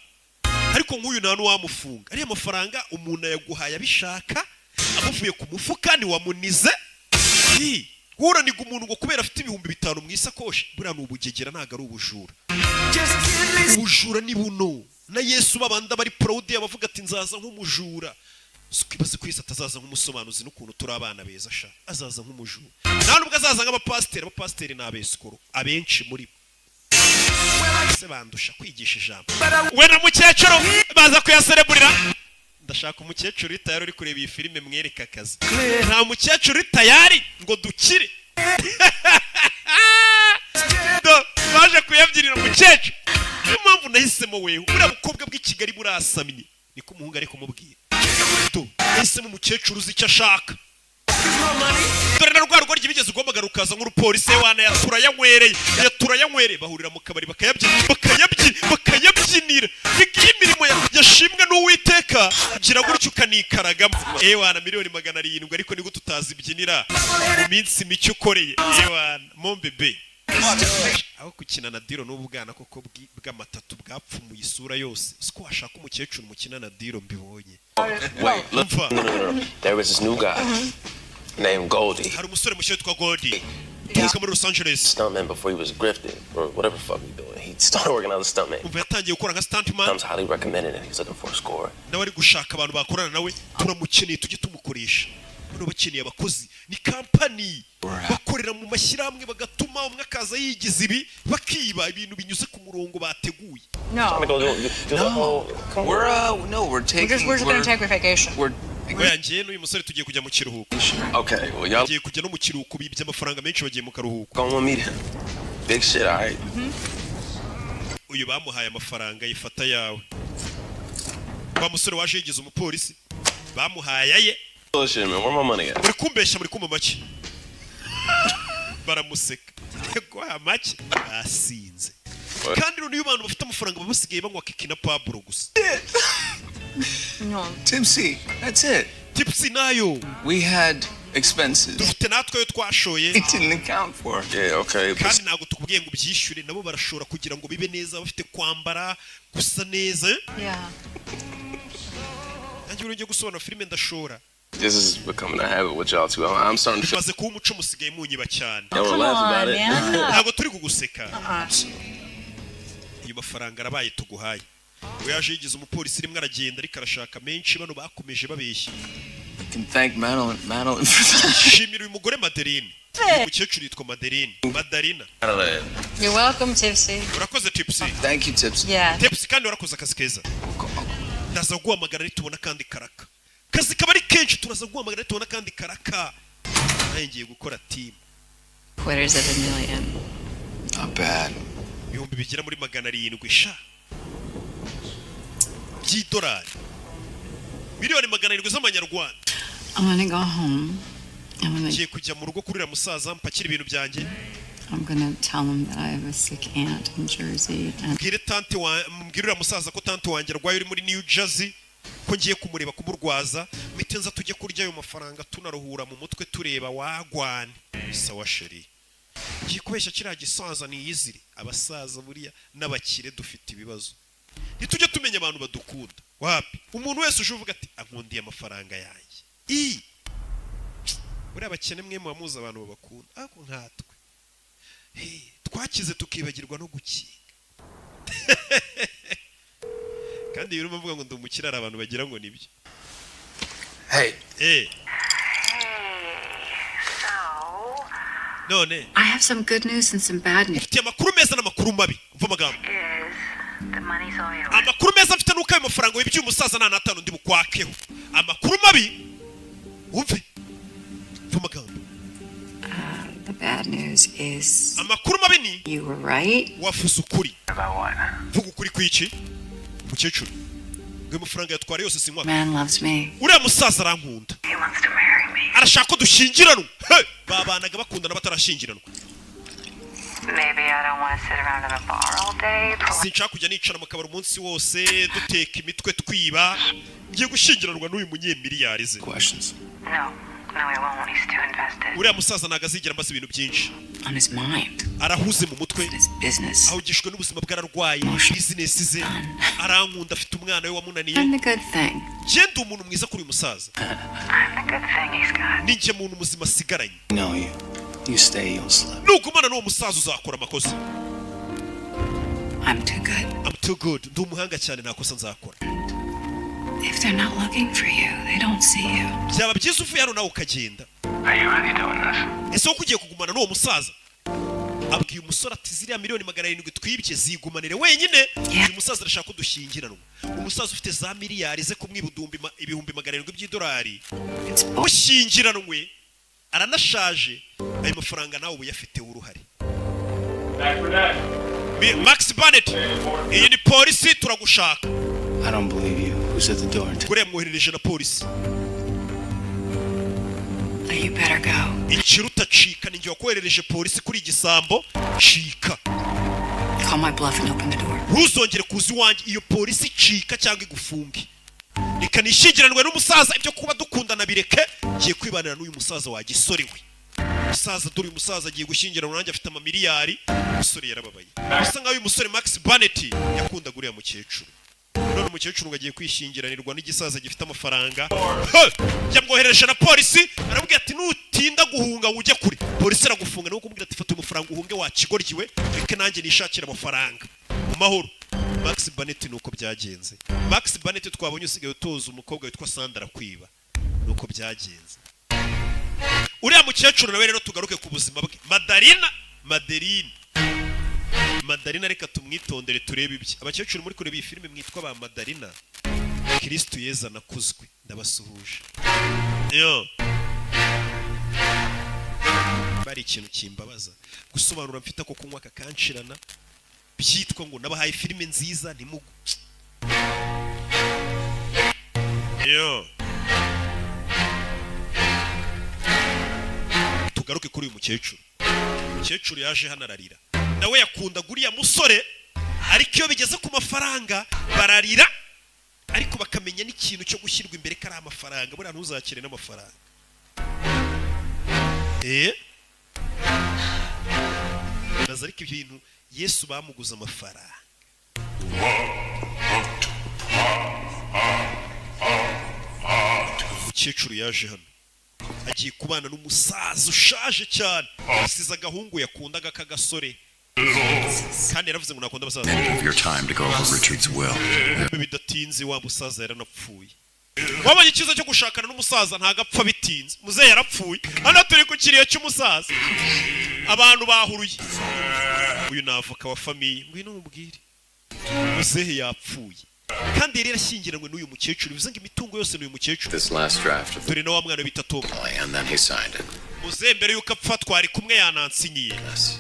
ariko nk'uyu nta n'uwamufunga ariya mafaranga umuntu yaguhaye abishaka amuvuye ku mufuka ntiwamunize uraniga umuntu ngo kubera afite 5,000 mu isakoshi buriya ni ubugegera ntago ari ubujura. Ubujura ni buno na Yesu babanda bari proud yabavuga ati nzaza nk'umujura. Sukwibaze kwisa atazaza nk'umusobanuzi n'ukuntu turi abana beza sha azaza nk'umujura. Nta nubwo azaza nk'abapasiteri n'abesikoro abenshi muri se bandusha kwigisha ijambo. We na mukecuru baza kuyasereburira. Ndashaka umukecuru tayari uri kureba iyi filime mwereka akazi. Nta mukecuru tayari ngo dukire. Baje kuyabyirira mukecuru. Niyo mpamvu nahisemo wewe. Uriya bukobwa bw'Ikigali burasamye. Niko umuhungu ari kumubwira. Nahisemo umukecuru uzi icyo ashaka. Dore na rwa rugoryi bigeze ugomba rukaza nk'urupolisi wana yatura yanywereye bahurira mu kabari bakayabyinira bigiye imirimo yashimwe n'Uwiteka gira gutyo ukanikaragamo wana miliyoni 700 ariko ni gute utazibyinira iminsi mike ukoreye wana mombebe aho kukina na Diro n'ubwana koko bw'amatatu bwapfumuye isura yose siko washaka umukecuru mukina na Diro mbibonye. Wait, look. No. There was this new guy named Goldie. Hari umusore mushya witwa Goldie. Tuvuka muri Los Angeles. Stuntman before he was grifted or whatever the fuck he doing. He started working as a stuntman. Umva yatangiye gukora nka stuntman. I'm highly recommended it. He's looking for a score. Nawe ari gushaka abantu bakorana nawe turamukeneye tujye tumukoresha. Bano bakeneye abakozi ni company bakorera mu mashyirahamwe bagatuma umwe akaza yigize ibi bakiba ibintu binyuze ku murongo bateguye. No. We're taking. We're going to take a vacation. Oyangiye n'uyu musore tugiye kujya mu kiruhuko. Okay, well y'all tugiye kujya no mu kiruhuko bibye amafaranga menshi bagiye mu karuhuko. Come on meet him. Big shit, all right. Uyu bamuhaye amafaranga yifata yawe. Ba musore waje yigize umupolisi bamuhaye aye. Bullshit, man. Where my money at? Muri kumbeshya muri kumva make. Baramuseka. Ko amake basinze. Kandi n'uyu bantu bafite amafaranga babusigaye banywa kiki na Pablo gusa. No. Tipsy, that's it. Tipsy nayo. We had expenses. Dufite natwe yo twashoye. It didn't account for. Yeah, okay. Kandi ntabwo tukubwiye ngo byishyure nabo barashora kugira ngo bibe neza bafite kwambara gusa neza. Yeah. Nanjye urujye gusobanura filime ndashora. This is becoming a habit with y'all too. I'm starting to feel. Baze kuba umuco musigaye munyiba cyane. Y'all laugh about it. Ntabwo turi kuguseka. Iyo mafaranga arabaye tuguhaye. We yaje yigize umupolisi rimwe aragenda ariko arashaka menshi bano bakomeje babeshya. You can thank Madeline for that. Shimira uyu mugore Madeline. Umukecuru yitwa Madeline. Madarina. You're welcome, Tipsy. Urakoze Tipsy. Thank you, Tipsy. Yeah. Tipsy kandi warakoze akazi keza. ndaza guhamagara ritubona kandi karaka kazi kabari kenshi turaza guhamagara ritubona kandi karaka ngiye gukora team Quarters of a million. Not bad. ibihumbi bigera muri 700 sha by'idolari miliyoni 700 z'amanyarwanda. I'm gonna go home. Ngiye kujya mu rugo kurira musaza mpakira ibintu byanjye. I'm gonna tell him that I have a sick aunt in Jersey and mbwirira musaza ko tante wanjye arwaye uri muri New Jersey ko ngiye kumureba kumurwaza mitenza tujye kurya ayo mafaranga tunaruhura mu mutwe tureba wagwane. Sawa sheri. Ngiye kubeshya kiriya gisaza ni yizire abasaza buriya n'abakire dufite ibibazo. Ntitujye tumenya abantu badukunda. Wapi? Umuntu wese ujuvuga ati ankundiye amafaranga yanjye. Buriya abakene mwe muamuza abantu babakunda. Ako nkatwe. Twakize tukibagirwa no gukinga. Kandi yuri mvuga ngo ndumukirara abantu bagira ngo nibyo. Hey. None. I have some good news and some bad news. Mfite amakuru meza n'amakuru mabi. Umva magambo. The money's all yours. Amakuru meza mfite nuko ayo mafaranga wibye umusaza nta natanu ndi bukwakeho. Amakuru mabi. Umve. Umva magambo. The bad news is amakuru mabi ni you were right. Wafuze ukuri. About what? Vuga ukuri kwiki? Mukecuru. Ngwe mafaranga yatwara yose sinkwa. Man loves me. Uriya musaza arankunda. He wants to marry me. Arashaka ko dushingiranwa. Babanaga bakundana batarashingiranwa. Maybe I don't want to sit around in a bar all day. Sinshaka kujya nicara mu kabari umunsi wose duteka imitwe twiba. Ngiye gushingiranwa n'uyu munyemiliyari ze. Questions? No, we won't. He's too invested. Uriya musaza nagazigira mbaza ibintu byinshi. On his mind. Arahuze mu mutwe. His business. Ahugishwe n'ubuzima bwararwaye. Business ze. Arankunda afite umwana we wamunaniye. I'm the good thing. Genda umuntu mwiza kuri musaza. I'm the good thing he's got. Ninjye muntu muzima sigaranye. No, you stay, you'll slip. Nugumana n'uwo musaza uzakora amakosa. I'm too good. I'm too good. Ndi umuhanga cyane nakosa nzakora. If they're not looking for you, they don't see you. Byaba byiza uvuye hano nawe ukagenda. Are you really doing this? Ese uko ugiye kugumana n'uwo musaza? Abwiye umusore ati ziriya miliyoni 700 twibye zigumanire wenyine. Uyu musaza arashaka kudushingiranwa. Umusaza ufite za miliyari ze kumwiba ibihumbi 700 by'idolari. Ushingiranwe aranashaje. Ayo mafaranga nawe uyafite uruhare. Max Barnett, iyi ni polisi turagushaka. I don't believe you. Who's at the door? Kure mwoherereje na polisi. You better go. Ikiruta cika ninjye wakoherereje polisi kuri igisambo cika. Call my bluff and open the door. Ntuzongere kuzi wanjye iyo polisi cika cyangwa igufunge. Reka nishingiranwe n'umusaza ibyo kuba dukundana bireke. Ngiye kwibanira n'uyu musaza wa gisore we. Musaza dore umusaza agiye gushingiranwa nanjye afite amamiliyari. Umusore yarababaye. Bisa nkaho uyu musore Max Barnett yakundaga uriya mukecuru. None umukecuru ngagiye kwishingiranirwa n'igisaza gifite amafaranga. Yamwohereje na polisi arabwira ati nutinda guhunga ujye kuri. Polisi aragufunga no kumubwira ati fata amafaranga uhunge wakigoryiwe reke nanjye nishakira amafaranga. Mu mahoro. Max Barnett nuko byagenze. Max Barnett twabonye usigaye utoza umukobwa witwa Sandra kwiba. Nuko byagenze. Uriya mukecuru nawe rero tugaruke ku buzima bwe. Madarina reka tumwitondere turebe ibye. Abakecuru muri kureba iyi filime mwitwa ba Madarina. Kristo Yezu nakuzwe ndabasuhuje. Bari ikintu kimbabaza. Gusobanura mfite ko kunywa kakanshirana. Byitwa ngo nabahaye filime nziza ntimugu. Tugaruke kuri uyu mukecuru. Umukecuru yaje hano ararira. Nawe yakunda guriya musore ariko iyo bigeze ku mafaranga bararira ariko bakamenya n'ikintu cyo gushyirwa imbere kari amafaranga buriya ntuzakire n'amafaranga. Nazarika ibintu Yesu bamuguza amafaranga. Umukecuru yaje hano agiye kubana n'umusaza ushaje cyane asize agahungu yakundaga kagasore kandi yaravuze ngo nakunda abasaza. Bidatinze wa musaza yaranapfuye. Wabonye ikiza cyo gushakana n'umusaza ntagapfa bitinze. Muzehe yarapfuye. Hano turi ku kiriyo cy'umusaza. Abantu bahuruye. Uyu navoka wa famiye ngwino mubwire. Muzehe yapfuye. kandi yari yarashyingiranywe n'uyu mukecuru bivuze ngo imitungo yose n'uyu mukecuru This last draft of the dore na wa mwana bita Tom and then he signed it. muze mbere yuko apfa twari kumwe yanansinyiye Yes.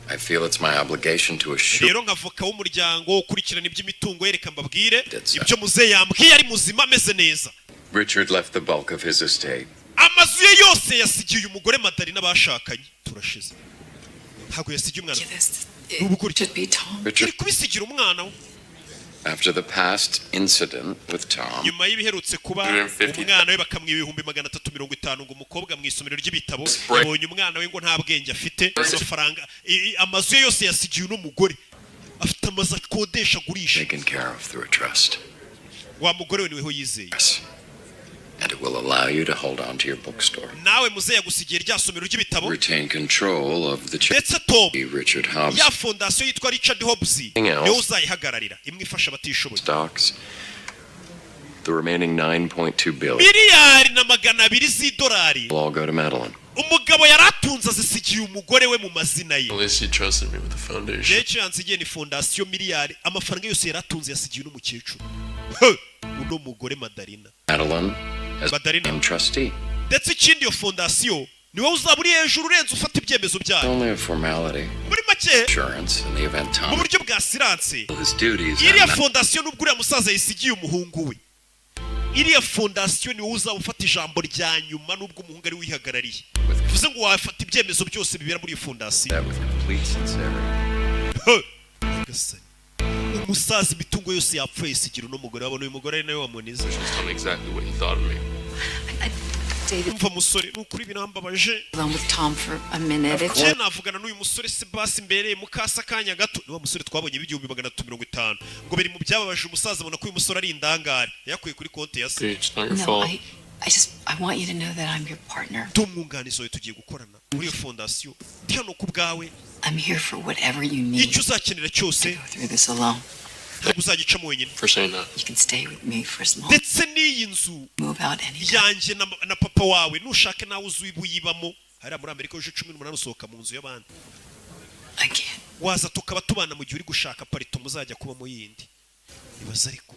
I feel it's my obligation to assure rero nkavoka w'umuryango ukurikirana iby'imitungo yereka mbabwire That's ibyo muze yambwiye ari muzima ameze neza. Richard left the bulk of his estate. Amazu ye yose yasigiye uyu mugore Madarina bashakanye turashize ntabwo yasigiye umwana Richard kubisigira umwana we. After the past incident with Tom, nyuma y'ibiherutse kuba umwana we bakamwiba 350 ngo umukobwa mu isomero ry'ibitabo yabonye umwana we ngo nta bwenge afite amafaranga amazu ye yose yasigiye uno mugore afite amazu akodesha agurisha taken care of through a trust. wa mugore we niweho yizeye And it will allow you to hold on to your bookstore. nawe muze yagusigiye rya somero ry'ibitabo Retain control of the ndetse Tom Richard Hobbs ya fondasiyo yitwa Richard Hobbs niyo uzayihagararira imwe ifasha abatishoboye stocks. The remaining 9.2 billion miliyari na $200 z'idolari will all go to Madeline. umugabo yaratunze azisigiye umugore we mu mazina ye. At least he trusted me with the foundation. Jeje yansigiye ni fondasiyo miliyari amafaranga yose yaratunze yasigiye n'umukecuru. Uno mugore Madarina. Madeline as Madarina trustee. Ndetse ikindi yo fondasiyo ni wowe uzaba uri hejuru urenze ufata ibyemezo byayo. Only a formality. Muri make Insurance in the event mu Tom buryo bwa siranse his duties. iriya fondasiyo n'ubwo uriya musaza yisigiye umuhungu we. Iriya fondasiyo ni wowe uzaba ufata ijambo rya nyuma n'ubwo umuhungu ari wihagarariye. Bivuze ngo wafata ibyemezo byose bibera muri iyo fondasiyo. Umusaza imitungo yose yapfuye isigira uno mugore wabona uyu mugore ari nawe wamunize. Exactly what he thought of me. Umva musore nukuri binambabaje. Along with Tom for a minute. Je navugana n'uyu musore Sebasi mbere mukasa kanya gato. Niwa musore twabonye ibihumbi 250 ngo biri mu byababaje umusaza abona ko uyu musore ari indangare. Yakuye kuri konti ya se. It's not your fault. I want you to know that I'm your partner. Tumwunganizo tugiye gukorana muri iyo fondasiyo. Ndi hano ku bwawe. I'm here for whatever you need. Icyo uzakenera cyose. Go through this alone. Ntabwo uzagicamo wenyine. For saying that. You can stay with me for as long. Ndetse n'iyi nzu Move out anytime. yanjye na papa wawe nushake nawe uzuyibuyibamo. Hari muri Amerika uje 18 usohoka mu nzu y'abandi. Again. Waza tukaba tubana mu gihe uri gushaka parito muzajya kuba mu yindi. Ibaza ariko.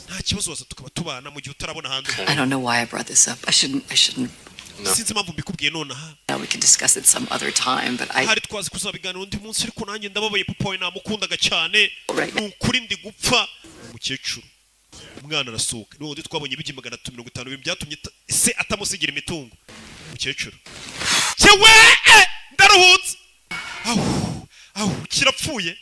Nta kibazo waza tukaba tubana mu gihe utarabona hanze. I don't know why I brought this up. I shouldn't. Sinzi impamvu mbikubwiye nonaha. Now we can discuss it some other time, but hari twazi kuzabiganira undi munsi ariko nanjye ndababaye papa wawe namukundaga cyane. Nukuri ndi gupfa umukecuru. Umwana arasohoka. N'undi twabonye ibigi 250 ibintu byatumye se atamusigira imitungo. Umukecuru. Cyewe ndaruhutse. Awu kirapfuye.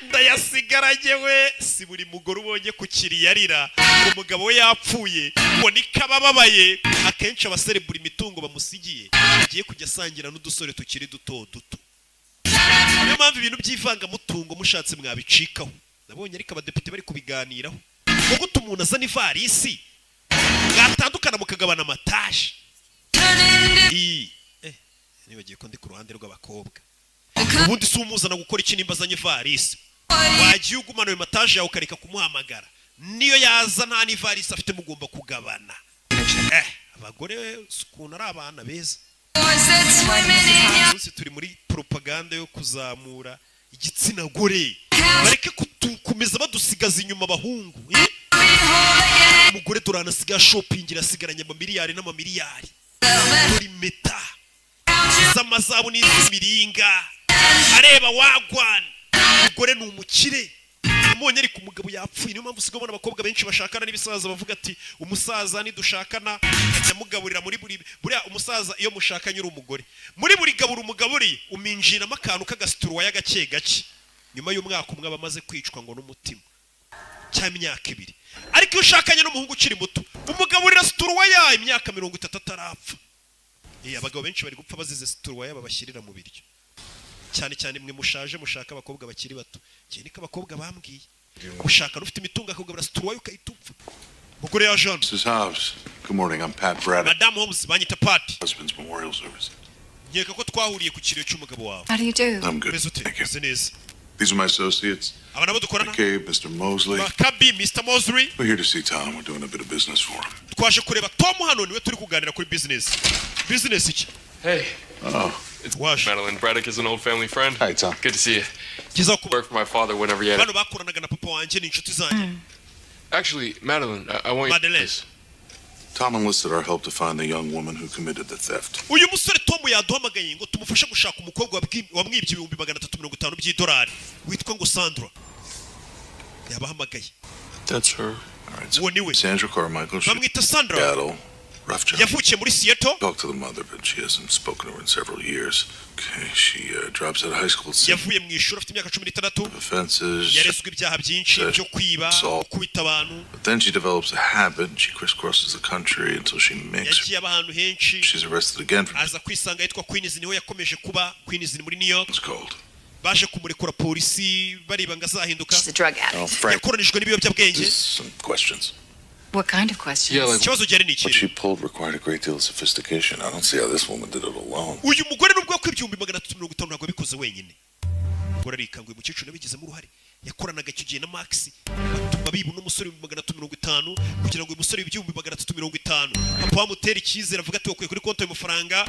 Ndayasigaranye we si buri mugore ubonye ku kiriyarira umugabo we yapfuye ngo nikabababaye akenshi abaserebura imitungo bamusigiye agiye kujya asangira n'udusore tukiri duto duto. Niyo mpamvu ibintu by'ivanga mutungo mushatse mwabicikaho. Nabonye ariko abadepite bari kubiganiraho. Ngo umuntu azana ivarisi gatandukana mukagabana amataje. Nibagiye ko ndi ku ruhande rw'abakobwa. Ubundi si umuzana gukora iki nimba azanye ivarisi. Wagiye ugumana ayo mataje yawe ukareka kumuhamagara. Niyo yaza nta n'ivarisi afite mugomba kugabana. Abagore ukuntu ari abana beza. Umunsi turi muri propaganda yo kuzamura igitsina gore. Bareke kumeza badusigaza inyuma abahungu. Umugore turanasiga shopping irasigaranye amamiliyari n'amamiliyari. Muri meta. Zamazabu n'izimiringa. Areba wagwana. Umugore ni umukire. Umonye ariko umugabo yapfuye. Niyo mpamvu usigabona abakobwa benshi bashakana n'ibisaza bavuga ati umusaza nidushakana ajya mugaburira muri buriya umusaza iyo mushakanye uri umugore. Muri buri gabura umugaburi uminjiramo akantu k'agasituruwa y'agake gake. Nyuma y'umwaka umwe abamaze kwicwa ngo n'umutima. Cy'imyaka 2. Ariko iyo ushakanye n'umuhungu ukiri muto umugaburira situruwa ya imyaka 30 atarapfa. Abagabo benshi bari gupfa bazize situruwa yaba bashyirira mu biryo. Cyane cyane mwe mushaje mushaka abakobwa bakiri bato. Cyane ko abakobwa bambwiye. Ushaka ufite imitungo akugabura situruwa ukayitupfa. Mugore ya Jean. Mrs. Hobbs. Good morning. I'm Pat Braddock. Madam Holmes banyita Pat. Husband's memorial service. Nkeka ko twahuriye ku kiryo cy'umugabo wawe. How do you do? I'm good. Thank you. Neza. These are my associates. Abana badukorana. Okay, Mr. Mosley. Makabi, Mr. Mosley. We're here to see Tom. We're doing a bit of business for him. Twaje kureba Tom hano niwe turi kuganira kuri business. Business iki? Hey. Oh, It's Wash. Madeline. Braddock is an old family friend. Hi, Tom. Good to see you. kiza ku Worked for my father whenever he had. bano bakoranaga na papa wanjye ni inshuti zanjye. Actually, Madeline, I want you. Madeleine. Tom enlisted our help to find the young woman who committed the theft. Uyu musore Tom yaduhamagaye ngo tumufashe gushaka umukobwa wamwibye ibihumbi 350 by'idolari witwa ngo Sandra. Yabahamagaye. That's her. All right, so Uwo niwe. Sandra Carmichael, she Bamwita Sandra. Seattle, rough job. Yavukiye muri Seattle. Talked to the mother, but she hasn't spoken to her in several years. Okay, she drops out of high school. Yavuye mu ishuri afite imyaka 16. Offenses. Yarezwe ibyaha byinshi byo kwiba, gukubita abantu. But then she develops a habit and she crisscrosses the country until she makes. Yagiye ahantu henshi. She's arrested again for. Aza kwisanga yitwa Queens, niho yakomeje kuba Queens muri New York. It's cold. Baje kumurekura polisi bareba ngo azahinduka. She's a drug addict. Yakoranijwe n'ibiyobyabwenge. Some questions. What kind of questions? Yeah, like Ikibazo cyari ni What iki? she pulled required a great deal of sophistication. I don't see how this woman did it alone. Uyu mugore nubwo kw'ibyumbi 350 ntabwo bikoze wenyine. Ngora rikangwe umukecuru nabigizemo uruhare. Yakoranaga icyo gihe na Max batuma bibu n'umusore 350 kugira ngo uyu musore ibyumbi 350 papa wamutera icyizere avuga ati wakwiye kuri konti y'amafaranga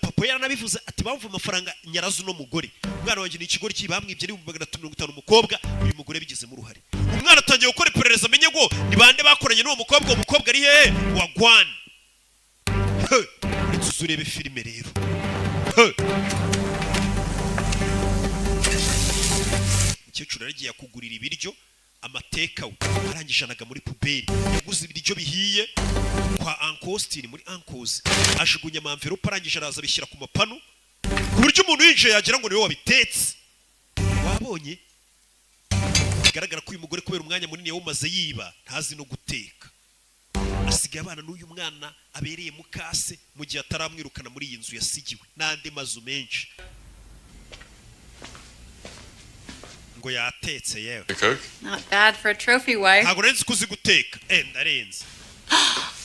papa yaranabivuze ati bamva amafaranga nyarazo no mugore umwana wanjye ni ikigori kibamwibye ni 350 umukobwa uyu mugore bigizemo uruhare umwana atangiye gukora iperereza amenye ngo ni bande bakoranye n'uwo mukobwa umukobwa ari hehe wagwan urebe filime rero umukecuru yaragiye kugurira ibiryo amateka we arangije anaga muri puberi yaguze ibiryo bihiye kwa Uncle Austin muri Uncles ajugunya amamverope arangije araza bishyira ku mapanu ku buryo umuntu yinjiye yagira ngo niwe wabitetse wabonye bigaragara ko uyu mugore kubera umwanya munini yawumaze yiba ntazi no guteka asigaye abana n'uyu mwana abereye mukase mu gihe ataramwirukana muri iyi nzu yasigiwe n'andi mazu menshi ngo yatetse yewe Not bad for a trophy wife. ntabwo nari kuzi guteka ndarenze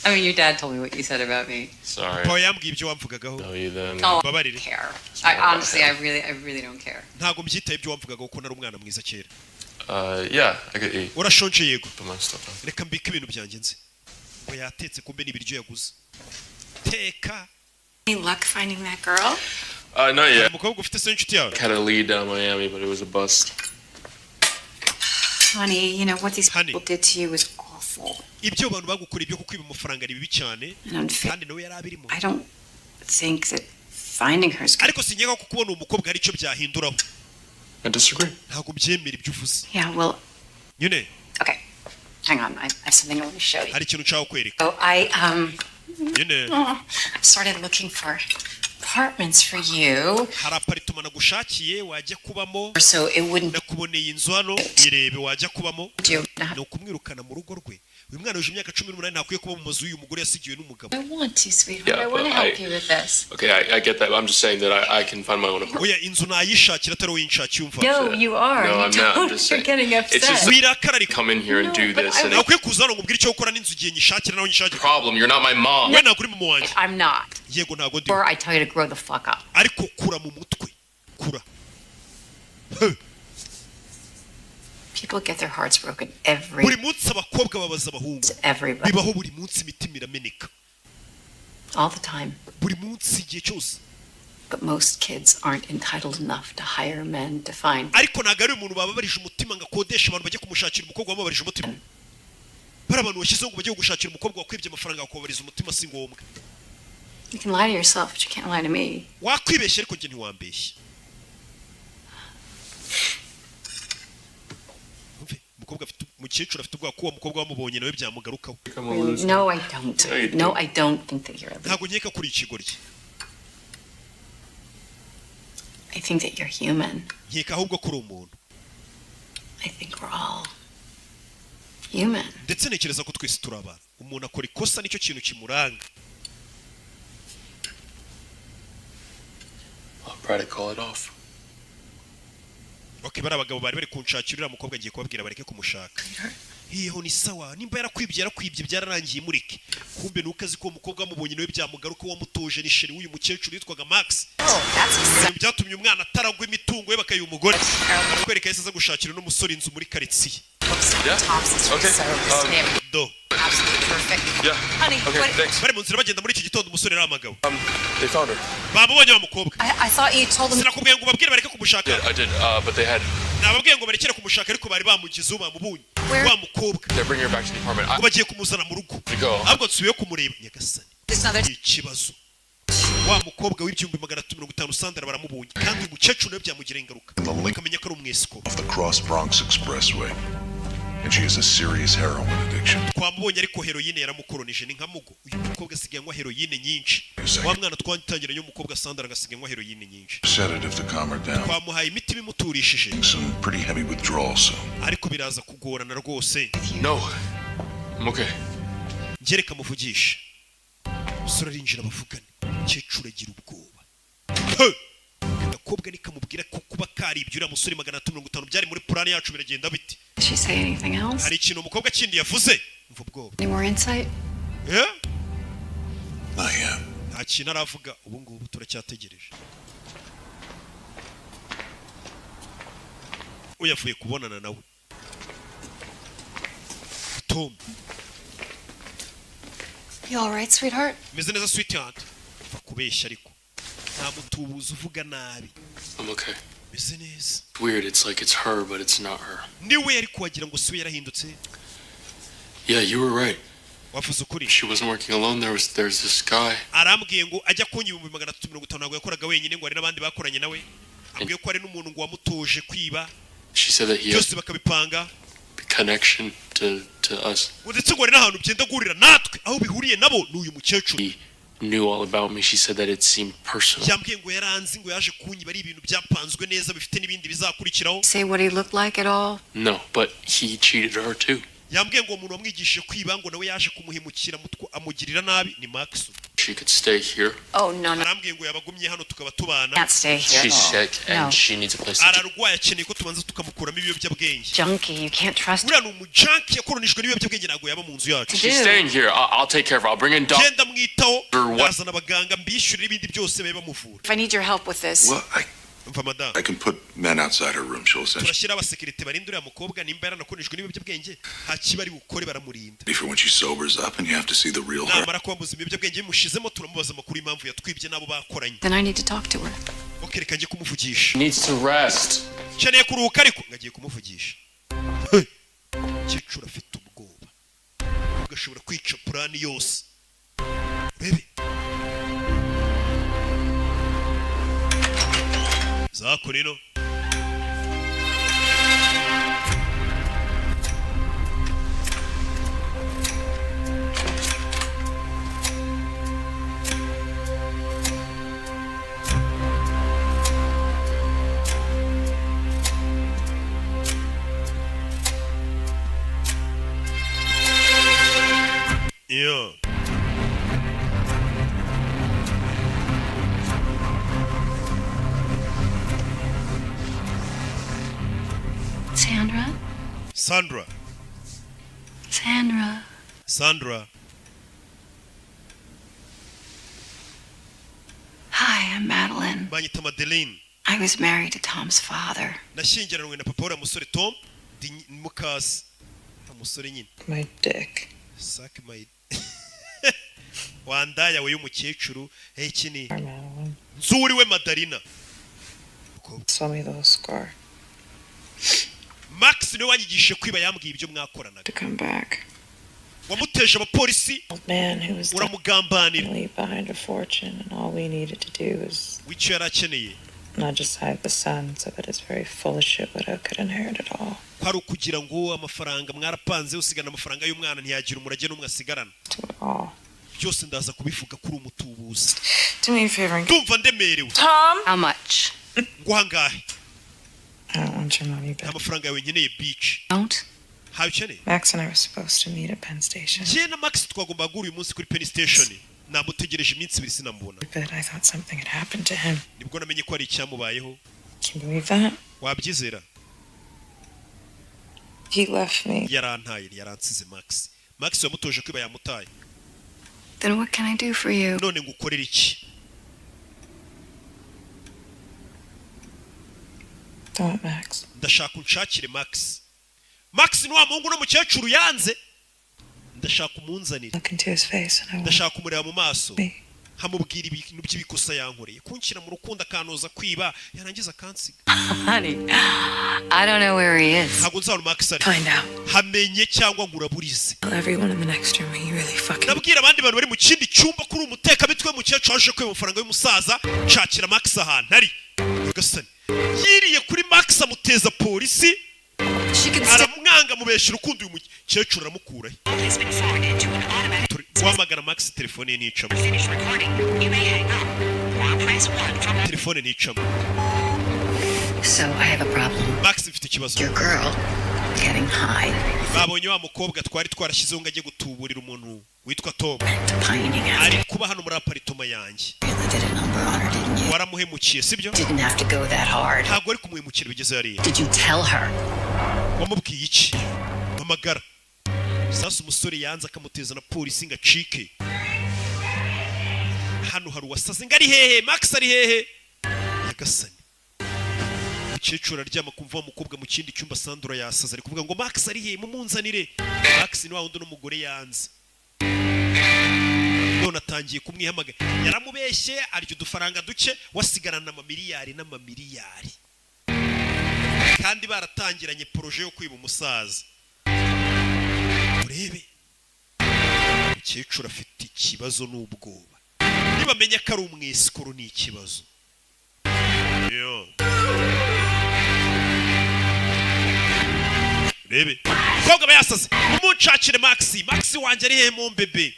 I mean, your dad told me what you said about me. Sorry. Paul yambwiye ibyo wamvugagaho Know you then. Oh, I babarire don't care. Honestly, I really don't care. ntabwo mbyitaye ibyo wamvugagaho ko nari umwana mwiza kera Yeah, I could eat. urashonje yego Put my stuff on. reka mbike ibintu byanjye nzi ngo yatetse kumbe n'ibiryo yaguze teka Any luck finding that girl? Not yet. umukobwa ufite se inshuti yawe Had a lead down Miami, but it was a bust. Honey, you know what these Honey. people did to you was awful ibyo abantu bagukora ibyo kukwiba amafaranga ari bibi cyane and unfair. kandi nawe yari abirimo I don't think that finding her is good. ariko sinkeka ko kubona umukobwa hari icyo byahinduraho I disagree. ntabwo byemera ibyo uvuze Yeah, well, nyine okay. Hang on, I have something I want to show you. hari ikintu nshaka kwereka So nyine I started looking for apartments for you, hari aparitoma nagushakiye wajya kubamo so it wouldn't nakuboneye inzu hano irebe wajya kubamo do you. ni ukumwirukana mu rugo rwe uyu mwana wuje imyaka 18 ntakwiye kuba mu mazu y'uyu mugore yasigiwe n'umugabo I want to, sweetheart. Yeah, I want to but help you with this. Okay, I get that. I'm just saying that I can find my own apartment. oya inzu nayishakira atari wowe yinshakiye umva No, you are. No, you I'm not. I'm don't. just You're saying. getting upset. It's just wirakara ariko come in here and do No, but this. I And ntakwiye kuza hano ngo umbwire icyo gukora n'inzu igihe nyishakira nawe nyishakira problem, you're not my mom. we ntabwo uri mama wanjye I'm not. yego ntabwo ndi Or I tell you to grow the fuck up. ariko kura mu mutwe kura People get their hearts broken every buri munsi abakobwa babaza abahungu everybody bibaho buri munsi imitima irameneka all the time. buri munsi igihe cyose But most kids aren't entitled enough to hire men to find. ariko ntabwo ari umuntu bababarije umutima ngo akodeshe abantu bajye kumushakira umukobwa wamubabarije umutima bari abantu bashyizeho ngo bajye gushakira umukobwa wakwibye amafaranga bakubabariza umutima si ngombwa You can lie to yourself, but you can't lie to me. wakwibeshya ariko njye ntiwambeshye umukecuru afite ubwoba ko uwo mukobwa wamubonye nawe byamugarukaho No, I don't. No, I don't think that you're a ntabwo nkeka kuri ikigoryi I think that you're human. nkeka ahubwo kuri umuntu I think we're all human. ndetse ntekereza ko twese turi abantu umuntu akora ikosa nicyo kintu kimuranga I'll try to call it off. okay bari abagabo bari kunshakira uriya mukobwa agiye kubabwira bareke kumushaka yeho ni sawa nimba yarakwibye byararangiye mureke kumbe nuko azi ko uwo mukobwa wamubonye nawe byamugaruka wamutoje ni sheri w'uyu mukecuru yitwaga Max byatumye umwana ataragwa imitungo ye bakayiha umugore kwereka yahise aza gushakira n'umusore inzu muri karitsiye do Yeah. Honey, okay, thanks. bari mu nzira bagenda muri iki gitondo umusore ari amagabo They found her. bamubonye wa mukobwa. I thought you told them. Sinakubwiye ngo babwire bareke kumushaka. I did, but they had. Nababwiye ngo barekere kumushaka ariko bari bamugize bamubonye. Wa mukobwa. They're bringing her back to the apartment. Bagiye kumuzana mu rugo. Ahubwo nsubiye kumureba nyagasani. Ikibazo. Wa mukobwa w'ibyumbi 350 Sandra baramubonye kandi umukecuru nawe byamugira ingaruka. Bakamenya ko ari umwesiko. Of the Cross Bronx Expressway. And she has a serious heroin addiction. Twamubonye ariko heroine yaramukoronije ni nka mugo. Uyu mukobwa asigaye heroine nyinshi. Wa mwana twatangiranye y'umukobwa Sandra agasigaye heroine nyinshi. Sedative to calm her down. Twamuhaye imiti bimuturishije. Some pretty heavy withdrawal soon. Ariko biraza kugorana rwose. No. I'm okay. Ngereka muvugisha. Usura rinjira bavugane. Umukecuru agira ubwoba. Agakobwa nikamubwira ko kuba karibye uriya musore 350 byari muri plan yacu biragenda biti. Did she say anything else? Hari ikintu umukobwa kindi yavuze. Mva ubwoba. Any more insight? Not yet. Nta kintu aravuga ubu ngubu turacyategereje. Uyavuye kubonana nawe. Tom. You all right, sweetheart? Meze neza sweetheart. Bakubeshya ariko. Nta mutubuza uvuga nabi. I'm okay. Meze neza. Weird, it's like it's her, but it's not her. Niwe yari kuwagira ngo siwe yarahindutse. Yeah, you were right. Wavuze ukuri. She wasn't working alone. There's this guy. Arambwiye ngo ajya kunyi 350 ntabwo yakoraga wenyine ngo ari nabandi bakoranye nawe. Ambwiye ko ari n'umuntu ngo wamutuje kwiba. She said that he Byose bakabipanga. Connection to us. Ndetse ngo ari n'ahantu byenda gurira natwe aho bihuriye nabo n'uyu mukecuru. Knew all about me. She said that it seemed personal. Yambwiye ngo yaranzi ngo yaje kunyiba ari ibintu byapanzwe neza bifite n'ibindi bizakurikiraho. Say what he looked like at all? No, but he cheated her too. Yambwiye ngo umuntu wamwigishije kwiba ngo nawe yaje kumuhemukira amugirira nabi ni Max. She could stay here. Oh no no. Arambwiye ngo yabagumye hano tukaba tubana. Can't stay here. She's sick and she needs a place to. Ararwaye akeneye ko tubanza tukamukuramo ibiyobyabwenge. Junkie, you can't trust. Uriya ni umujunkie yakoronijwe n'ibiyobyabwenge ntabwo yaba mu nzu yacu. She's staying here. I'll take care of her. I'll bring in doctor. Genda mwitaho. Bazana abaganga mbishyurira ibindi byose babe bamuvura. If I need your help with this. Well, I can put men outside her room. She'll essentially. Turashyira abasekirite barinda uriya mukobwa nimba yaranakoronijwe n'ibiyobyabwenge nta kiba ari bukore baramurinda. For when she sobers up and you have to see the real her. Namara kubamuza ibiyobyabwenge bimushizemo turamubaza amakuru impamvu yatwibye nabo bakoranye. Then I need to talk to her. Okay, reka njye kumuvugisha. Needs to rest. Keneye kuruhuka ariko ngagiye kumuvugisha. Cyicura afite ubwoba. Ugashobora kwica plan yose. Bebe. Zako nino. Yeah. Sandra? Sandra. Sandra. Sandra. Hi, I'm Madeline. Banyita Madeline. I was married to Tom's father. Nashyingiranwe na papa uriya musore Tom Mukasi. Umusore nyine. My dick. Suck my. Wandaya we y'umukecuru. Hey kini. Madeline. Nzuri we Madarina. Saw me the whole scar. Max niwe wanyigishije kwiba yambwiye ibyo mwakoranaga. To come back. Wamuteje abapolisi. Man who was uramugambanira. Behind a fortune, and all we needed to do was. Wicyo yarakeneye. Not just hide the son, so that his very foolish shit widow could inherit it all. Kwari ukugira ngo amafaranga mwarapanze usigana amafaranga y'umwana ntiyagira umurage n'umwe asigarana. Byose ndaza kubivuga kuri umutubuzi. Do me a favor. Ndumva ndemerewe. Tom? How much? Nguhangahe. I don't want your money back. Amafaranga yawe nkeneye beach. Don't? How ukeneye? Max and I were supposed to meet at Penn Station. Jye na Max twagomba guhura uyu munsi kuri Penn Station. Namutegereje iminsi ibiri sinamubona. But I thought something had happened to him. Nibwo namenye ko hari icyamubayeho. Can you believe that? Wabyizera? He left me. Yarantaye, yaransize Max. Max yamutoje kwiba yamutaye. Then what can I do for you? None ngukorera iki? Don't, Max. Ndashaka unshakire Max. Max ni wa muhungu n'umukecuru yanze. Ndashaka umunzanire. Look into his face and I Ndashaka umureba mu maso. nkamubwira ibintu by'ibikosa yankoreye kunshyira mu rukundo akanoza kwiba yarangiza akansiga. Honey, I don't know where he is. ntabwo nzabona Max ari. Find out. hamenye cyangwa nguraburize. Tell everyone in the next room he really fucking. nabwira abandi bantu bari mu kindi cyumba kuri umutekamitwe mukecuru aje kwiba amafaranga y'umusaza nshakira Max ahantu ari. Nyagasani yiriye kuri Max amuteza polisi aramwanga mubeshya urukundo uyu mukecuru aramukurahe. Guhamagara Max telefone ye nticamo. telefone nticamo. So I have a problem. Max mfite ikibazo. Your girl getting high. babonye wa mukobwa twari twarashyizeho ngo ajye gutuburira umuntu witwa Tom Pining after. ari kuba hano muri aparitoma yanjye. Really did a number on her, didn't you? waramuhemukiye sibyo? Didn't have to go that hard. ntabwo ari kumuhemukira bigeze hariya. Did you tell her? wamubwiye iki? mpamagara. sasa umusore yanze akamuteza na polisi ngo acike. hano hari uwasaze ngo ari hehe? Max ari hehe? Nyagasani umukecuru aryama kumva wa mukobwa mu kindi cyumba Sandra yasaze ari kuvuga ngo Max ari hehe mumunzanire. Max ni wa wundi n'umugore yanze. none atangiye kumwihamagara yaramubeshye arya udufaranga duke wasigarana amamiliyari n'amamiliyari kandi baratangiranye proje yo kwiba umusaza. urebe umukecuru afite ikibazo n'ubwoba niba amenya ko ari umwesikoro ni ikibazo. yo urebe umukobwa aba yasaze umuncakire Max wanjye ari hehe mu mbebe.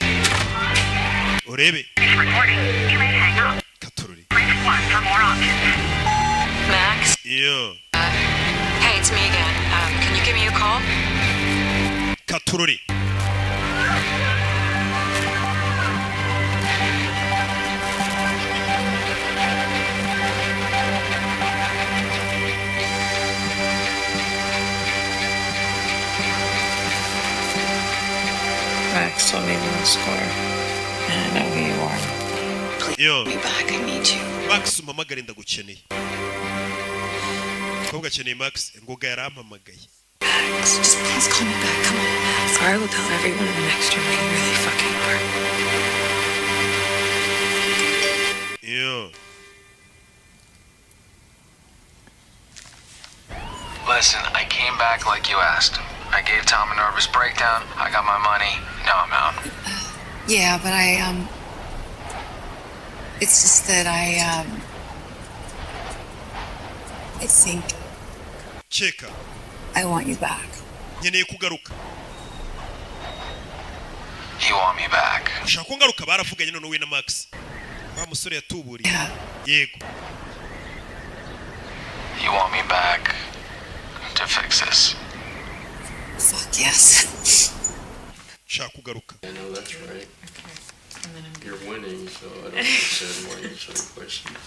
urebe katururi. Max? yo Hey, it's me again. Can you give me a call? katururi. Max told me the score. And I know who you are. yo Me back, I need you. Max umpamagare ndagukeneye. umukobwa akeneye Max ngoga yarampamagaye. Max, just please call me back. Come on, Max. Or I will tell everyone in the next room who you really fucking are. yo Listen, I came back like you asked. I gave Tom a nervous breakdown. I got my money. Now I'm out. Yeah, but it's just that I think cheka I want you back. nkeneye kugaruka. You want me back? ushaka ko ngaruka? baravuganye none we na Max. wa musore yatuburiye. Yeah. yego You want me back to fix this? Fuck yes. ushaka kugaruka. I know that's right. You're winning, so I don't understand why you're so questioning.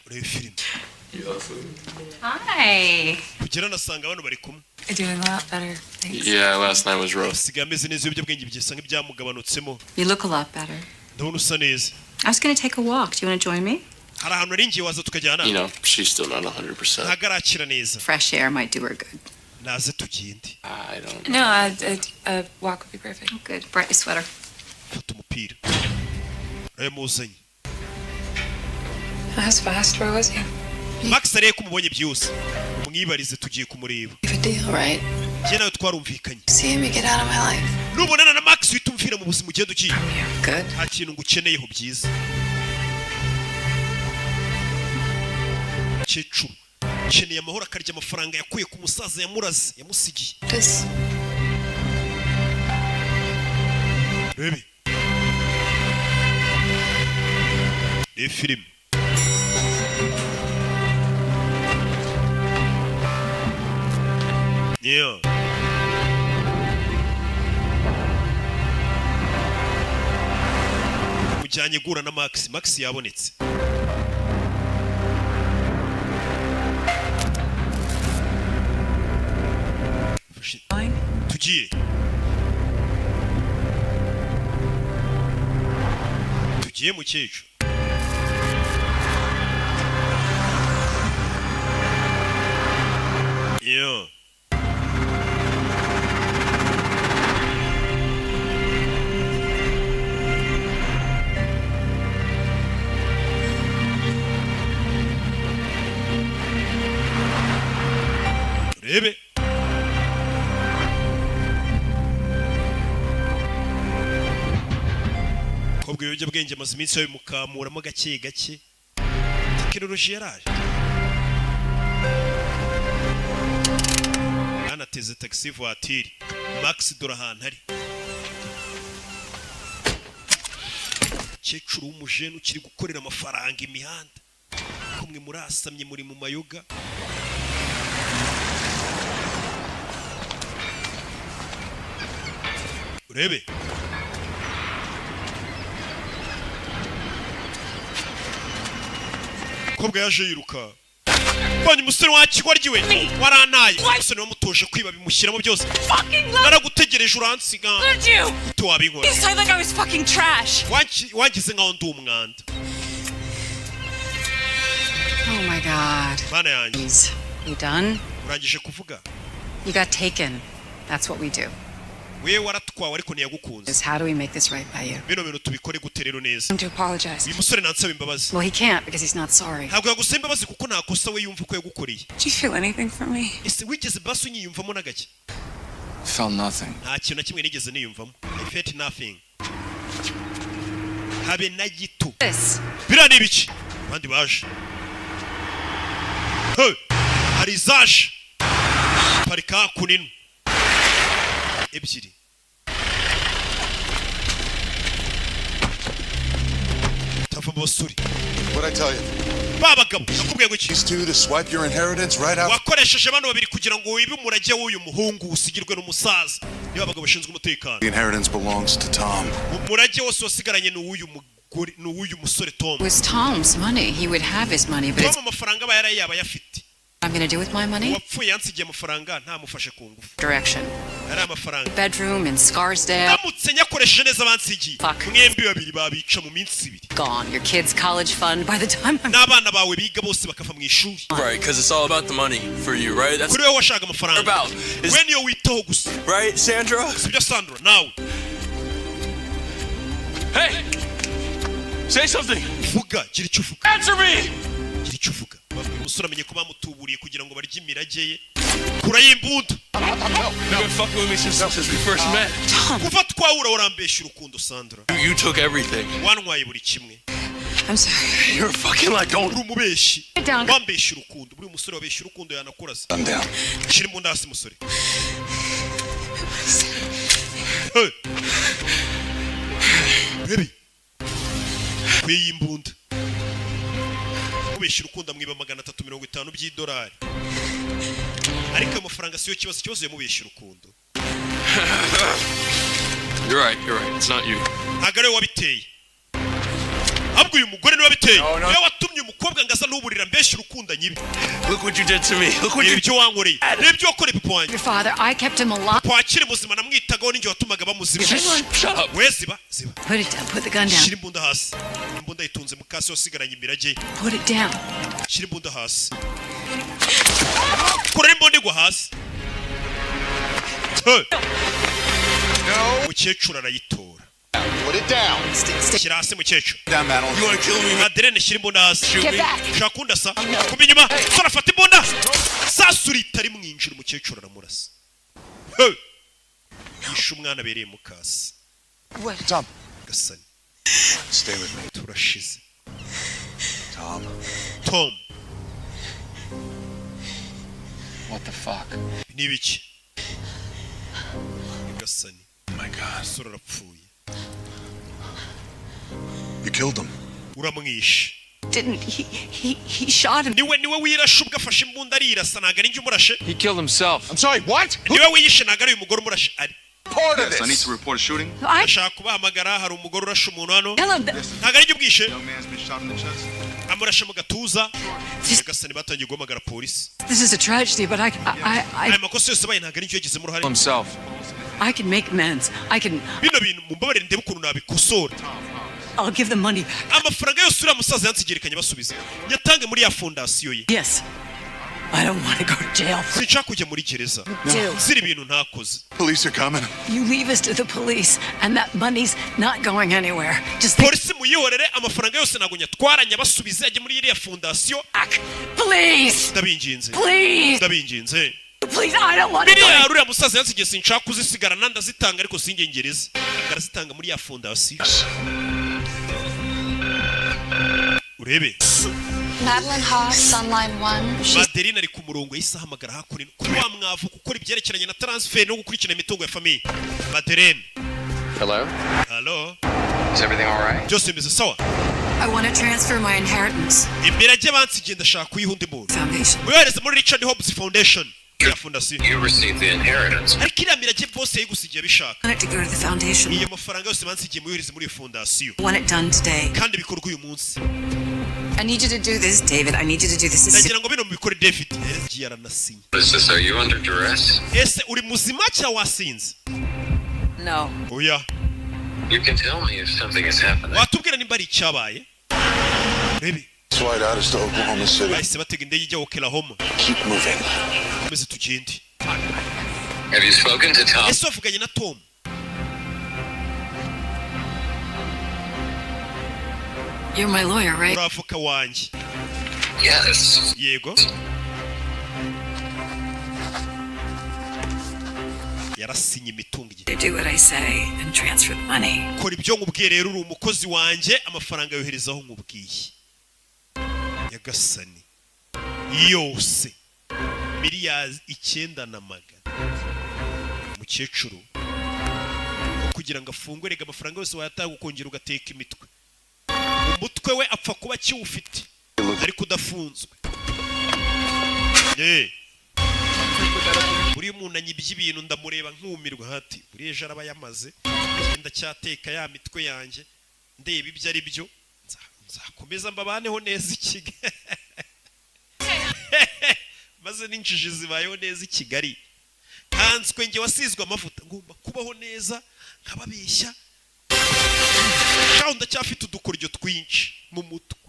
urebe filime. You also. Hi. kugera nasanga abantu bari kumwe. You're doing a lot better. Thanks. Yeah, last night was rough. asigaye ameze neza ibiyobyabwenge byisa nk'ibyamugabanutsemo. You look a lot better. ndabona usa neza. I was going to take a walk. Do you want to join me? hari ahantu nari ngiye waza tukajyana. You know, she's still not 100%. ntabwo arakira neza. Fresh air might do her good. naze tugende. I don't. No, a walk would be perfect. Oh, good. Bright sweater. fata umupira. urebe muzanye. That was fast. Where was he? Max areye ko umubonye byose. umwibarize tugiye kumureba. You have a deal, right? njye nawe twarumvikanye. See me get out of my life. nubonana na Max uhita umvira mu buzima ugenda ugiye. Good. nta kintu ngukeneyeho byiza. umukecuru ukeneye amahoro akarya amafaranga yakuye ku musaza yamuraze yamusigiye. This. rebe filime. yeah mujyanye gura na Max yabonetse. tugiye mukecuru. yeah urebe kobwa ibiyobyabwenge amaze iminsi yabimukamuramo gake gake tekinoloji yaraje anateze taxi voiture Max dore ahantu ari kecuru w'umujene ukiri gukorera amafaranga imihanda kumwe murasamye muri mu mayoga urebe kobwa yaje yiruka mbonye umusore wakigoryi we warantaye umusore wamutoje kwiba bimushyiramo byose naragutegereje uransiga ute wabinkora wangize nkaho ndi umwanda Oh my God. Mana yanjye Please. You done? urangije kuvuga You got taken. That's what we do. we waratwawe ariko ntiyagukunze Is how do we make this right by you? bino bintu tubikore gute rero neza To apologize. uyu musore nansaba imbabazi Well, he can't because he's not sorry. ntabwo yagusaba imbabazi kuko nta kosa we yumva ko yagukoreye Do you feel anything for me? ese wigeze basi unyiyumvamo na gake Felt nothing. nta kintu na kimwe nigeze niyumvamo I felt nothing habe na gito biriya ni ibiki abandi baje hari izaje parika kunini ebyiri tava mu basuri What'd I tell you? babagabo nakubwiye ngo iki These two to swipe your inheritance right out. wakoresheje bano babiri kugira ngo wibe umurage w'uyu muhungu usigirwe n'umusaza niba abagabo bashinzwe umutekano The inheritance belongs to Tom. umurage wose wasigaranye ni uw'uyu musore Tom It was Tom's money. He would have his money, but it's Tom amafaranga aba yaba yafite what I'm going to do with my money? wapfuye yansigiye amafaranga ntamufashe ku ngufu Direction. ari amafaranga Bedroom in Scarsdale. ndamutse nyakoresheje neza bansigiye mwembi babiri babica mu minsi ibiri Gone. Your kids' college fund by the time I'm... n'abana bawe biga bose bakava mu ishuri Right, because it's all about the money for you, right? That's kuri wowe washaka amafaranga about. we niyo witaho gusa Right, Sandra? sibyo Sandra nawe Hey! Say something! vuga gira icyo uvuga Answer me! gira icyo uvuga babwiye umusore amenye ko bamutuburiye kugira ngo barye imirage ye kura y'imbunda You've been fucking with me since we first met. kuva twahura warambeshya urukundo Sandra You took everything. wantwaye buri kimwe I'm sorry. You're fucking like don't. uri umubeshyi Sit down. wambeshya urukundo buri musore wabeshya urukundo yanakurasa I'm down. shira imbunda hasi musore Hey. Baby kwiyi imbunda mubeshya urukundo amwiba 350 by'idolari ariko amafaranga siyo kibazo yamubeshya urukundo You're right. It's not you. ntabwo ariwe wabiteye ahubwo uyu mugore niwe wabiteye niwe watumye umukobwa ngo asa n'uburira mbeshya urukundo anyibe Look what you did to me. Look what you ibyo wankoreye n'ibyo wakoreye papa wanjye Your father, I kept him alive. kwakira muzima namwitagaho n'ingihe watumaga bamuzima Shut up. we ziba Put it down. Put the gun down. shira imbunda hasi imbunda yitunze mu kasi wasigaranye imirage Put it down. shira imbunda hasi kura imbunda igwa hasi mukecuru arayitora Put it down. shyira hasi mukecuru Down, Madeline. You want to kill me? aderene shyira imbunda hasi Get back. ushaka kundasa kuma inyuma sora afata imbunda sasuri itari mwinjira umukecuru aramurasa yishe umwana abereye mu kasi Tom, gasani stay with me. turashize Tom. Tom What the fuck? nibiki gasani Oh my God. sora arapfuye You killed him. uramwishe Didn't he shot him. niwe wirashe ubwo afashe imbunda arirasa ntabwo ari njye umurashe He killed himself. I'm sorry, what? niwe wiyishe ntabwo ari uyu mugore umurashe ari Part of I need this. to report a shooting. I ashaka kubahamagara hari umugore urashe umuntu hano tell him that. ntabwo ari njye ubwishe Young man's been shot in the chest. amurashe mu gatuza gasani batangiye guhamagara polisi This is a tragedy, but aya makosa yose abaye ntabwo ari njye yagizemo uruhare Himself. I can make amends. bino bintu mumbabarire ndebe ukuntu nabikosora I'll give the money back. amafaranga yose uriya musaza yansigerekanye basubiza yatange muri ya fondasiyo ye Yes. I don't want to go to jail. sinshaka kujya muri gereza No. nzira ibintu ntakoze Police are coming. You leave us to the police, and that money's not going anywhere. Just polisi muyihorere amafaranga yose ntabwo nyatwaranye abasubize ajye muri iriya fondasiyo back. Please. ndabinginze Please. ndabinginze please, I don't want to. Miriya uriya musaza yansigiye sinshaka kuzisigara ndazitanga ariko singengereza arazitanga muri ya fondasiyo urebe Madeline Haas, Sunline 1. Madeline ari ku murongo y'isaha hamagara hakurino kuri wa mwavu gukora ibyerekeranye na transfer no gukurikirana imitungo ya famille. Madeline. Hello? Hello? Is everything all right? Byose bimeze sawa? I want to transfer my inheritance. Imirage bansigiye ndashaka kuyiha undi muntu. Foundation. Muyohereze muri Richard Hobbs Foundation. Ya fondasiyo. You received the inheritance. Ariko iriya mirage bose yayigusigiye bishaka. I want it to go to the foundation. Iyo mafaranga yose bansigiye muyohereze muri iyo fondasiyo. I want it done today. Kandi bikorwa uyu munsi. I need you to do this, David. I need you to do this. Ndagira ngo bino mubikore David. Yagiye aranasinye. What is this? Are you under duress? Ese uri muzima cyangwa wasinze? No. Oya. You can tell me if something is happening. Watubwira nimba ari icyabaye. Rebe. Flight out is to Oklahoma City. Bahise batega indege ijya Oklahoma. Keep moving. Komeze tugende. Have you spoken to Tom? Ese wavuganye na Tom? You're my lawyer, right? Uravoka wanjye. Yes. Yego. Yarasinye imitungo ye. Do what I say and transfer the money. Kora ibyo nkubwiye rero uri umukozi wanjye amafaranga yoherezaho nkubwiye. Yagasani. Yose. Miliyari 900. Mukecuru. Kugira ngo afungwe rega amafaranga yose wayatanga ukongera ugateka imitwe. Umutwe we apfa kuba kiwufite. Ariko udafunzwe. Buri umuntu anyibye ibintu ndamureba nkumirwa hati buri ejo araba yamaze ngenda cyateka ya mitwe yanjye ndeba ibyo ari byo nzakomeza mbabaneho neza ikiga maze n'injiji zibayeho neza ikigali kanswe nge wasizwe amavuta ngomba kubaho neza nkababeshya shaho ndacyafite udukoryo twinshi mu mutwe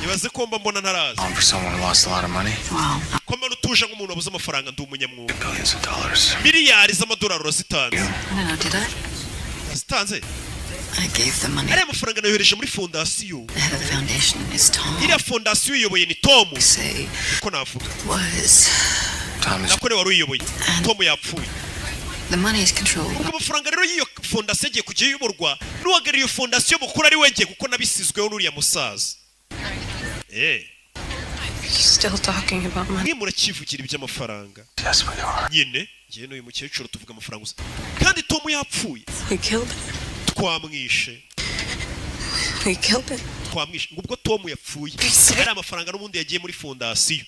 nibaze ko mba mbona ntarazi For someone who lost a lot of money. Wow. ko mbona utuje nk'umuntu wabuze amafaranga ndi umunyamwuga Billions of dollars. miliyari z'amadolari urazitanze No, did I? zitanze I gave the money. ariya mafaranga nayohereje muri fondasiyo The head of the foundation is Tom. iriya fondasiyo uyoboye ni Tom Say uko navuga was Tom is. nako wari uyoboye Tom yapfuye the money is controlled. ubwo amafaranga rero y'iyo fondasiyo agiye kujya iyoborwa n'uhagarariye iyo fondasiyo mukuru ari we ngiye kuko nabisizweho n'uriya musaza Still talking about money. mwe murakivugira iby'amafaranga Yes, we are. nyine ngewe n'uyu mukecuru tuvuga amafaranga gusa kandi Tom yapfuye We killed him. twamwishe We killed him. twamwishe ngo ubwo Tom yapfuye ari amafaranga n'ubundi yagiye muri fondasiyo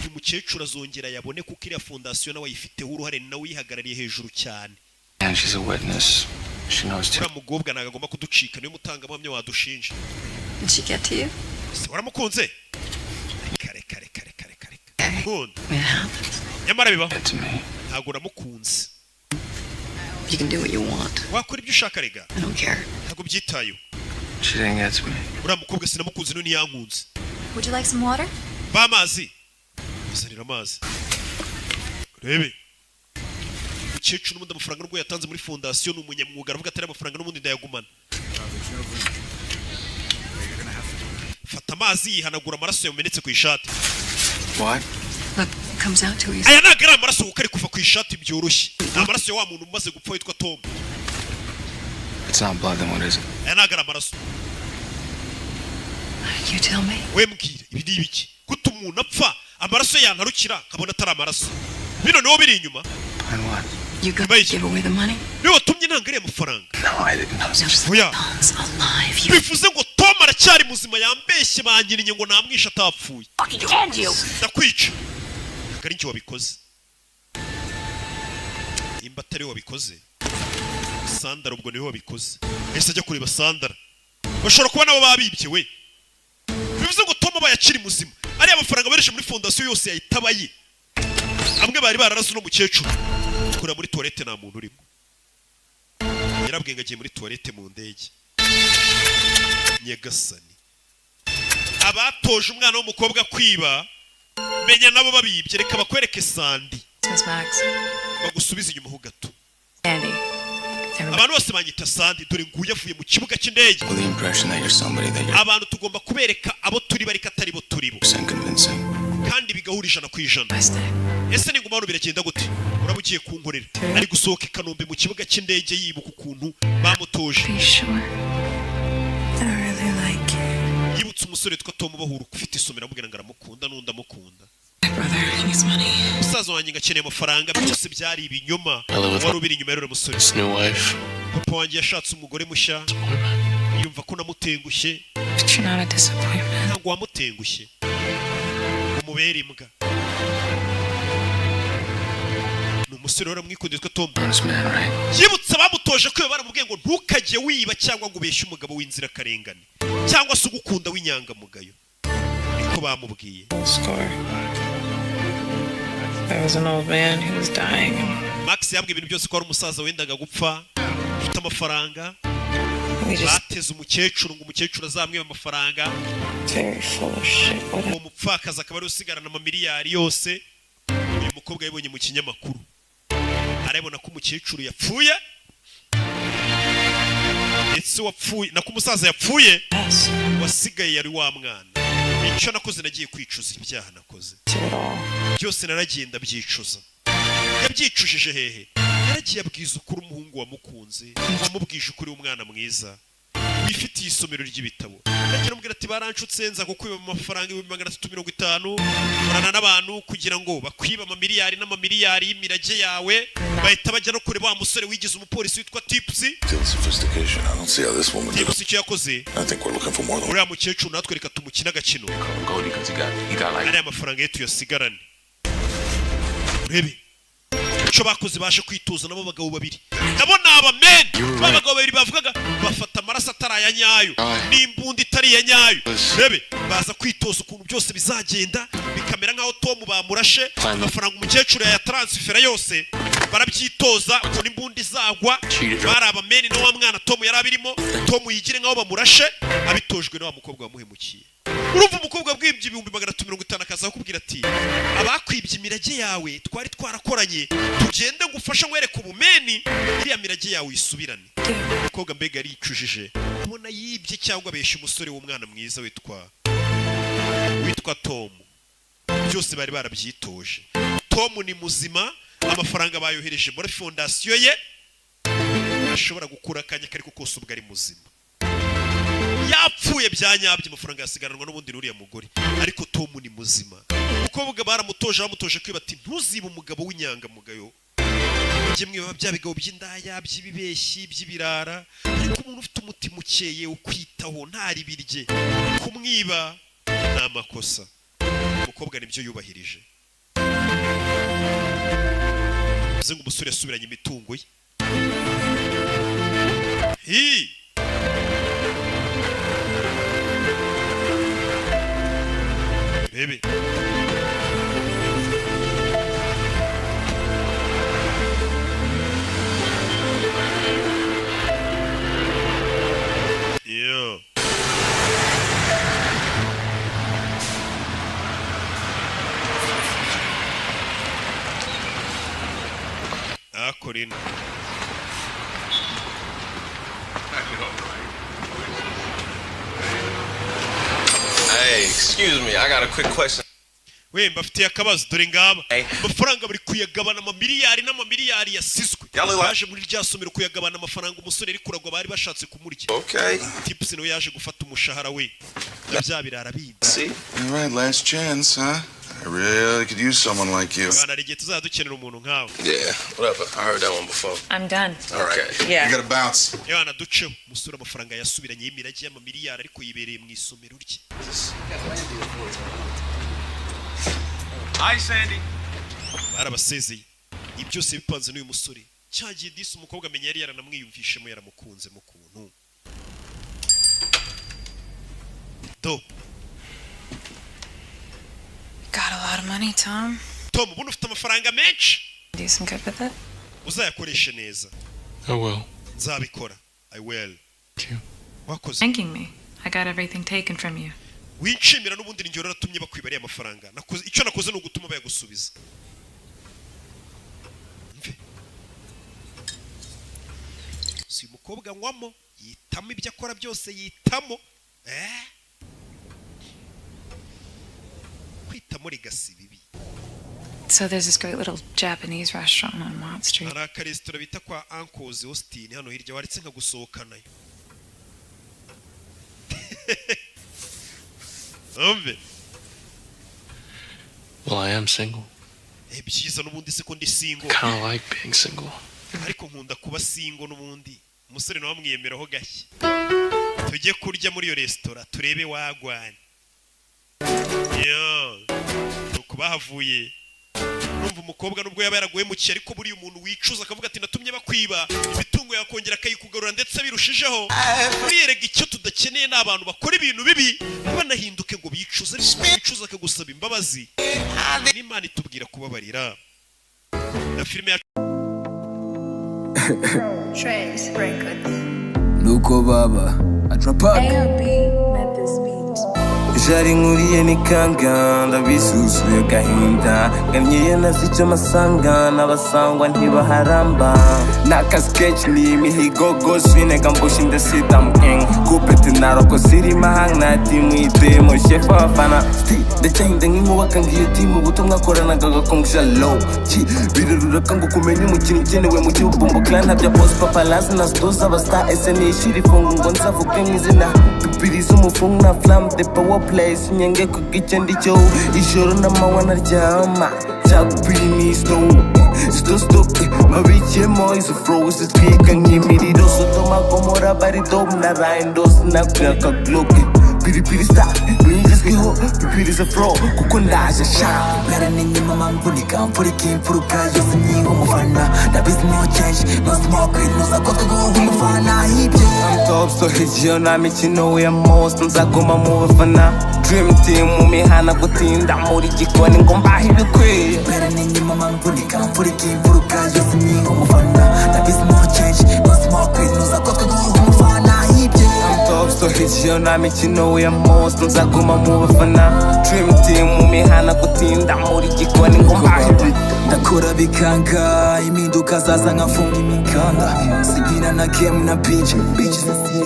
uyu mukecuru azongera yabone kuko iriya fondasiyo nawe ayifiteho uruhare nawe uyihagarariye hejuru cyane And she's a witness. She knows too. uriya mugobwa ntabwo agomba kuducika niyo mutangabuhamya wadushinja Did she get to you? ese waramukunze kare nkunda It happened. nyamara bibaho To me. ntabwo namukunze You can do what you want. wakora ibyo ushaka rega I don't care. ntabwo byitayeho She didn't get to me. uriya mukobwa sinamukunze niyo ntiyankunze Would you like some water? ba amazi bizanira amazi rebe umukecuru n'ubundi amafaranga nubwo yatanze muri fondasiyo ni umunyamwuga aravuga atari amafaranga n'ubundi ndayagumana fata amazi yihanagura amaraso yamenetse ku ishati What? Look, it comes out too easy. aya ntabwo ari amaraso kuko ari kuva ku ishati byoroshye ni amaraso ya wa muntu umaze gupfa witwa Tom It's not blood, then what is it? aya ntabwo ari amaraso You tell me. we mbwira ibi ni ibiki guta umuntu apfa amaraso yantarukira nkabona atari amaraso bino niwo biri inyuma And what? You gonna give away the money? niwe watumye ntanga ariya mafaranga No, I didn't know such thing. oya Tom's alive. You bivuze ngo Tom aracyari muzima yambeshye banyiriye ngo namwishe atapfuye fucking dead, you. ndakwica ntabwo ari njye wabikoze nimba atari we wabikoze Sandara ubwo niwe wabikoze ese ajya kureba Sandara bashobora kuba nabo babibye we bivuze ngo Tom aba yakiri muzima ariya amafaranga bereje muri fondasiyo yose yahita abaye amwe bari bararaze no mukecuru kura muri toilette nta muntu urimo yarabwenga agiye muri toilette mu ndege nyagasani abatoje umwana w'umukobwa kwiba menya nabo babibye reka bakwereke Sandi Miss Max. bagusubiza inyuma ho gato Andy. abantu bose banyita Sandi dore nguye avuye mu kibuga cy'indege With the impression that you're somebody that you're abantu tugomba kubereka abo turi bari katari bo turi bo convincing. kandi bigahura 100%. Ese ninguma hano biragenda gute? Uraba ugiye kunkorera ari gusohoka i Kanombe mu kibuga cy'indege yibuka ukuntu bamutoje. Yibutse umusore witwa Tom bahura ufite isomero amubwira ngo aramukunda n'undi amukunda. Musaza wanjye ngakeneye amafaranga byose byari ibinyoma. Wari ubiri inyuma y'uru musore. Papa wanjye yashatse umugore mushya. Yumva ko namutengushye. Ntabwo wamutengushye. Umubera imbwa. Umusore waramwikundira witwa Tom. Yibutse bamutoje ko baramubwiye ngo ntukajye wiba cyangwa ngo ubeshye umugabo w'inzira karengane cyangwa se ugukunda w'inyangamugayo. Niko bamubwiye. There was an old man who was dying. Max yambwiye ibintu byose ko ari umusaza wendaga gupfa, ufite amafaranga. Bateze umukecuru ngo umukecuru azamwiba amafaranga. Very full of shit. Uwo mupfakazi akaba ari usigarana amamiliyari yose. Uyu mukobwa yabonye mu kinyamakuru. Arabona ko umukecuru yapfuye. Ese wapfuye nako umusaza yapfuye. Wasigaye yari wa mwana. Icyo nakoze nagiye kwicuza ibyaha nakoze. Byose naragenda byicuza. Yabyicujije hehe? Yaragiye abwiza ukuri umuhungu wamukunze, wamubwije ukuri umwana mwiza. Wifitiye isomero ry'ibitabo. Yagira umubwira ati baranshutse nza kukwiba amafaranga 350 urana n'abantu kugira ngo bakwiba amamiliyari n'amamiliyari y'imirage yawe. Bahita bajya no kureba wa musore wigize umupolisi witwa Tipsy. Tipsy icyo yakoze. Uriya mukecuru natwe reka tumukina agakino. Ariya mafaranga yetu yasigarane. Urebe icyo bakoze baje kwitoza nabo bagabo babiri. Ndabona abamen babagabo babiri bavugaga bafata amaraso ataraya nyayo n'imbundi itari ya nyayo. Rebe baza kwitoza ukuntu byose bizagenda bikamera nkaho Tom bamurashe amafaranga umukecuru ya transfera yose barabyitoza ukuntu imbundi zagwa. Bari abamen no wa mwana Tom yari abirimo. Tom yigire nkaho bamurashe abitojwe no wa mukobwa wamuhemukiye. Urumva umukobwa bwibye 250 akaza kubwira ati abakwibye imirage yawe twari twarakoranye tugende ngufasha nkwereka ubumeni iriya mirage yawe isubirane. Umukobwa mbega yaricujije abona yibye cyangwa abesha umusore w'umwana mwiza witwa Tom. Byose bari barabyitoje. Tom ni muzima, amafaranga bayohereje muri fondasiyo ye ashobora gukura akanya kariko kose ubwo ari muzima. Yapfuye byanyabye amafaranga yasigaranwa n'ubundi n'uriya mugore, ariko Tom ni muzima. Umukobwa bamutoje kwiba ati ntuzibe umugabo w'inyangamugayo. Jemwe baba byabigabo by'indaya by'ibibeshyi by'ibirara, ariko umuntu ufite umutima ukeye ukwitaho ntari birye kumwiba nta makosa. Umukobwa nibyo yubahirije. Zengu umusore yasubiranye imitungo ye. Baby. Yeah. Corinne. Hey, excuse me, I got a quick question. We mbafitiye akabazo dore ngaba amafaranga bari kuyagabana amamiliyari n'amamiliyari yasizwe. Yaje muri rya somero kuyagabana amafaranga umusore ari kuragwa bari bashatse kumurya. Okay. Tipsy no yaje gufata umushahara we. Bya birara bindi. See? All right, last chance, huh? I really could use someone like you. Bana rigiye tuzadukenera umuntu nkawe. Yeah, whatever. I heard that one before. I'm done. All right. Yeah. You gotta bounce. Yana duceho musura amafaranga yasubiranye y'imirage y'amamiliyari ariko yibereye mu isomero rye. Hi Sandy. Barabasezeye. Ibyose bipanze n'uyu musore. Cyagiye disi umukobwa amenya yari yaranamwiyumvishemo yaramukunze mu kuntu. Do. Got a lot of money, Tom. Tom, ubu ufite amafaranga menshi. Do some good with it. Uzayakoreshe neza. I will. Nzabikora. I will. Thank you. Wakoze. Thanking me. I got everything taken from you. Winshimira n'ubundi njye ratumye bakwibariye amafaranga. Nakoze icyo nakoze no gutuma bayagusubiza. Mve. Si umukobwa nkwamo yitamo ibyo akora byose yitamo. muri gasi bibi. So there's this great little Japanese restaurant on Mott Street. Hari akaresitora bita kwa Uncle's Austin hano hirya waritse nka gusohokanayo. Umve. Well, I am single. Byiza n'ubundi se ko ndi single. Kind of like being single. Ariko nkunda kuba single n'ubundi. Umusore nawe amwiyemeraho gashya. Tujye kurya muri iyo resitora turebe wagwana. Nuko bahavuye. Numva umukobwa nubwo yaba yaraguye mu cyi ariko buri umuntu wicuza akavuga ati natumye bakwiba imitungo yakongera akayikugarura ndetse birushijeho. Uriyerega icyo tudakeneye n'abantu bakora ibintu bibi banahinduke ngo bicuze bicuza akagusaba imbabazi. N'Imana itubwira kubabarira. Na filime ya Trace Records. Nuko baba atrapa Jari nkuriye nikanga ndabisusuye gahinda Ganyiye nazica amasanga n'abasangwa ntibaharamba Naka sketch ni imihigo goswine gambushi ndasita mking Kupete naroko siri mahang na timu idemo shefa wafana Ndacyahinde nk'inkubaka ngiyo timu ubutumwa akoranaga gakongisha low Birarura kangu kumenya umukino ugenewe mu gihugu Bombo clan habya boss paparazzi na stoza abastar ese nishira ifungu ngo nzavuge nk'izina Bibiriza umufungu na flam the power place nyenge kugice ndicho ijoro n'amanywa naryama cyakubiri ni slow mabikemo izo flows zitwika nk'imiriro Sodoma Gomora baridomu na Rhindos nakwaka gloke Piri star mwigezweho pipiriza flow kuko ndaje sha Mbere n'inyuma mamvunika mfurika imfuruka yose nyiho umufana Ndabizi no change no smoke nuzakotwa guha umufana Ibyo I'm top so hijiyo na mikino ya most nzaguma mu bafana Dream team mu mihana gutinda muri gikoni ngo mbahe ibikwiye Mbere n'inyuma mamvunika mfurika imfuruka yose nyiho umufana Ndabizi no change no smoke nuzakotwa guha umufana Ibyo I'm top so hijiyo na mikino ya most nzaguma mu bafana Dream team mu mihana gutinda muri gikoni ngo mbahe Ndakora bikanga impinduka zaza nkafunga imikanda Sigina na game na bitch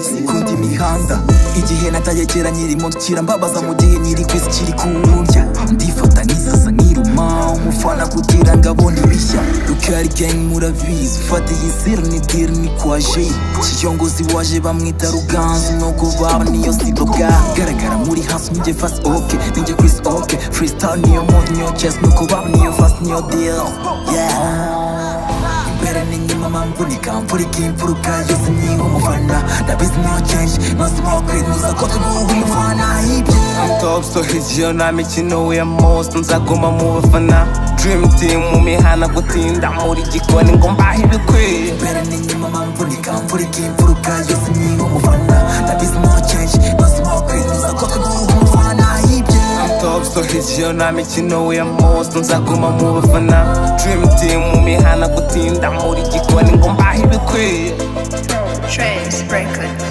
sikunda imihanda Igihe natayekera nyiri mu kira mbabaza mu gihe nyiri kwisi kiri kurya Ndifata nkisasa nkiruma umufana kugira ngo abone ibishya Rukari gang murabizi ufata iyi zero ni deal ni kwaje Kiyongozi waje bamwita Ruganzu nuko baba niyo siboga Garagara muri hasi njye fast okay ninjye Chris okay Freestyle niyo mode niyo chess nuko baba niyo fast niyo deal Mbere n'inyuma mamvunika mfurika imfuruka yose nyiho umufana Ndabizi no change no smoke nuzakotwa guha umufana Ibyo I'm top so hijiyo na mikino ya most nzaguma mu bafana Dream team mu mihana gutinda muri gikoni ngo mbahe ibikwiye Mbere n'inyuma mamvunika mfurika imfuruka yose nyiho umufana Ndabizi no change no smoke nuzakotwa guha umufana Ibyo I'm top so hijiyo na mikino ya most nzaguma mu bafana Dream team mu mihana gutinda muri gikoni ngo mbahe ibikwiye Trace Records.